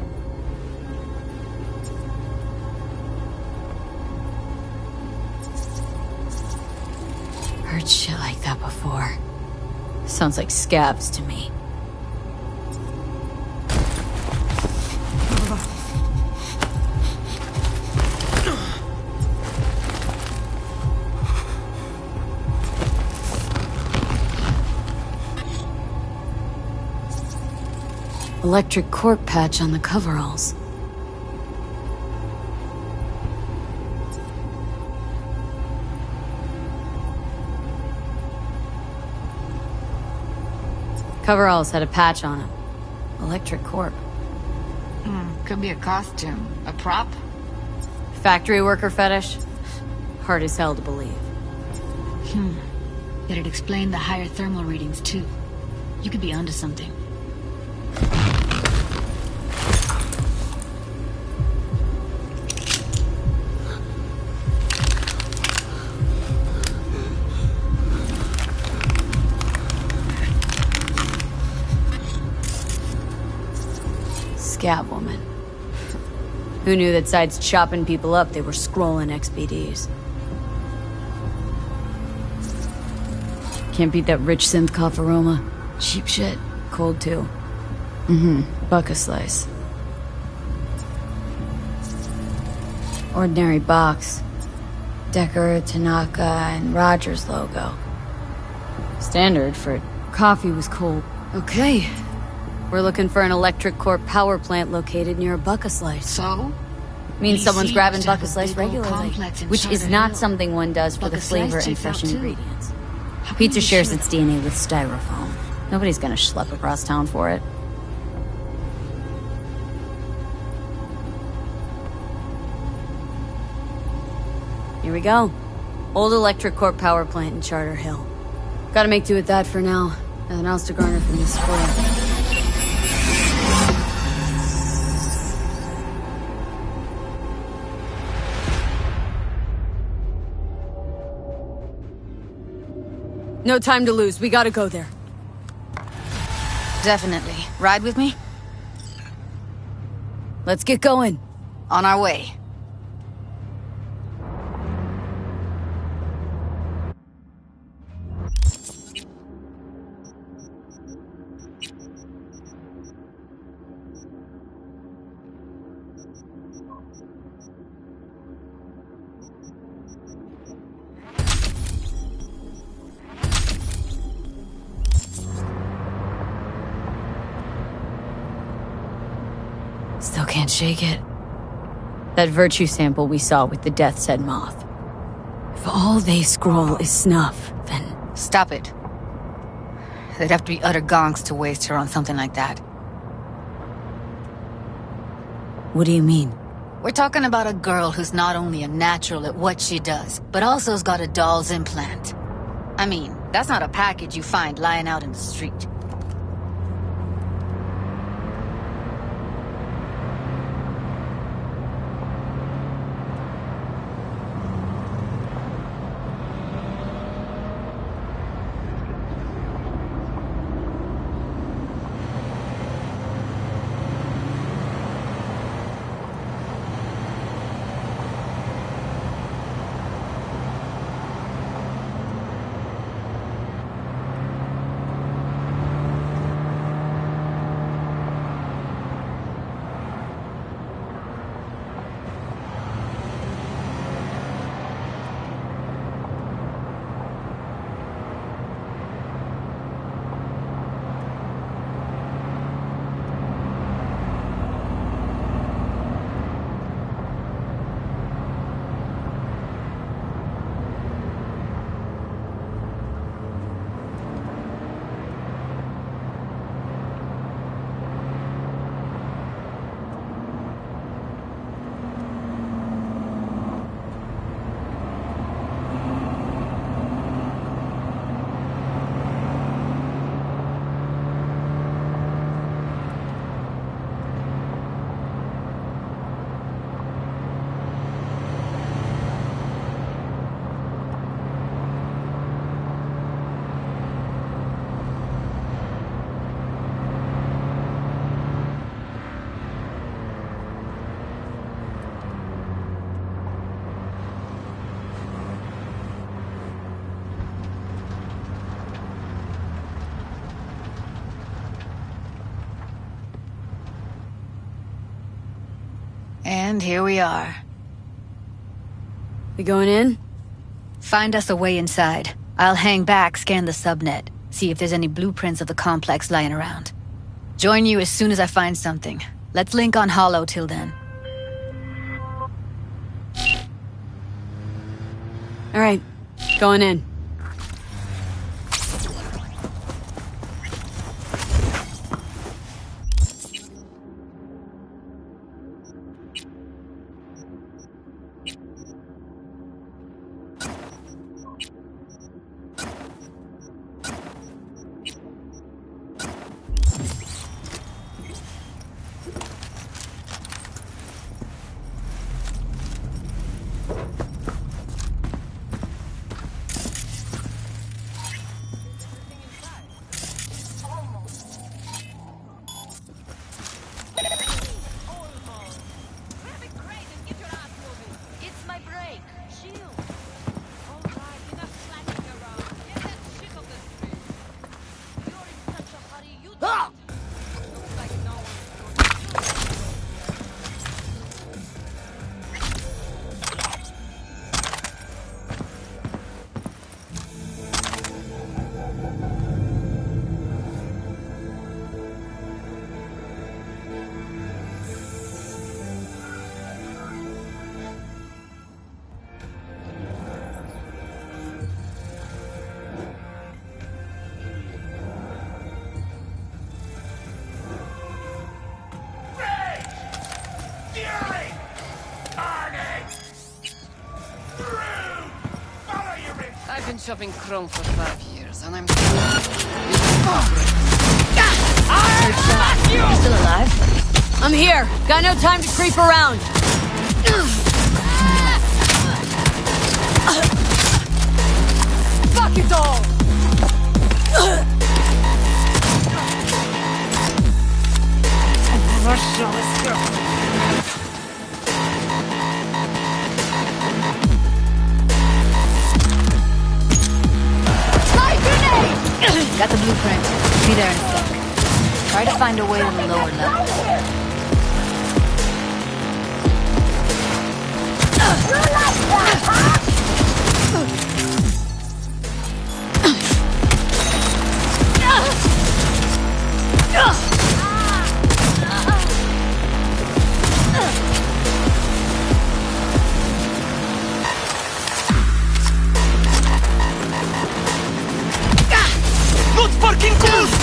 Heard shit like that before. Sounds like scabs to me. Electric cork patch on the coveralls. Coveralls had a patch on them. Electric corp. Could be a costume. A prop? Factory worker fetish? Hard as hell to believe. It'd explain the higher thermal readings, too. You could be onto something. Scab woman. Who knew that sides chopping people up, they were scrolling XBDs? Can't beat that rich synth cough aroma. Cheap shit. Cold too. Buck a slice. Ordinary box. Decker, Tanaka, and Rogers logo. Standard for coffee was cold. Okay. We're looking for an electric corp power plant located near a Buck-a-Slice. So? Means someone's DC grabbing must have a Buck-a-Slice big old regularly. complex in Which is Charter not Hill. something one does for the Buck-a-Slice flavor and checks out fresh too. ingredients. How can Pizza you be shares sure? its DNA with styrofoam. Nobody's gonna schlep across town for it. Here we go. Old electric corp power plant in Charter Hill. Gotta make do with that for now. Nothing else to garner from this square. No time to lose. We gotta go there. Definitely. Ride with me? Let's get going. On our way. Still can't shake it. That virtue sample we saw with the Death's Head moth. If all they scroll is snuff, then... Stop it. They'd have to be utter gonks to waste her on something like that. What do you mean? We're talking about a girl who's not only a natural at what she does, but also's got a doll's implant. I mean, that's not a package you find lying out in the street. And here we are. We going in? Find us a way inside. I'll hang back, scan the subnet, see if there's any blueprints of the complex lying around. Join you as soon as I find something. Let's link on Hollow till then. All right, going in. I've been shopping Chrome for 5 years, and I'm... You still alive? I'm here. Got no time to creep around. Fuck it all! Never show this girl. Got the blueprint. Be there in a sec. Try to find a way to the lower level. Not fucking close!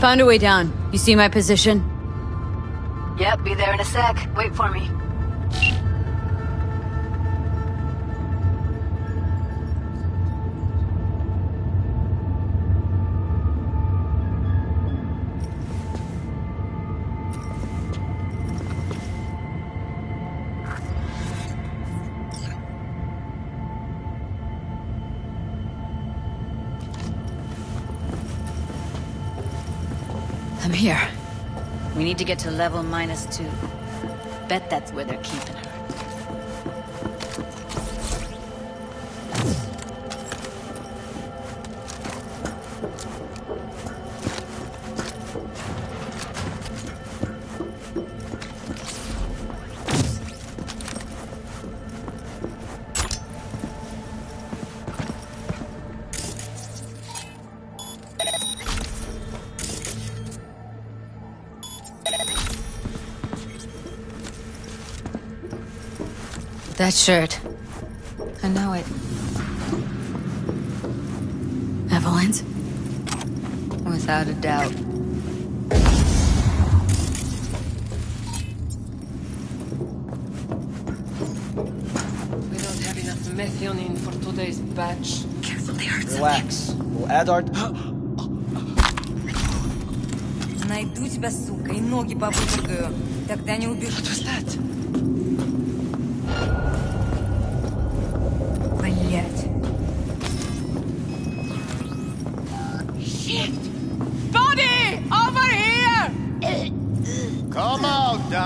Found a way down. You see my position? Yep, be there in a sec. Wait for me. I'm here. We need to get to level -2. Bet that's where they're keeping her. That shirt. I know it. Evelyn's? Without a doubt. We don't have enough methionine for today's batch. Careful, they hurt Relax. We'll add our... Найду тебя, сука, и ноги повыдергаю. Тогда не убежишь. What was that?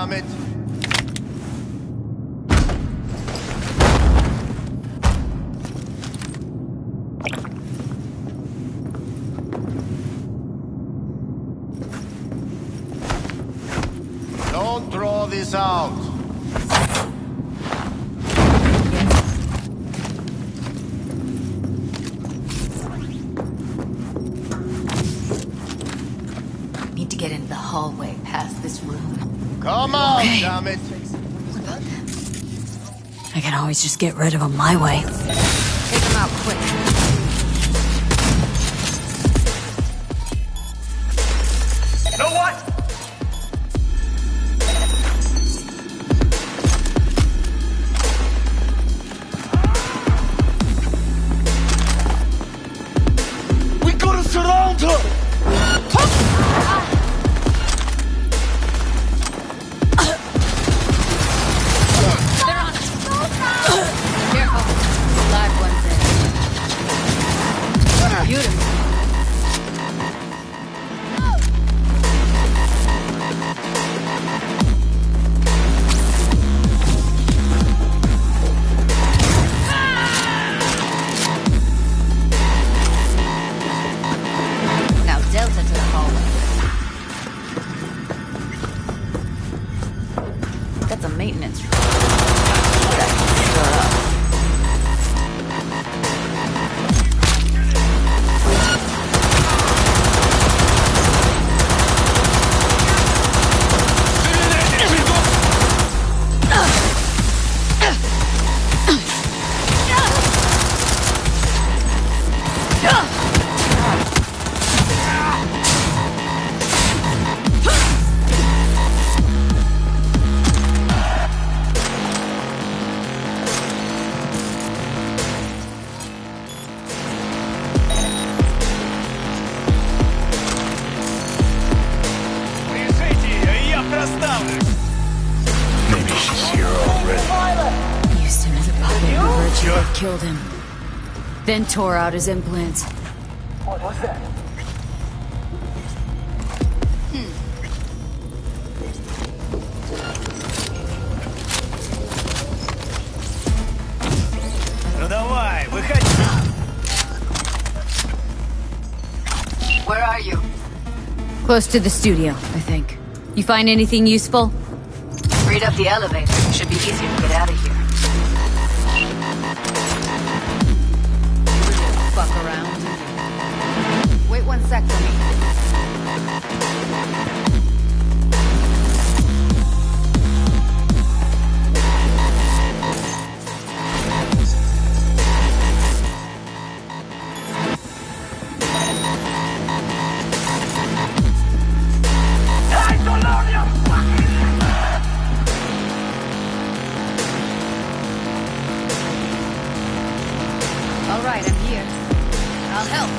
damn it! Don't throw this out. Need to get into the hallway past this room. Come on, Okay. damn it! I can always just get rid of them my way. Take them out quick. You know what? We gotta surround her! Careful. Live ones in. Beautiful. Now Delta to the hallway. That's a maintenance room. That can stir up. Maybe she's here already. Houston is a puppet who virtually killed him. Then tore out his implants. What was that? Ну давай, выходи. Where are you? Close to the studio, I think. You find anything useful? Read up the elevator. Should be easier to get out of here. Fuck around. Wait 1 sec for me. All right, I'm here. I'll help.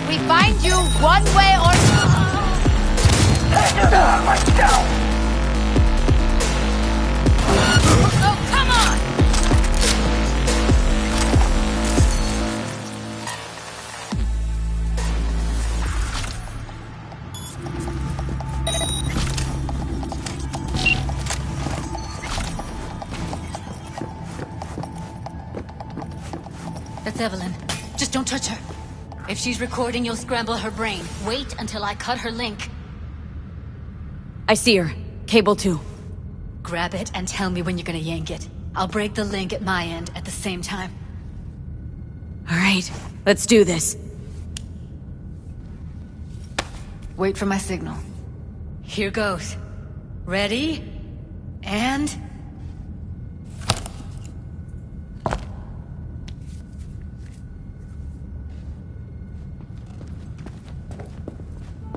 We find you one way or Oh, come on! That's Evelyn. Just don't touch her. If she's recording, you'll scramble her brain. Wait until I cut her link. I see her. Cable 2. Grab it and tell me when you're gonna yank it. I'll break the link at my end at the same time. All right, let's do this. Wait for my signal. Here goes. Ready? And...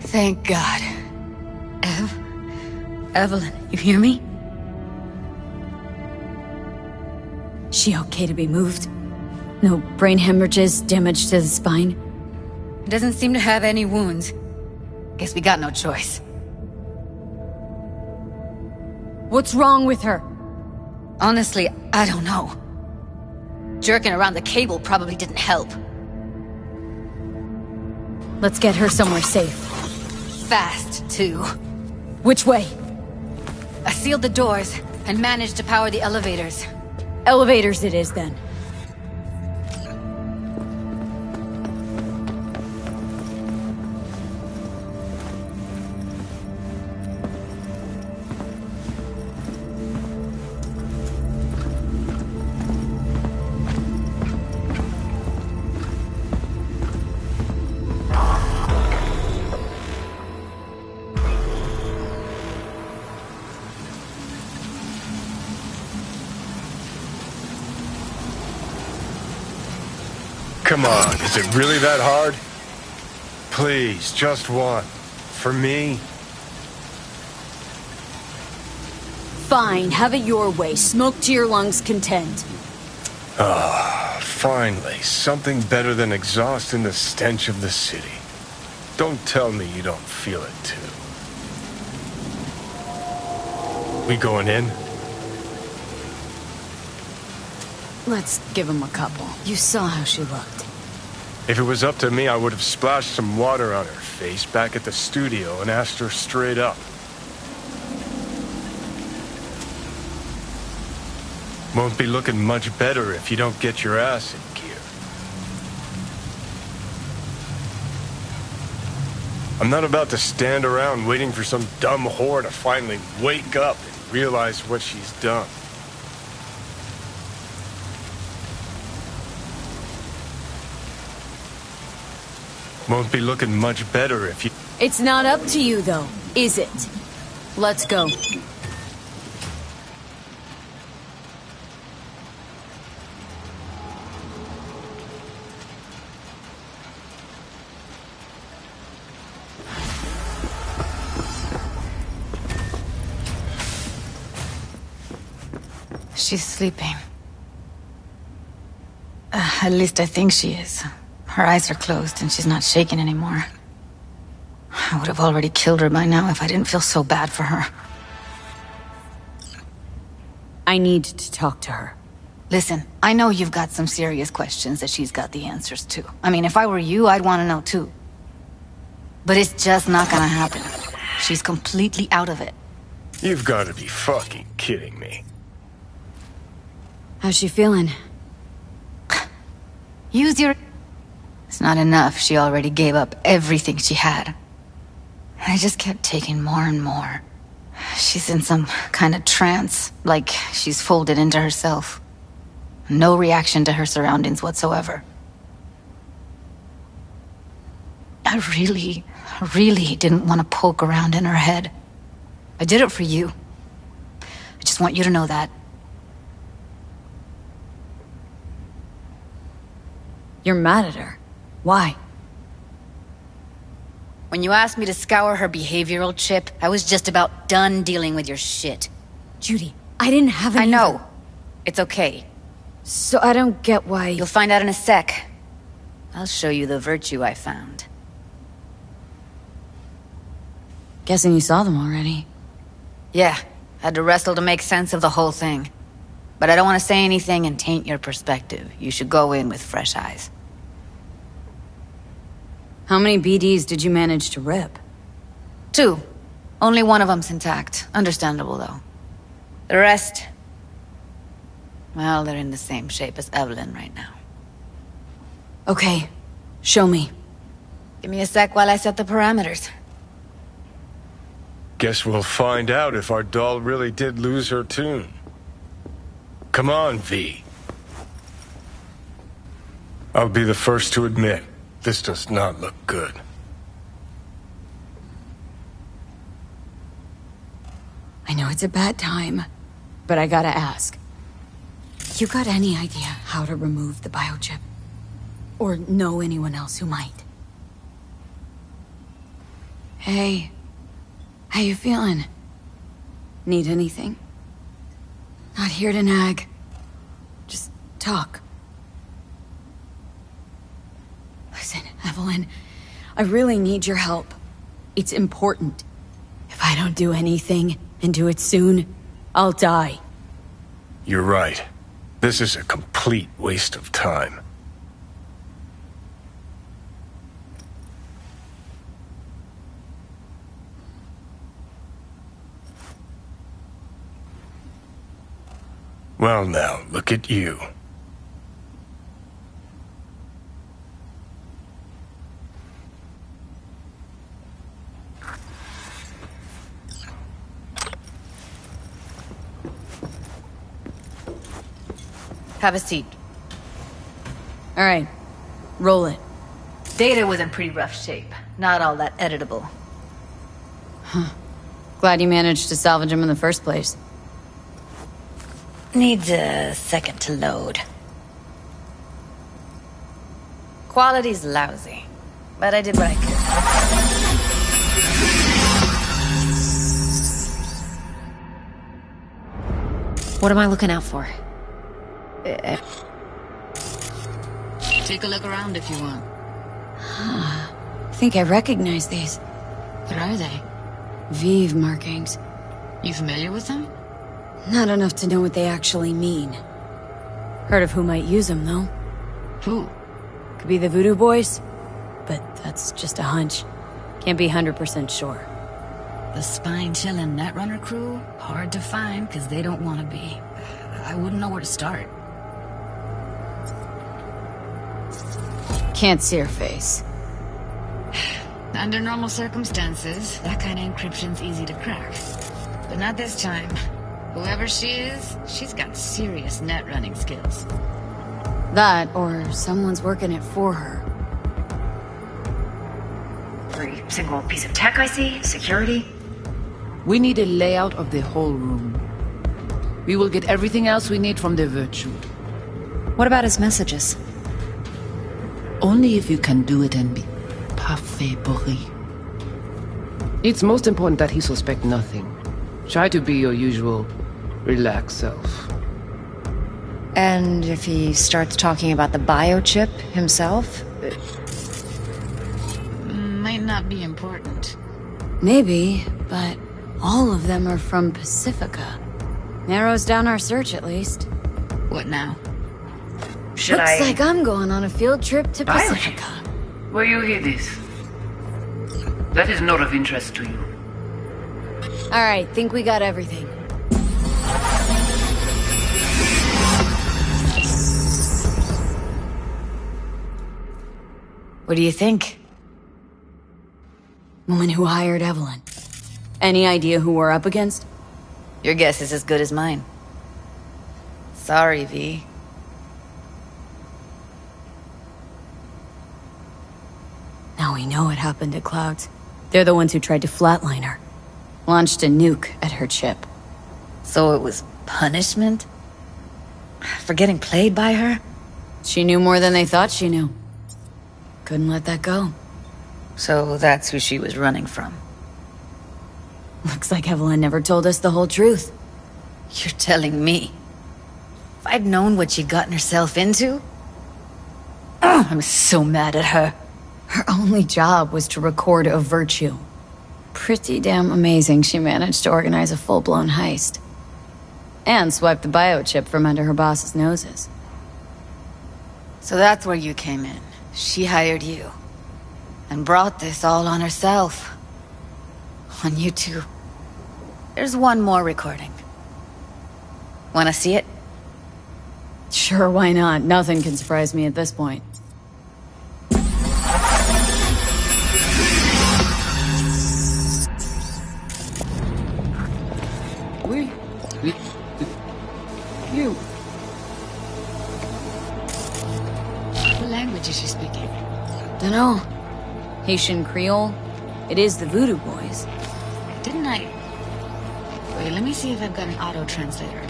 Thank God. Evelyn, you hear me? She okay to be moved? No brain hemorrhages, damage to the spine? Doesn't seem to have any wounds. Guess we got no choice. What's wrong with her? Honestly, I don't know. Jerking around the cable probably didn't help. Let's get her somewhere safe. Fast, too. Which way? I sealed the doors and managed to power the elevators. Elevators it is, then. Come on, is it really that hard? Please, just one. For me? Fine, have it your way. Smoke to your lungs' content. Ah, finally. Something better than exhaust in the stench of the city. Don't tell me you don't feel it, too. We going in? Let's give him a couple. You saw how she looked. If it was up to me, I would have splashed some water on her face back at the studio and asked her straight up. Won't be looking much better if you don't get your ass in gear. I'm not about to stand around waiting for some dumb whore to finally wake up and realize what she's done. Won't be looking much better if you... It's not up to you, though, is it? Let's go. She's sleeping. At least I think she is. Her eyes are closed and she's not shaking anymore. I would have already killed her by now if I didn't feel so bad for her. I need to talk to her. Listen, I know you've got some serious questions that she's got the answers to. I mean, if I were you, I'd want to know too. But it's just not gonna happen. She's completely out of it. You've got to be fucking kidding me. How's she feeling? Use your... It's not enough. She already gave up everything she had. I just kept taking more and more. She's in some kind of trance, like she's folded into herself. No reaction to her surroundings whatsoever. I really didn't want to poke around in her head. I did it for you. I just want you to know that. You're mad at her. Why? When you asked me to scour her behavioral chip, I was just about done dealing with your shit. Judy, I didn't have any... I know. It's okay. So I don't get why... You'll find out in a sec. I'll show you the virtue I found. Guessing you saw them already. Yeah, had to wrestle to make sense of the whole thing. But I don't want to say anything and taint your perspective. You should go in with fresh eyes. How many BDs did you manage to rip? 2. Only one of them's intact. Understandable, though. The rest... well, they're in the same shape as Evelyn right now. Okay. Show me. Give me a sec while I set the parameters. Guess we'll find out if our doll really did lose her tune. Come on, V. I'll be the first to admit, this does not look good. I know it's a bad time, but I gotta ask. You got any idea how to remove the biochip? Or know anyone else who might? Hey, how you feeling? Need anything? Not here to nag. Just talk. Listen, Evelyn, I really need your help. It's important. If I don't do anything, and do it soon, I'll die. You're right. This is a complete waste of time. Well now, look at you. Have a seat. All right. Roll it. Data was in pretty rough shape. Not all that editable. Huh. Glad you managed to salvage him in the first place. Needs a second to load. Quality's lousy, but I did what I could. What am I looking out for? Take a look around if you want. I think I recognize these. What are they? Vive markings. You familiar with them? Not enough to know what they actually mean. Heard of who might use them, though. Who? Could be the Voodoo Boys, but that's just a hunch. Can't be 100% sure. The spine-chilling Netrunner crew? Hard to find, because they don't want to be. I wouldn't know where to start. Can't see her face. Under normal circumstances, that kind of encryption's easy to crack. But not this time. Whoever she is, she's got serious net running skills. That, or someone's working it for her. Every single piece of tech I see, security. We need a layout of the whole room. We will get everything else we need from the Virtue. What about his messages? Only if you can do it and be parfait bourré. It's most important that he suspect nothing. Try to be your usual, relaxed self. And if he starts talking about the biochip himself? Might not be important. Maybe, but all of them are from Pacifica. Narrows down our search, at least. What now? Looks like I'm going on a field trip to Pacifica. Where you hear this? That is not of interest to you. Alright, think we got everything. What do you think? Woman who hired Evelyn. Any idea who we're up against? Your guess is as good as mine. Sorry, V. Now we know what happened to Clouds. They're the ones who tried to flatline her. Launched a nuke at her chip. So it was punishment? For getting played by her? She knew more than they thought she knew. Couldn't let that go. So that's who she was running from. Looks like Evelyn never told us the whole truth. You're telling me? If I'd known what she'd gotten herself into? I'm so mad at her. Her only job was to record a Virtue. Pretty damn amazing she managed to organize a full-blown heist. And swipe the biochip from under her boss's noses. So that's where you came in. She hired you. And brought this all on herself. On you two. There's one more recording. Wanna see it? Sure, why not? Nothing can surprise me at this point. You. What language is she speaking? Dunno. Haitian Creole? It is the Voodoo Boys. Didn't I... Wait, let me see if I've got an auto-translator.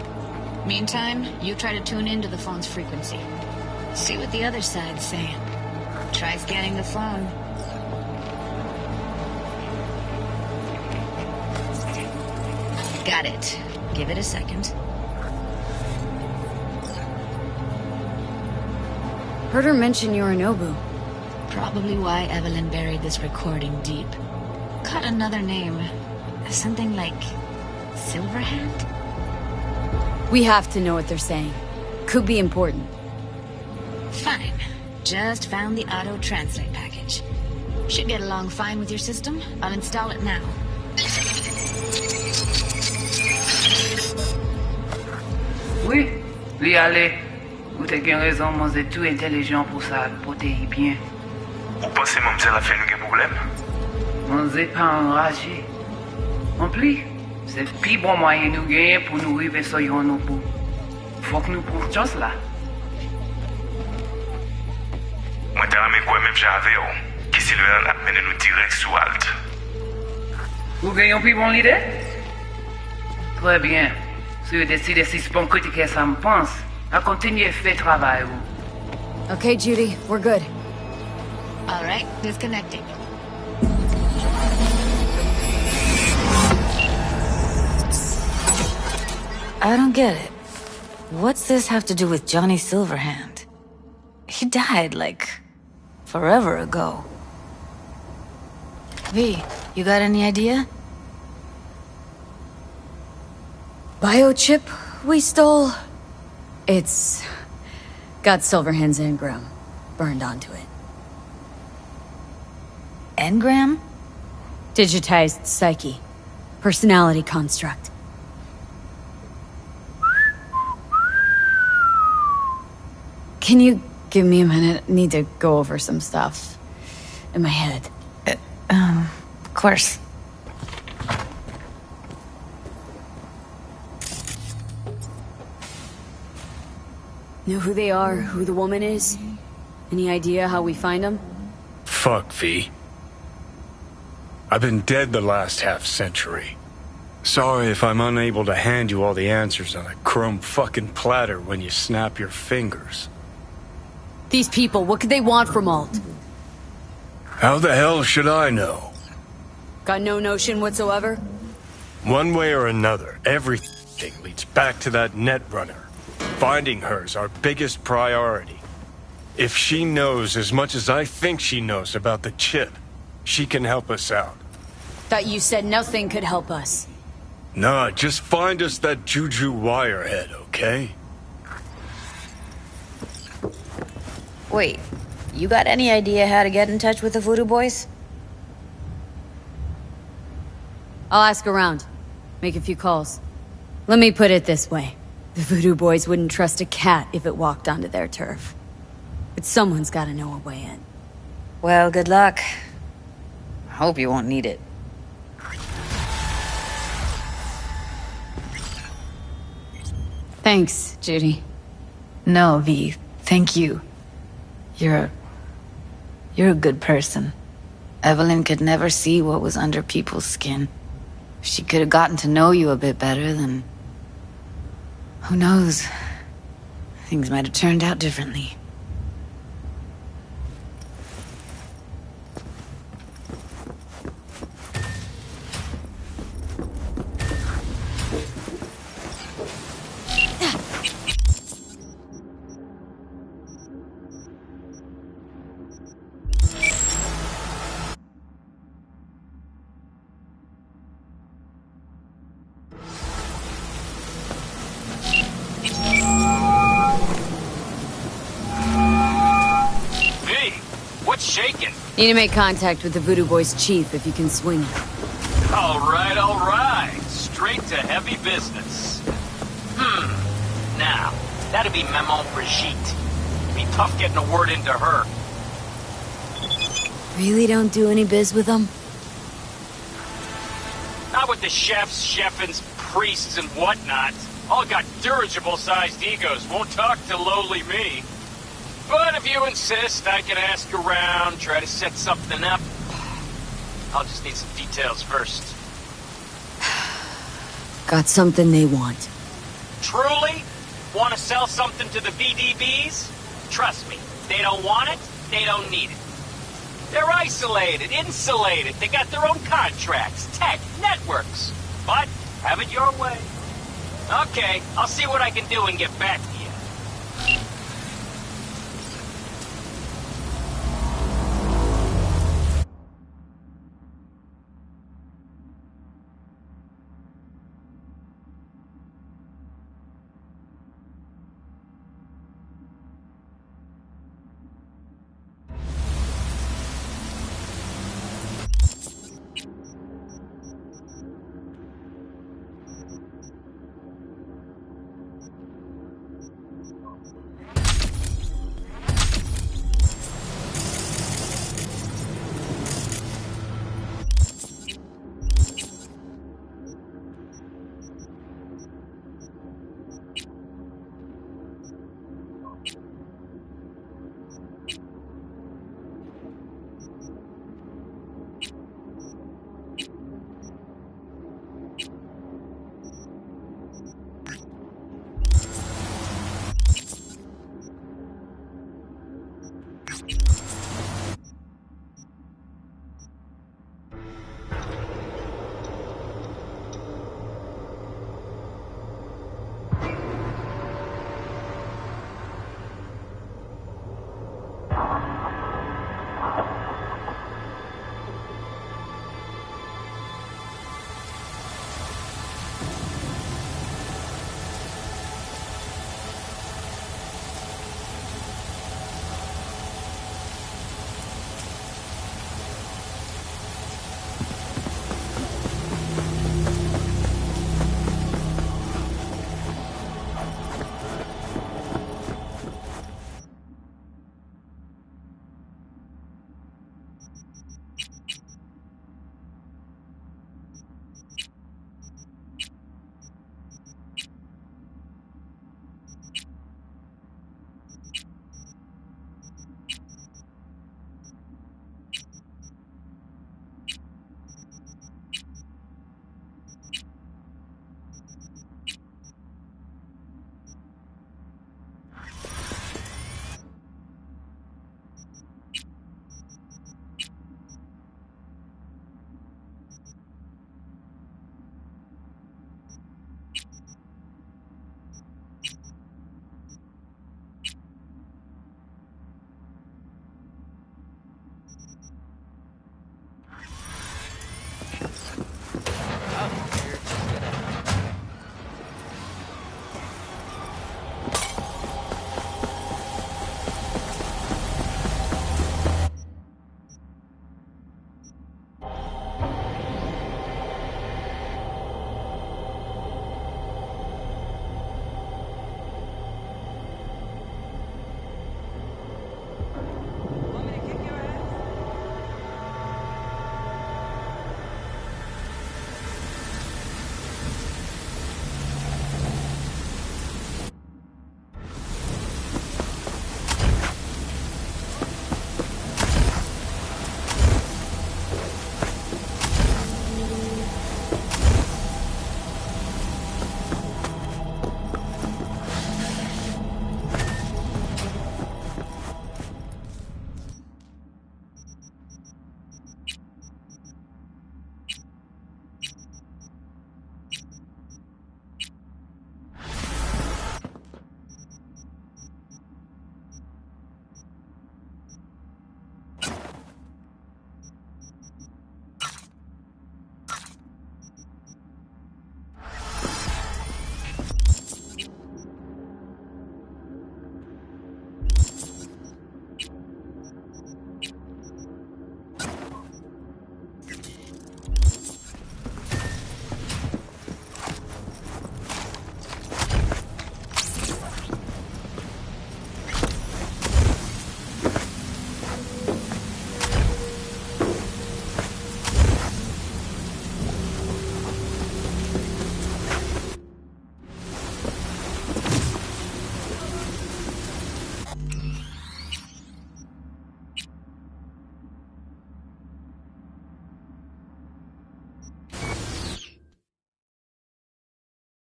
Meantime, you try to tune into the phone's frequency. See what the other side's saying. Try scanning the phone. Got it. Give it a second. Heard her mention Yorinobu. Probably why Evelyn buried this recording deep. Caught another name. Something like... Silverhand? We have to know what they're saying. Could be important. Fine. Just found the auto-translate package. Should get along fine with your system. I'll install it now. Oui. Li ale, ou te gen raison mwen tout intelligent pour ça, pour te y bien. Ou pensez mon la fait nous problème? Mwen pas enragé. En plus, c'est le plus bon moyen nous gagner pour nous arriver sur nos bouts. Faut que nous prouvions chance là. Moi t'ai ramé quoi même j'avais qui Sylvain a mené nous direct sous Alt. Vous gagnez plus bon l'idée? Très bien. Si vous décidez si c'est bon critiquer ça me pense, à continuer à faire travail. Okay, Judy, we're good. All right, disconnecting. I don't get it. What's this have to do with Johnny Silverhand? He died, like, forever ago. V, you got any idea? Biochip we stole? It's got Silverhand's engram burned onto it. Engram? Digitized psyche. Personality construct. Can you give me a minute? I need to go over some stuff in my head. Of course. Know who they are, who the woman is? Any idea how we find them? Fuck, V. I've been dead the last half-century. Sorry if I'm unable to hand you all the answers on a chrome fucking platter when you snap your fingers. These people, what could they want from Alt? How the hell should I know? Got no notion whatsoever? One way or another, everything leads back to that Netrunner. Finding her's our biggest priority. If she knows as much as I think she knows about the chip, she can help us out. Thought you said nothing could help us. Nah, just find us that Juju Wirehead, okay? Wait, you got any idea how to get in touch with the Voodoo Boys? I'll ask around. Make a few calls. Let me put it this way. The Voodoo Boys wouldn't trust a cat if it walked onto their turf. But someone's gotta know a way in. Well, good luck. Hope you won't need it. Thanks, Judy. No, V. Thank you. You're a good person. Evelyn could never see what was under people's skin. If she could have gotten to know you a bit better, then... who knows? Things might have turned out differently. Need to make contact with the Voodoo Boys chief if you can swing it. All right. Straight to heavy business. Now, that'd be Maman Brigitte. Be tough getting a word into her. Really don't do any biz with them? Not with the chefs, cheffins, priests, and whatnot. All got dirigible-sized egos, won't talk to lowly me. But if you insist, I can ask around, try to set something up. I'll just need some details first. Got something they want. Truly? Want to sell something to the VDBs? Trust me, they don't want it, they don't need it. They're isolated, insulated, they got their own contracts, tech, networks. But have it your way. Okay, I'll see what I can do and get back to you.